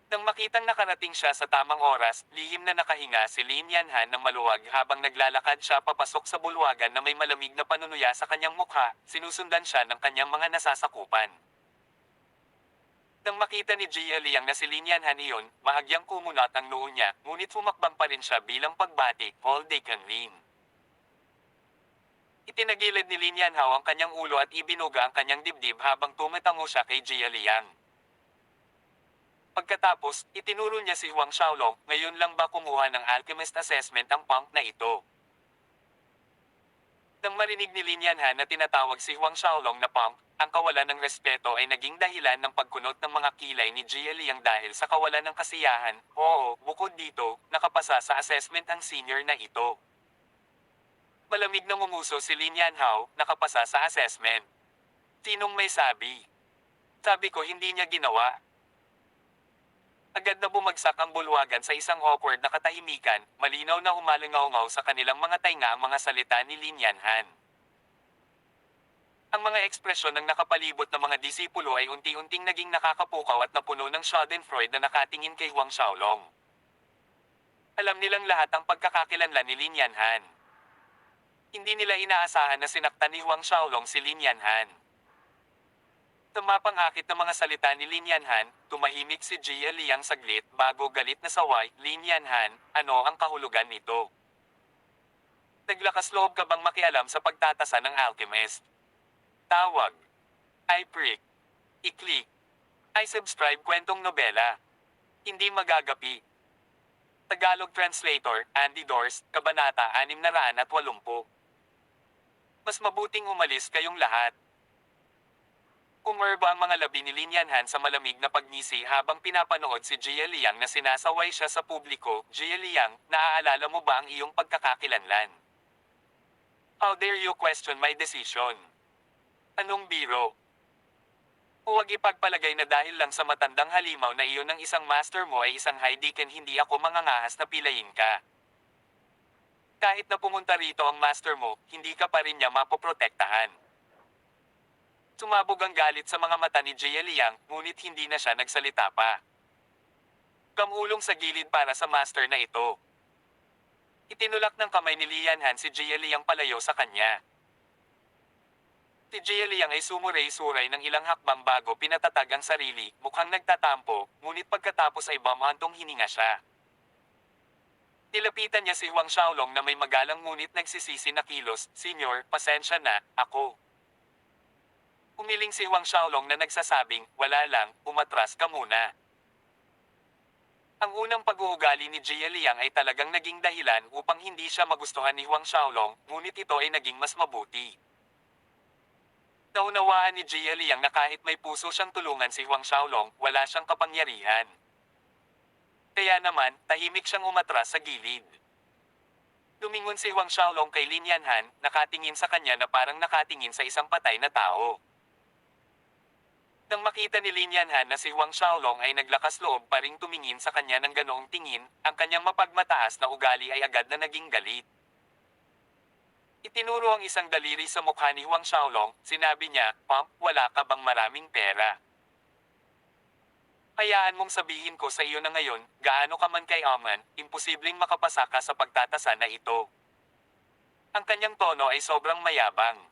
Nang makitang nakarating siya sa tamang oras, lihim na nakahinga si Lin Yanhan ng maluwag habang naglalakad siya papasok sa bulwagan na may malamig na panunuya sa kanyang mukha, sinusundan siya ng kanyang mga nasasakupan. Nang makita ni Jia Liang na si Lin Yanhan iyon, mahagyang kumunat ang noo niya, ngunit humakbang pa rin siya bilang pagbati, "All they can Lin." Itinagilid ni Lin Yanhao ang kanyang ulo at ibinuga ang kanyang dibdib habang tumatango siya kay Jia Liang. Pagkatapos, itinuro niya si Huang Xiaolong, ngayon lang ba kumuha ng alchemist assessment ang punk na ito? Nang marinig ni Lin Yanhan na tinatawag si Huang Xiaolong na punk, ang kawalan ng respeto ay naging dahilan ng pagkunot ng mga kilay ni Jia Liang dahil sa kawalan ng kasiyahan. Oo, bukod dito, nakapasa sa assessment ang senior na ito. Malamig na ngumuso si Lin Yanhao, nakapasa sa assessment. Sinong may sabi? Sabi ko hindi niya ginawa. Agad na bumagsak ang bulwagan sa isang awkward na katahimikan, malinaw na humalingaw-ngaw sa kanilang mga tainga ang mga salita ni Lin Yanhan. Ang mga ekspresyon ng nakapalibot na mga disipulo ay unti-unting naging nakakapukaw at napuno ng schadenfreude na nakatingin kay Huang Xiaolong. Alam nilang lahat ang pagkakakilanlan ni Lin Yanhan. Hindi nila inaasahan na sinaktan ni Huang Xiaolong si Lin Yanhan. Sa mapangakit na mga salita ni Lin Yanhan, tumahimik si Jia Liang saglit bago galit na saway, "Lin Yanhan, ano ang kahulugan nito? Naglakas loob ka bang makialam sa pagtatasa ng alchemist? Tawag. I-prick. I-click. I-subscribe kwentong nobela. Hindi magagapi." Tagalog Translator, Andy Dorst, Kabanata 680. Mas mabuting umalis kayong lahat. Umerba ang mga labi ni Lin Yanhan sa malamig na pagngisi habang pinapanood si Jia Liang na sinasaway siya sa publiko. "Jia Liang, naaalala mo ba ang iyong pagkakakilanlan? How dare you question my decision? Anong biro? Huwag ipagpalagay na dahil lang sa matandang halimaw na iyon ng isang master mo ay isang high-deacon hindi ako mangangahas na pilayin ka. Kahit na pumunta rito ang master mo, hindi ka pa rin niya mapoprotektahan." Sumabog ang galit sa mga mata ni Jia Liang, ngunit hindi na siya nagsalita pa. Kamulong sa gilid para sa master na ito. Itinulak ng kamay ni Lian Han si Jia Liang palayo sa kanya. Si Jia Liang ay sumuray-suray ng ilang hakbang bago pinatatag ang sarili, mukhang nagtatampo, ngunit pagkatapos ay bumantong hininga siya. Nilapitan niya si Huang Xiaolong na may magalang ngunit nagsisisi na kilos, "Senyor, pasensya na, ako." Umiling si Huang Xiaolong na nagsasabing, "Wala lang, umatras ka muna." Ang unang pag-uugali ni Jia Liang ay talagang naging dahilan upang hindi siya magustuhan ni Huang Xiaolong, ngunit ito ay naging mas mabuti. Naunawaan ni Jia Liang na kahit may puso siyang tulungan si Huang Xiaolong, wala siyang kapangyarihan. Kaya naman, tahimik siyang umatras sa gilid. Lumingon si Huang Xiaolong kay Lin Yanhan, nakatingin sa kanya na parang nakatingin sa isang patay na tao. Nang makita ni Lin Yanhan na si Huang Xiaolong ay naglakas loob pa ring tumingin sa kanya ng ganoong tingin, ang kanyang mapagmataas na ugali ay agad na naging galit. Itinuro ang isang daliri sa mukha ni Huang Xiaolong, sinabi niya, "Pump, wala ka bang maraming pera? Hayaan mong sabihin ko sa iyo na ngayon, gaano ka man kayaman, imposibleng makapasa ka sa pagtatasa na ito." Ang kanyang tono ay sobrang mayabang.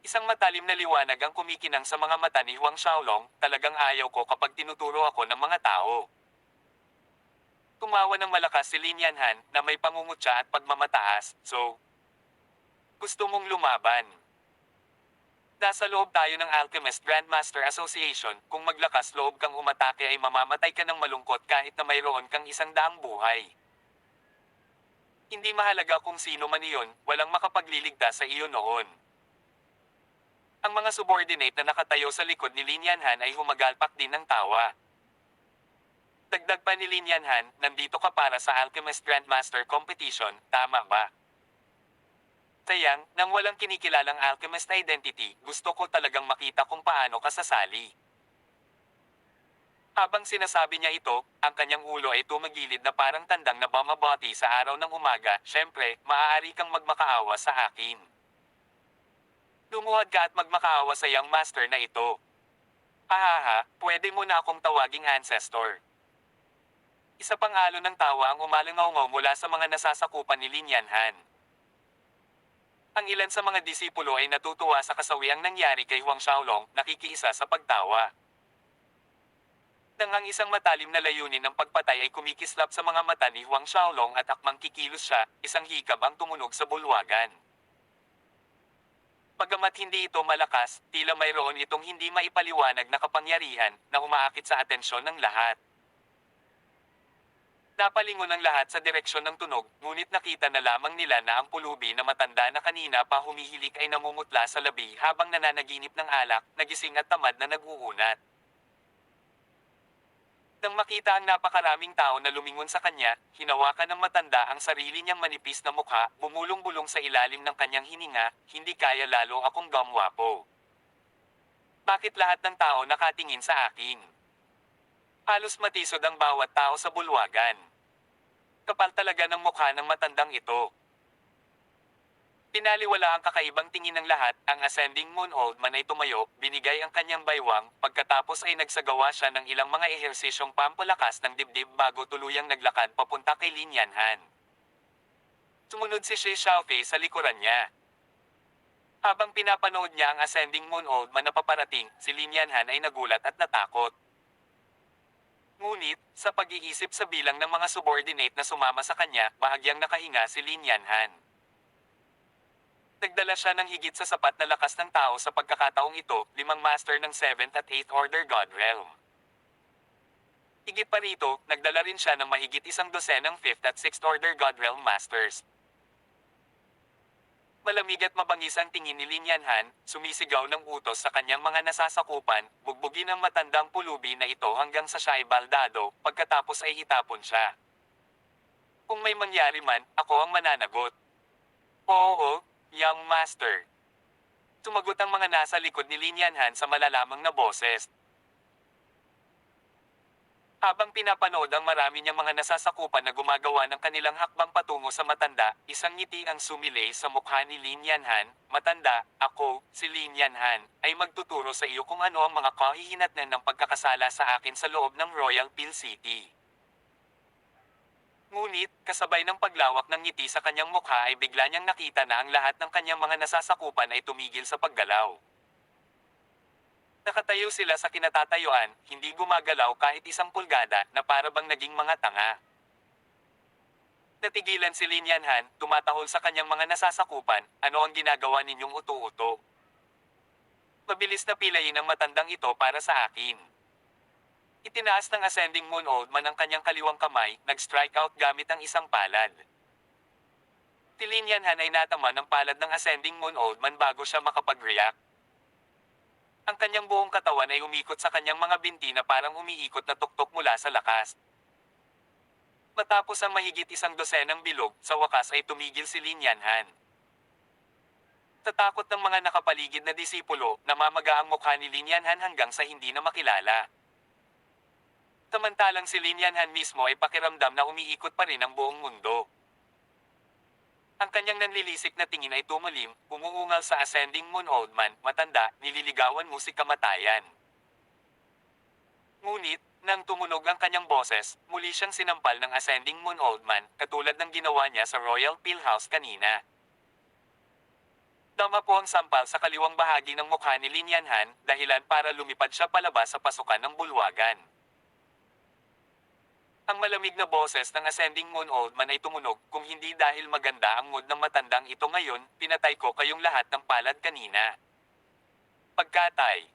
Isang matalim na liwanag ang kumikinang sa mga mata ni Huang Xiaolong, talagang ayaw ko kapag tinuturo ako ng mga tao. Tumawa ng malakas si Lin Yanhan na may pangungutya at pagmamataas, "So, gusto mong lumaban? Nasa loob tayo ng Alchemist Grandmaster Association, kung maglakas loob kang umatake ay mamamatay ka ng malungkot kahit na mayroon kang 100 buhay. Hindi mahalaga kung sino man iyon, walang makapagliligtas sa iyo noon." Ang mga subordinate na nakatayo sa likod ni Lin Yanhan ay humagalpak din ng tawa. Dagdag pa ni Lin Yanhan, "Nandito ka para sa Alchemist Grandmaster Competition, tama ba?" Sayang, nang walang kinikilalang Alchemist identity, gusto ko talagang makita kung paano ka sasali. Habang sinasabi niya ito, ang kanyang ulo ay tumagilid na parang tandang na bumabati sa araw ng umaga, "Syempre, maaari kang magmakaawa sa akin. Lumuhad ka at magmakaawa sa young master na ito. Hahaha, pwede mo na akong tawaging ancestor." Isa pang halo ng tawa ang umalingaw mula sa mga nasasakupan ni Lin Yanhan. Ang ilan sa mga disipulo ay natutuwa sa kasawiang nangyari kay Huang Xiaolong, nakikiisa sa pagtawa. Nang ang isang matalim na layunin ng pagpatay ay kumikislap sa mga mata ni Huang Xiaolong at akmang kikilos siya, isang hikab ang tumunog sa bulwagan. Bagamat hindi ito malakas, tila mayroon itong hindi maipaliwanag na kapangyarihan na umaakit sa atensyon ng lahat. Napalingon ang lahat sa direksyon ng tunog, ngunit nakita na lamang nila na ang pulubi na matanda na kanina pa humihilik ay namumutla sa labi habang nananaginip ng alak, nagising at tamad na nag-uunat. Nang makita ang napakaraming tao na lumingon sa kanya, hinawakan ng matanda ang sarili niyang manipis na mukha, bumulong-bulong sa ilalim ng kanyang hininga, "Hindi kaya lalo akong gamwapo. Bakit lahat ng tao nakatingin sa akin?" Halos matisod ang bawat tao sa bulwagan. Kapal talaga ng mukha ng matandang ito. Pinaliwala ang kakaibang tingin ng lahat, ang ascending moon old man ay tumayo, binigay ang kanyang baywang, pagkatapos ay nagsagawa siya ng ilang mga ehersisyong pampalakas ng dibdib bago tuluyang naglakad papunta kay Lin Yanhan. Sumunod si Shi Xiaofei sa likuran niya. Habang pinapanood niya ang ascending moon old man na paparating, si Lin Yanhan ay nagulat at natakot. Ngunit, sa pag-iisip sa bilang ng mga subordinate na sumama sa kanya, bahagyang nakahinga si Lin Yanhan. Nagdala siya ng higit sa sapat na lakas ng tao sa pagkakataong ito, 5 master ng 7th at 8th Order God Realm. Higit pa rito, nagdala rin siya ng mahigit 12 ng 5th at 6th Order God Realm Masters. Malamig at mabangis ang tingin ni Lin Yanhan, sumisigaw ng utos sa kanyang mga nasasakupan, bugbugin ang matandang pulubi na ito hanggang sa siya ay baldado, pagkatapos ay itapon siya. "Kung may mangyari man, ako ang mananagot." "Oo, young master." Sumagot ang mga nasa likod ni Lin Yanhan sa malalamang na boses. Habang pinapanood ang marami niyang mga nasasakupan na gumagawa ng kanilang hakbang patungo sa matanda, isang ngiti ang sumilay sa mukha ni Lin Yanhan. Matanda, ako, si Lin Yanhan, ay magtuturo sa iyo kung ano ang mga kahihinatnan ng pagkakasala sa akin sa loob ng Royal Peel City. Ngunit, kasabay ng paglawak ng ngiti sa kanyang mukha ay bigla niyang nakita na ang lahat ng kanyang mga nasasakupan ay tumigil sa paggalaw. Nakatayo sila sa kinatatayuan, hindi gumagalaw kahit isang pulgada, na para bang naging mga tanga. Natigilan si Lin Yanhan, tumatahol sa kanyang mga nasasakupan. Ano ang ginagawa ninyong uto-uto? Mabilis na pilayin ang matandang ito para sa akin. Itinaas ng Ascending Moon Old Man ang kanyang kaliwang kamay, nag-strike out gamit ang isang palad. Si Lin Yanhan ay natama ng palad ng Ascending Moon Old Man bago siya makapag-react. Ang kanyang buong katawan ay umikot sa kanyang mga binti na parang umiikot na tuktok mula sa lakas. Matapos ang mahigit isang dosenang bilog, sa wakas ay tumigil si Lin Yanhan. Sa takot ng mga nakapaligid na disipulo, namamaga ang mukha ni Lin Yanhan hanggang sa hindi na makilala. Samantalang si Lin Yanhan mismo ay pakiramdam na umiikot pa rin ang buong mundo. Ang kanyang nanlilisik na tingin ay tumulim, umuungal sa Ascending Moon Old Man. Matanda, nililigawan mo si kamatayan. Ngunit, nang tumunog ang kanyang boses, muli siyang sinampal ng Ascending Moon Old Man, katulad ng ginawa niya sa Royal Peel House kanina. Tama po ang sampal sa kaliwang bahagi ng mukha ni Lin Yanhan, dahilan para lumipad siya palabas sa pasukan ng bulwagan. Ang malamig na boses ng Ascending Moon Old Man ay tumunog, kung hindi dahil maganda ang mood ng matandang ito ngayon, pinatay ko kayong lahat ng palad kanina. Pagkatay.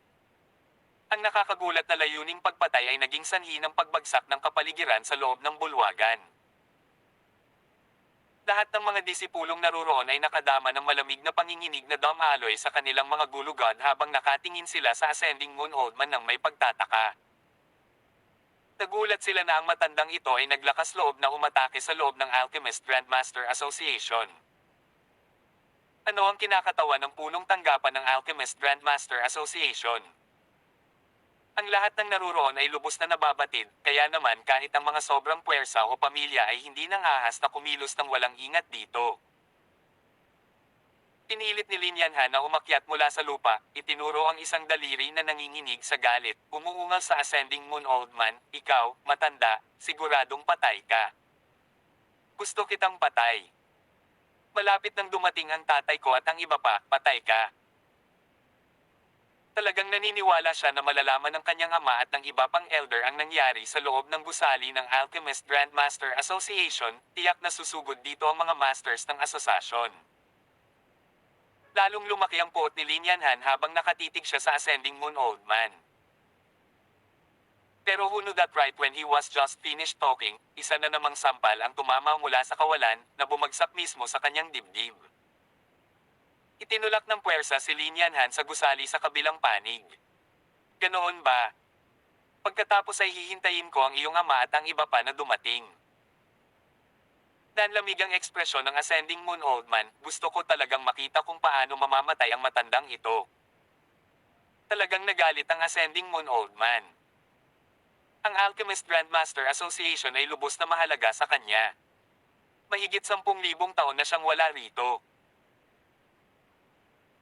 Ang nakakagulat na layuning pagpatay ay naging sanhi ng pagbagsak ng kapaligiran sa loob ng bulwagan. Lahat ng mga disipulong naruroon ay nakadama ng malamig na panginginig na dumaloy sa kanilang mga gulugod habang nakatingin sila sa Ascending Moon Old Man ng may pagtataka. Nagulat sila na ang matandang ito ay naglakas loob na umatake sa loob ng Alchemist Grandmaster Association. Ano ang kinakatawan ng punong tanggapan ng Alchemist Grandmaster Association? Ang lahat ng naruroon ay lubos na nababatid, kaya naman kahit ang mga sobrang puwersa o pamilya ay hindi nang ahas na kumilos ng walang ingat dito. Pinilit ni Lin Yanhan na umakyat mula sa lupa, itinuro ang isang daliri na nanginginig sa galit, umuungal sa Ascending Moon Old Man. Ikaw, matanda, siguradong patay ka. Gusto kitang patay. Malapit nang dumating ang tatay ko at ang iba pa, patay ka. Talagang naniniwala siya na malalaman ng kanyang ama at ng iba pang elder ang nangyari sa loob ng gusali ng Alchemist Grandmaster Association. Tiyak na susugod dito ang mga masters ng asosasyon. Lalong lumaki ang puot ni Lin Yanhan habang nakatitig siya sa Ascending Moon Old Man. Pero who knew that right when he was just finished talking, isa na namang sampal ang tumama mula sa kawalan, na bumagsak mismo sa kanyang dibdib. Itinulak ng puwersa si Lin Yanhan sa gusali sa kabilang panig. Ganoon ba? Pagkatapos ay hihintayin ko ang iyong ama at ang iba pa na dumating. Nanlamig ang ekspresyon ng Ascending Moon Old Man. Gusto ko talagang makita kung paano mamamatay ang matandang ito. Talagang nagalit ang Ascending Moon Old Man. Ang Alchemist Grandmaster Association ay lubos na mahalaga sa kanya. Mahigit 10,000 taon na siyang wala rito.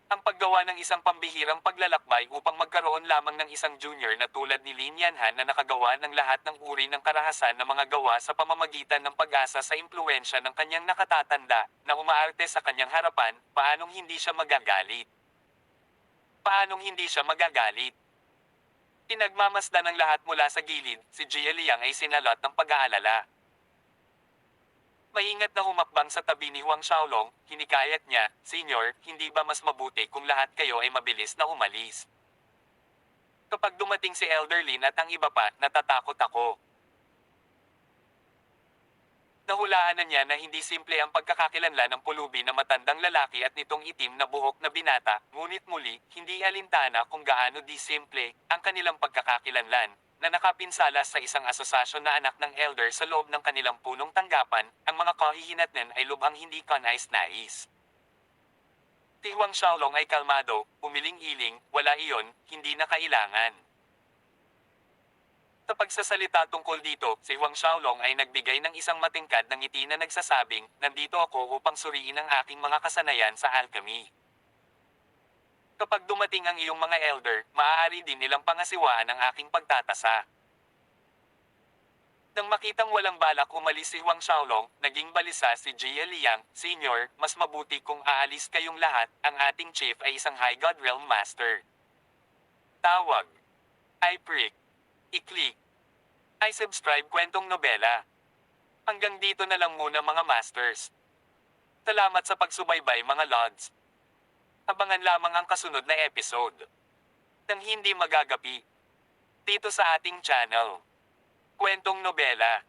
Ang paggawa ng isang pambihirang paglalakbay upang magkaroon lamang ng isang junior na tulad ni Lin Yanhan na nakagawa ng lahat ng uri ng karahasan na mga gawa sa pamamagitan ng pag-asa sa impluensya ng kanyang nakatatanda, na umaarte sa kanyang harapan, paanong hindi siya magagalit? Paanong hindi siya magagalit? Pinagmamasdan ng lahat mula sa gilid, si Jia Liang ay sinalot ng pag-aalala. Maingat na humakbang sa tabi ni Huang Xiaolong, hinikayat niya, Senyor, hindi ba mas mabuti kung lahat kayo ay mabilis na umalis? Kapag dumating si Elder Lin at ang iba pa, natatakot ako. Nahulaan na niya na hindi simple ang pagkakakilanlan ng pulubi na matandang lalaki at nitong itim na buhok na binata, ngunit muli, hindi alintana kung gaano di simple ang kanilang pagkakakilanlan, na nakapinsala sa isang asosasyon na anak ng elder sa loob ng kanilang punong tanggapan. Ang mga kahihinatnan ay lubhang hindi kanais-nais. Si Huang Xiaolong ay kalmado, umiling-iling, wala iyon, hindi na kailangan. Sa pagsasalita tungkol dito, si Huang Xiaolong ay nagbigay ng isang matingkad na ngiti na nagsasabing, nandito ako upang suriin ang aking mga kasanayan sa alchemy. Kapag dumating ang iyong mga elder, maaari din nilang pangasiwaan ang aking pagtatasa. Nang makitang walang balak umalis si Huang Xiaolong, naging balisa si Jia Liang, Senior, mas mabuti kung aalis kayong lahat, ang ating chief ay isang High God Realm Master. Tawag. I-prick. I-click. I-subscribe kwentong nobela. Hanggang dito na lang muna mga masters. Salamat sa pagsubaybay mga lods. Abangan lamang ang kasunod na episode. Nang hindi magagapi. Dito sa ating channel. Kwentong nobela.